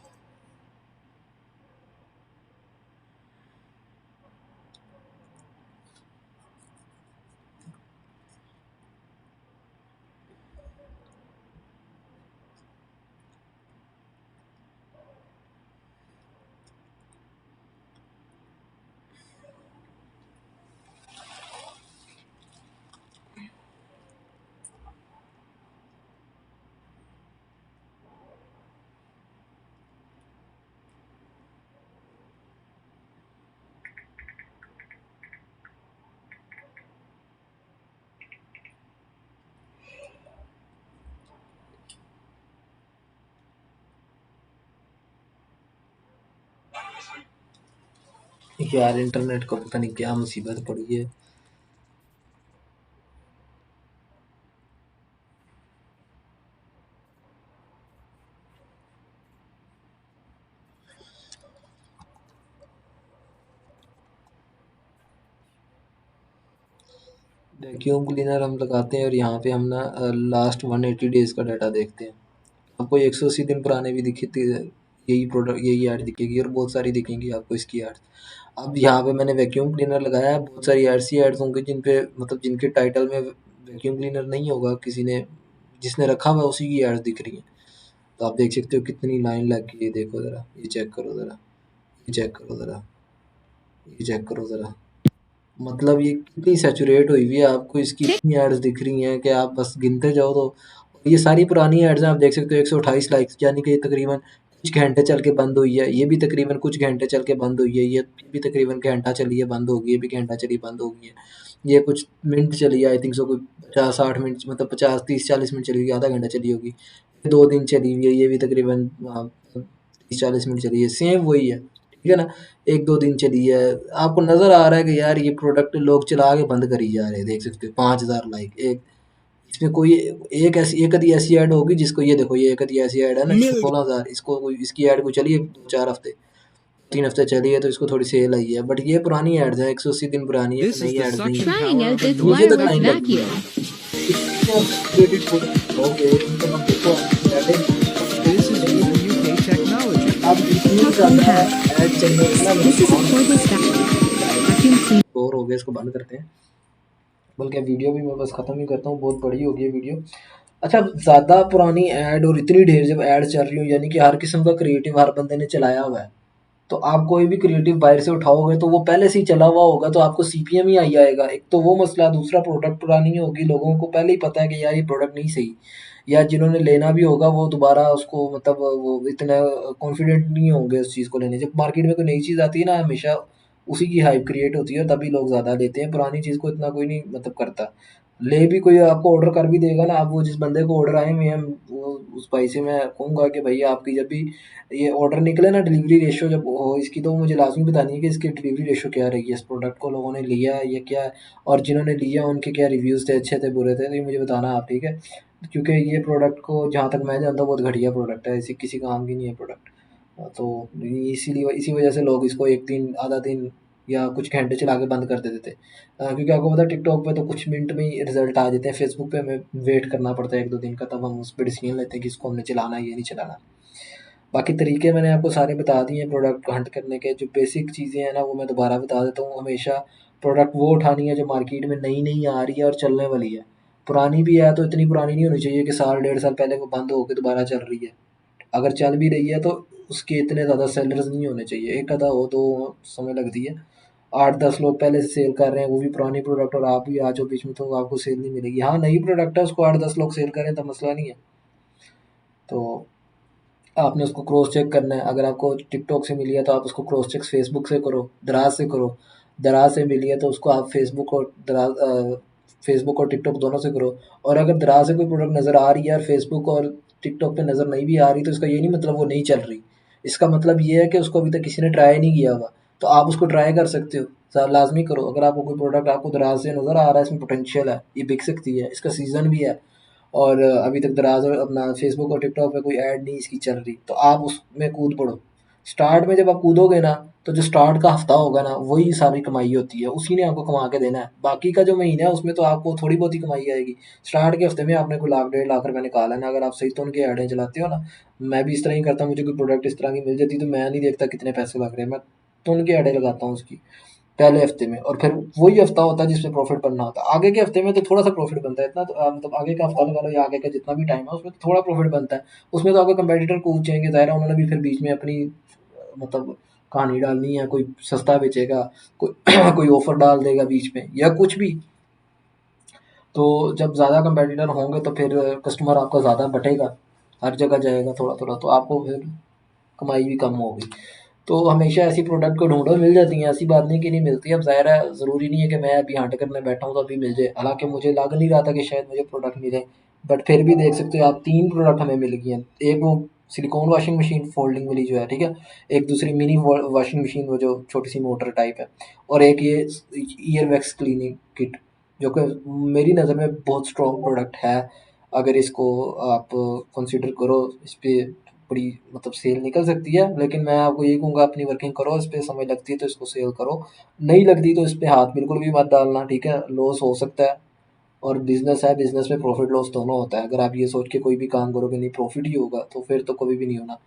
[SPEAKER 1] यार इंटरनेट को पता नहीं क्या मुसीबत पड़ी है। वैक्यूम क्लीनर हम लगाते हैं और यहाँ पे हम ना लास्ट 180 डेज़ का डाटा देखते हैं। आपको 180 दिन पुराने भी दिखती है, यही ऐड दिखेगी और बहुत सारी दिखेंगी आपको इसकी ऐड। अब यहाँ पे मैंने वैक्यूम क्लीनर लगाया है, बहुत सारी ऐसी एड्स होंगी जिन पे मतलब जिनके टाइटल में वैक्यूम क्लीनर नहीं होगा, किसी ने जिसने रखा हुआ है उसी की एड्स दिख रही हैं। तो आप देख सकते हो कितनी लाइन लग गई है, देखो ज़रा, ये चेक करो ज़रा, ये चेक करो ज़रा, ये चेक करो ज़रा। मतलब ये कितनी सैचुरेट हुई हुई है, आपको इसकी इतनी एड्स दिख रही हैं कि आप बस गिनते जाओ। तो ये सारी पुरानी एड्स हैं, आप देख सकते हो 128 लाइक्स, यानी कि ये तकरीबन कुछ घंटे चल के बंद हुई है। ये भी तकरीबन कुछ घंटे चल के बंद हुई है। ये भी तकरीबन घंटा चली है, बंद हो गई, ये भी घंटा चली बंद हो गई है। ये कुछ मिनट चली है, आई थिंक सो, कोई 50-60 मिनट, मतलब 50-30-40 मिनट चली होगी, आधा घंटा चली होगी। 2 दिन चली हुई है, ये भी तकरीबन 30-40 मिनट चली है, सेम वही है, ठीक है ना? 1-2 दिन चली है। आपको नज़र आ रहा है कि यार ये प्रोडक्ट लोग चला के बंद करी जा रहे हैं, देख सकते हो 5000 लाइक। एक इसमें कोई एक आधी ऐसी ऐड होगी जिसको, ये देखो, ये एक आधी ऐसी ऐड है ना, 16,000, इसको कोई, इसकी ऐड कोई चली है 4 हफ्ते, 3 हफ्ते चली है, तो इसको थोड़ी सेल आई है। बट ये पुरानी एड्स है, 180 दिन पुरानी है, नई एड्स नहीं है।
[SPEAKER 2] Trying out this
[SPEAKER 1] मुझे तो
[SPEAKER 2] wireless
[SPEAKER 1] टाइम लगती है।
[SPEAKER 2] vacuum.
[SPEAKER 1] इसमें आप क्रिएटिव प्रोडक्ट लोगे, मतलब आप देखो,
[SPEAKER 6] This is Uber UK technology.
[SPEAKER 1] आप इतनी ज़्यादा ऐड चलने वाला
[SPEAKER 2] This is a cordless vacuum cleaner.
[SPEAKER 1] Bore हो गए, इसको बंद करते हैं। बल्कि वीडियो भी मैं बस ख़त्म ही करता हूँ, बहुत बड़ी हो गई है वीडियो। अच्छा, ज़्यादा पुरानी ऐड और इतनी ढेर जब ऐड चल रही हो, यानी कि हर किस्म का क्रिएटिव हर बंदे ने चलाया हुआ है, तो आप कोई भी क्रिएटिव बाहर से उठाओगे तो वो पहले से ही चला हुआ होगा, तो आपको सीपीएम ही आई आएगा। एक तो वो मसला, दूसरा प्रोडक्ट पुरानी होगी, लोगों को पहले ही पता है कि यार ये प्रोडक्ट नहीं सही, या जिन्होंने लेना भी होगा वो दोबारा उसको, मतलब वो इतना कॉन्फिडेंट नहीं होंगे उस चीज़ को लेने। जब मार्केट में कोई नई चीज़ आती है ना, हमेशा उसी की हाइप क्रिएट होती है, तभी लोग ज़्यादा लेते हैं। पुरानी चीज़ को इतना कोई नहीं मतलब करता। ले भी कोई आपको ऑर्डर कर भी देगा ना, आप वो जिस बंदे को ऑर्डर आए हुए हैं, वो उस भाई से मैं कहूँगा कि भैया आपकी जब भी ये ऑर्डर निकले ना, डिलीवरी रेशियो जब हो इसकी, तो मुझे लाज़मी बतानी है कि इसकी डिलीवरी रेशियो क्या रही है, इस प्रोडक्ट को लोगों ने लिया है, ये क्या है, और जिन्होंने लिया उनके क्या रिव्यूज़ थे, अच्छे थे, बुरे थे, तो ये मुझे बताना आप, ठीक है? क्योंकि ये प्रोडक्ट को जहाँ तक मैं जानता हूँ बहुत घटिया प्रोडक्ट है, ऐसी किसी काम की नहीं है प्रोडक्ट। तो इसीलिए इसी वजह से लोग इसको 1 दिन, आधा दिन या कुछ घंटे चला के बंद कर देते थे। क्योंकि आपको पता है टिकटॉक पे तो कुछ मिनट में ही रिज़ल्ट आ जाते हैं, फेसबुक पे हमें वेट करना पड़ता है 1-2 दिन का, तब हम उस पे डिसीजन लेते हैं कि इसको हमने चलाना है या नहीं चलाना। बाकी तरीके मैंने आपको सारे बता दिए हैं प्रोडक्ट को हंट करने के। जो बेसिक चीज़ें हैं ना, वो मैं दोबारा बता देता हूँ। हमेशा प्रोडक्ट वो उठानी है जो मार्केट में नई-नई आ रही है और चलने वाली है। पुरानी भी है तो इतनी पुरानी नहीं होनी चाहिए कि साल, डेढ़ साल पहले वो बंद हो के दोबारा चल रही है। अगर चल भी रही है तो उसके इतने ज़्यादा सेलर्स नहीं होने चाहिए, एक आधा हो, 2 हो, समय लगती है। 8-10 लोग पहले से सेल कर रहे हैं, वो भी पुरानी प्रोडक्ट, और आप भी आ जाओ बीच में, तो आपको सेल नहीं मिलेगी। हाँ, नई प्रोडक्ट है, उसको 8-10 लोग सेल करें तो मसला नहीं है। तो आपने उसको क्रॉस चेक करना है। अगर आपको टिकटॉक से मिली है तो आप उसको क्रॉस चेक फेसबुक से करो, दराज से करो। दराज से मिली है तो उसको आप फेसबुक और टिकटॉक दोनों से करो। और अगर दराज से कोई प्रोडक्ट नज़र आ रही है और फेसबुक और टिकटॉक पे नज़र नहीं भी आ रही, तो इसका ये नहीं मतलब वो नहीं चल रही। इसका मतलब ये है कि उसको अभी तक किसी ने ट्राई नहीं किया हुआ, तो आप उसको ट्राई कर सकते हो। लाजमी करो। अगर आपको कोई प्रोडक्ट आपको दराज से नज़र आ रहा है, इसमें पोटेंशियल है, ये बिक सकती है, इसका सीज़न भी है, और अभी तक दराज और अपना फेसबुक और टिकटॉक पे कोई ऐड नहीं इसकी चल रही, तो आप उसमें कूद पड़ो। स्टार्ट में जब आप कूदोगे ना, तो जो स्टार्ट का हफ्ता होगा ना, वही सारी कमाई होती है, उसी ने आपको कमा के देना है। बाकी का जो महीना है उसमें तो आपको थोड़ी बहुत ही कमाई आएगी। स्टार्ट के हफ्ते में आपने कोई 1 लाख 1.5 लाख रुपये निकाला है ना, अगर आप सही तो उनकी ऐडें चलाते हो ना। मैं भी इस तरह ही करता हूँ, मुझे कोई प्रोडक्ट इस तरह की मिल जाती तो मैं नहीं देखता कितने पैसे लग रहे हैं, मैं तो उनकी ऐडें लगाता हूँ उसकी पहले हफ्ते में, और फिर वही हफ्ता होता है जिसमें प्रॉफिट बनना होता है। आगे के हफ्ते में तो थोड़ा सा प्रॉफिट बनता है, इतना तो मतलब आगे का हफ्ता लगा लो या आगे का जितना भी टाइम है उसमें तो थोड़ा प्रॉफिट बनता है। उसमें तो आपके कंपेटिटर कूद जाएंगे, ज़ाहिर है उन्होंने भी फिर बीच में अपनी मतलब कहानी डालनी है, कोई सस्ता बेचेगा, कोई कोई ऑफर डाल देगा बीच में या कुछ भी। तो जब ज़्यादा कंपेटिटर होंगे तो फिर कस्टमर आपका ज़्यादा बटेगा, हर जगह जाएगा थोड़ा थोड़ा, तो आपको फिर कमाई भी कम होगी। तो हमेशा ऐसी प्रोडक्ट को ढूँढो, मिल जाती हैं, ऐसी बात नहीं कि नहीं मिलती। अब ज़ाहिर है ज़रूरी नहीं है कि मैं अभी हंट करने बैठा हूँ तो अभी मिल जाए, हालाँकि मुझे लग नहीं रहा था कि शायद मुझे प्रोडक्ट मिले, बट फिर भी देख सकते हो आप 3 प्रोडक्ट हमें मिल गई हैं। एक वो सिलिकॉन वॉशिंग मशीन फोल्डिंग वाली जो है, ठीक है? एक दूसरी मिनी वॉशिंग मशीन, वो जो छोटी-सी मोटर टाइप है, और एक ये ईयर वैक्स क्लीनिंग किट, जो कि मेरी नज़र में बहुत स्ट्रॉन्ग प्रोडक्ट है। अगर इसको आप कंसीडर करो, इस पे बड़ी मतलब सेल निकल सकती है, लेकिन मैं आपको यही कहूँगा अपनी वर्किंग करो, इस पे समय लगती है तो इसको सेल करो, नहीं लगती तो इस पे हाथ बिल्कुल भी मत डालना, ठीक है? लॉस हो सकता है, और बिज़नेस है, बिज़नेस में प्रॉफिट लॉस दोनों होता है। अगर आप ये सोच के कोई भी काम करोगे नहीं प्रॉफिट ही होगा, तो फिर तो कभी भी नहीं होना।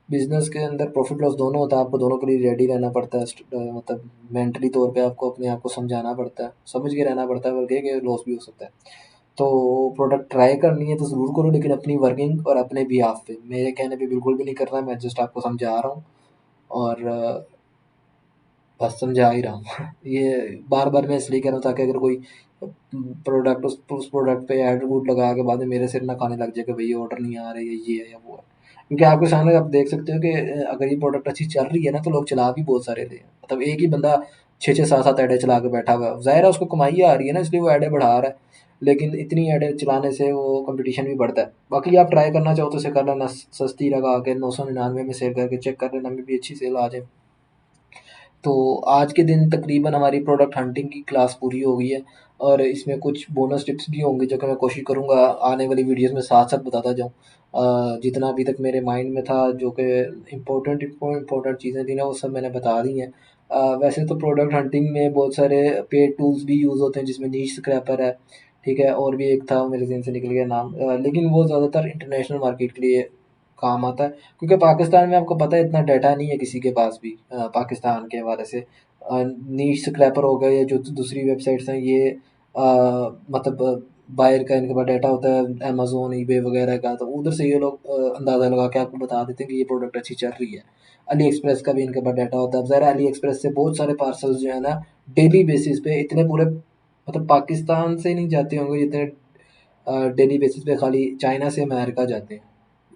[SPEAKER 1] बिज़नेस के अंदर प्रॉफिट लॉस दोनों होता है, आपको दोनों के लिए रेडी रहना पड़ता है। मतलब मेंटली तौर पे आपको अपने आप को समझाना पड़ता है, समझ के रहना पड़ता है, वरना कि लॉस भी हो सकता है। तो प्रोडक्ट ट्राई करनी है तो ज़रूर करो, लेकिन अपनी वर्किंग और अपने बिहाफ़ पे, मेरे कहने पे बिल्कुल भी नहीं करना। मैं जस्ट आपको समझा रहा हूँ, और बस समझा ही रहा हूँ। ये बार-बार मैं इसलिए कह रहा हूँ ताकि अगर कोई प्रोडक्ट उस प्रोडक्ट पे ऐड वूड लगा के बाद में मेरे सिर ना खाने लग जाए कि भई ये ऑर्डर नहीं आ रहे, ये है या वो है। क्योंकि आपके सामने आप देख सकते हो कि अगर ये प्रोडक्ट अच्छी चल रही है ना, तो लोग चला भी बहुत सारे रहे हैं। मतलब एक ही बंदा 6-6 7-7 ऐडें चला के बैठा हुआ है। ज़ाहिर है उसको कमाई आ रही है ना, इसलिए वो ऐडें बढ़ा रहा है। लेकिन इतनी ऐडें चलाने से वो कॉम्पिटिशन भी बढ़ता है। बाकी आप ट्राई करना चाहो तो इसे कर लेना, सस्ती लगा के 999 में सेल करके चेक कर लेना, मे बी अच्छी सेल आ जाए। तो आज के दिन तकरीबन हमारी प्रोडक्ट हंटिंग की क्लास पूरी हो गई है, और इसमें कुछ बोनस टिप्स भी होंगे जो कि मैं कोशिश करूँगा आने वाली वीडियोस में साथ-साथ बताता जाऊँ। जितना अभी तक मेरे माइंड में था जो कि इम्पोर्टेंट चीज़ें थी ना, वो सब मैंने बता दी हैं। वैसे तो प्रोडक्ट हंटिंग में बहुत सारे पेड टूल्स भी यूज़ होते हैं, जिसमें नीश स्क्रैपर है, ठीक है? और भी एक था, मेरे ज़हन से निकल गया नाम, लेकिन वो ज़्यादातर इंटरनेशनल मार्केट के लिए काम आता है, क्योंकि पाकिस्तान में आपको पता है इतना डाटा नहीं है किसी के पास भी। पाकिस्तान के हवाले से नीश स्क्रैपर हो गए या जो दूसरी वेबसाइट्स हैं, ये मतलब बाहर का इनके पास डाटा होता है, अमेज़न, ईबे वगैरह का, तो उधर से ये लोग अंदाज़ा लगा के आपको बता देते हैं कि ये प्रोडक्ट अच्छी चल रही है। अली एक्सप्रेस का भी इनके पास डाटा होता है। अब ज़ाहिर है अली एक्सप्रेस से बहुत सारे पार्सल्स जो है ना, डेली बेसिस पे इतने पूरे मतलब पाकिस्तान से नहीं जाते होंगे जितने डेली बेसिस पे खाली चाइना से अमेरिका जाते हैं।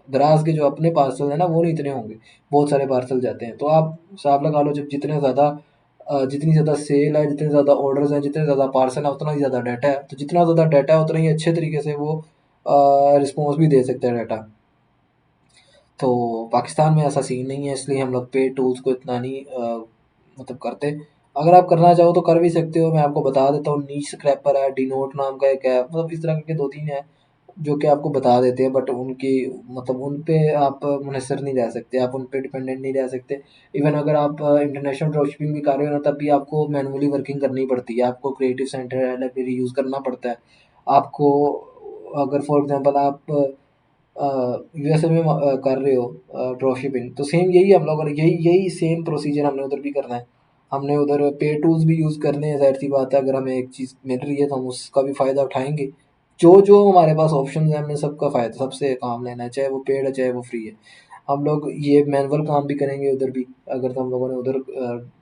[SPEAKER 1] दराज के जो अपने पार्सल है ना, वो नहीं इतने होंगे, बहुत सारे पार्सल जाते हैं। तो आप हिसाब लगा लो, जब जितनी ज़्यादा सेल है, जितने ज़्यादा ऑर्डर्स हैं, जितने ज़्यादा पार्सल है, उतना ही ज़्यादा डाटा है। तो जितना ज़्यादा डाटा है उतना ही अच्छे तरीके से वो रिस्पॉन्स भी दे सकता है डाटा। तो पाकिस्तान में ऐसा सीन नहीं है, इसलिए हम लोग पेड टूल्स को इतना नहीं मतलब करते। अगर आप करना चाहो तो कर भी सकते हो, मैं आपको बता देता हूँ। नीश स्क्रैपर है, डिनोट नाम का एक है, मतलब इस तरह के 2-3 हैं जो कि आपको बता देते हैं, बट उनकी मतलब उन पे आप मुनहसर नहीं रह सकते, आप उन पे डिपेंडेंट नहीं रह सकते। इवन अगर आप इंटरनेशनल ड्रॉपशिपिंग भी कर रहे हो ना, तब भी आपको मैनुअली वर्किंग करनी पड़ती है, आपको क्रिएटिव सेंटर लाइब्रेरी यूज़ करना पड़ता है। आपको अगर फॉर एग्जांपल आप यूएसए में कर रहे हो ड्रॉपशिपिंग, तो सेम यही हम लोगों ने यही यही सेम प्रोसीजर हमने उधर भी करना है। हमने उधर पे टूल्स भी यूज़ करने हैं, ज़ाहिर सी बात है। अगर हमें एक चीज़ मिल रही है तो हम उसका भी फ़ायदा उठाएंगे। जो जो हमारे पास ऑप्शन है, हमने सबका फ़ायदा सबसे काम लेना है, चाहे वो पेड है चाहे वो फ्री है। हम लोग ये मैनुअल काम भी करेंगे उधर भी, अगर हम लोगों ने उधर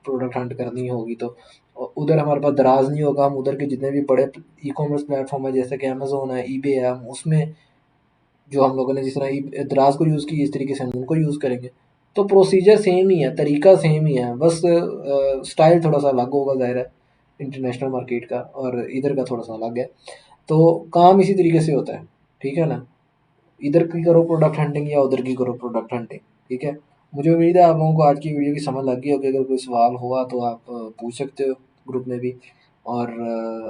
[SPEAKER 1] प्रोडक्ट हंट करनी होगी तो उधर हमारे पास दराज नहीं होगा। हम उधर के जितने भी बड़े ई कॉमर्स प्लेटफॉर्म है जैसे कि अमेजोन है, ईबे है, हम उसमें जो हम लोगों ने जिस तरह दराज को यूज़ की इस तरीके से हम उनको यूज़ करेंगे। तो प्रोसीजर सेम ही है, तरीका सेम ही है, बस स्टाइल थोड़ा सा अलग होगा ज़ाहिर है इंटरनेशनल मार्केट का और इधर का थोड़ा सा अलग है। तो काम इसी तरीके से होता है, ठीक है ना। इधर की करो प्रोडक्ट हंटिंग या उधर की करो प्रोडक्ट हंटिंग, ठीक है। मुझे उम्मीद है आप लोगों को आज की वीडियो की समझ लग गई होगी। अगर कोई सवाल हुआ तो आप पूछ सकते हो ग्रुप में भी। और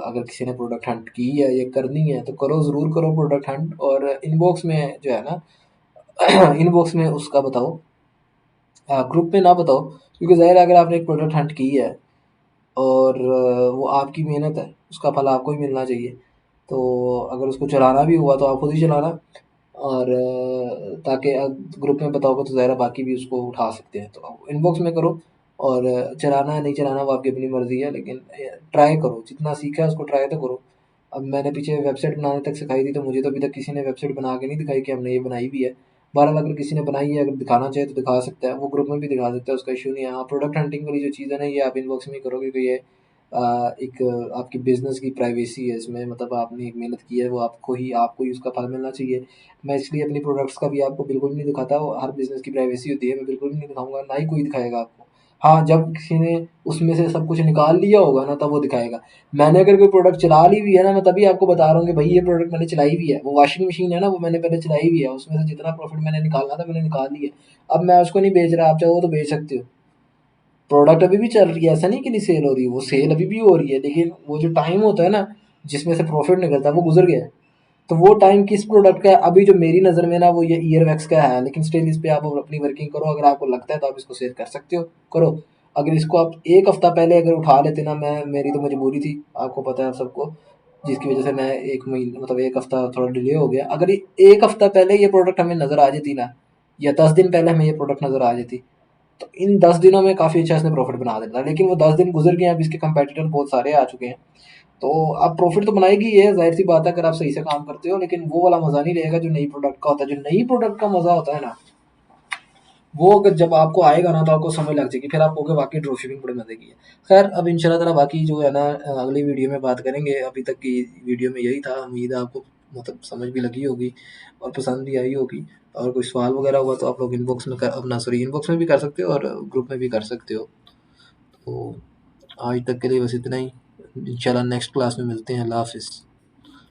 [SPEAKER 1] अगर किसी ने प्रोडक्ट हंट की है या करनी है तो करो, ज़रूर करो प्रोडक्ट हंट। और इनबॉक्स में जो है ना इनबॉक्स में उसका बताओ, ग्रुप में ना बताओ, क्योंकि ज़ाहिर है अगर आपने एक प्रोडक्ट हंट की है और वो आपकी मेहनत है, उसका फल आपको ही मिलना चाहिए। तो अगर उसको चलाना भी हुआ तो आप खुद ही चलाना, और ताकि ग्रुप में बताओगे तो ज़ाहिर है बाकी भी उसको उठा सकते हैं। तो इनबॉक्स में करो, और चलाना है नहीं चलाना वो आपकी अपनी मर्ज़ी है, लेकिन ट्राई करो, जितना सीखा है उसको ट्राई तो करो। अब मैंने पीछे वेबसाइट बनाने तक सिखाई थी, तो मुझे तो अभी तक किसी ने वेबसाइट बना के नहीं दिखाई कि हमने ये बनाई भी है। बहरहाल अगर किसी ने बनाई है, अगर दिखाना चाहे तो दिखा सकता है, वो ग्रुप में भी दिखा सकता है, उसका इशू नहीं है। हाँ, प्रोडक्ट हंटिंग वाली जो चीज़ है ना, ये आप इनबॉक्स में ही करो, क्योंकि ये एक आपकी बिज़नेस की प्राइवेसी है इसमें, मतलब आपने एक मेहनत की है वो आपको ही उसका फल मिलना चाहिए। मैं इसलिए अपनी प्रोडक्ट्स का भी आपको बिल्कुल भी नहीं दिखाता, वो हर बिज़नेस की प्राइवेसी होती है, मैं बिल्कुल भी नहीं दिखाऊँगा, ना ही कोई दिखाएगा आपको। हाँ, जब किसी ने उसमें से सब कुछ निकाल लिया होगा ना तब वो दिखाएगा। मैंने अगर कोई प्रोडक्ट चला ली हुई है ना, मैं तभी आपको बता रहा हूँ कि भाई ये प्रोडक्ट मैंने चलाई हुई है। वो वॉशिंग मशीन है ना, वो मैंने पहले चलाई हुई है, उसमें से जितना प्रॉफिट मैंने निकालना था मैंने निकाल लिया। अब मैं उसको नहीं बेच रहा, आप चाहो तो बेच सकते हो। प्रोडक्ट अभी भी चल रही है, ऐसा नहीं कि नहीं सेल हो रही है, वो सेल अभी भी हो रही है, लेकिन वो जो टाइम होता है ना जिसमें से प्रॉफिट निकलता है वो गुजर गया है। तो वो टाइम किस प्रोडक्ट का है अभी जो मेरी नज़र में ना, वो ये ईयरवैक्स का है, लेकिन स्टिल इस पे आप अपनी वर्किंग करो। अगर आपको लगता है तो आप इसको सेल कर सकते हो, करो। अगर इसको आप एक हफ्ता पहले अगर उठा लेते ना, मैं मेरी तो मजबूरी थी, आपको पता है आप सबको, जिसकी वजह से मैं एक महीने मतलब एक हफ्ता थोड़ा डिले हो गया। अगर एक हफ्ता पहले ये प्रोडक्ट हमें नज़र आ जाती ना, या 10 दिन पहले हमें ये प्रोडक्ट नज़र आ जाती, तो इन 10 दिनों में काफ़ी अच्छा इसने प्रॉफिट बना देना था। लेकिन वो 10 दिन गुजर गए, अब इसके कंपेटिटर बहुत सारे आ चुके हैं। तो अब प्रॉफिट तो बनाएगी ये, ज़ाहिर सी बात है अगर आप सही से काम करते हो, लेकिन वो वाला मज़ा नहीं रहेगा जो नई प्रोडक्ट का होता है। जो नई प्रोडक्ट का मज़ा होता है ना, वो अगर जब आपको आएगा ना तो आपको समझ लग जाएगी, फिर आप कहोगे वाकई ड्रॉप शिपिंग बड़े मज़े की है। खैर, अब इंशाल्लाह ताला बाकी जो है ना अगली वीडियो में बात करेंगे। अभी तक की वीडियो में यही था, उम्मीद है आपको मतलब समझ भी लगी होगी और पसंद भी आई होगी। और कोई सवाल वगैरह हुआ तो आप लोग इनबॉक्स में अपना सॉरी इनबॉक्स में भी कर सकते हो और ग्रुप में भी कर सकते हो। तो आज तक के लिए बस इतना ही, इंशाल्लाह नेक्स्ट क्लास में मिलते हैं। अल्लाह हाफिज़।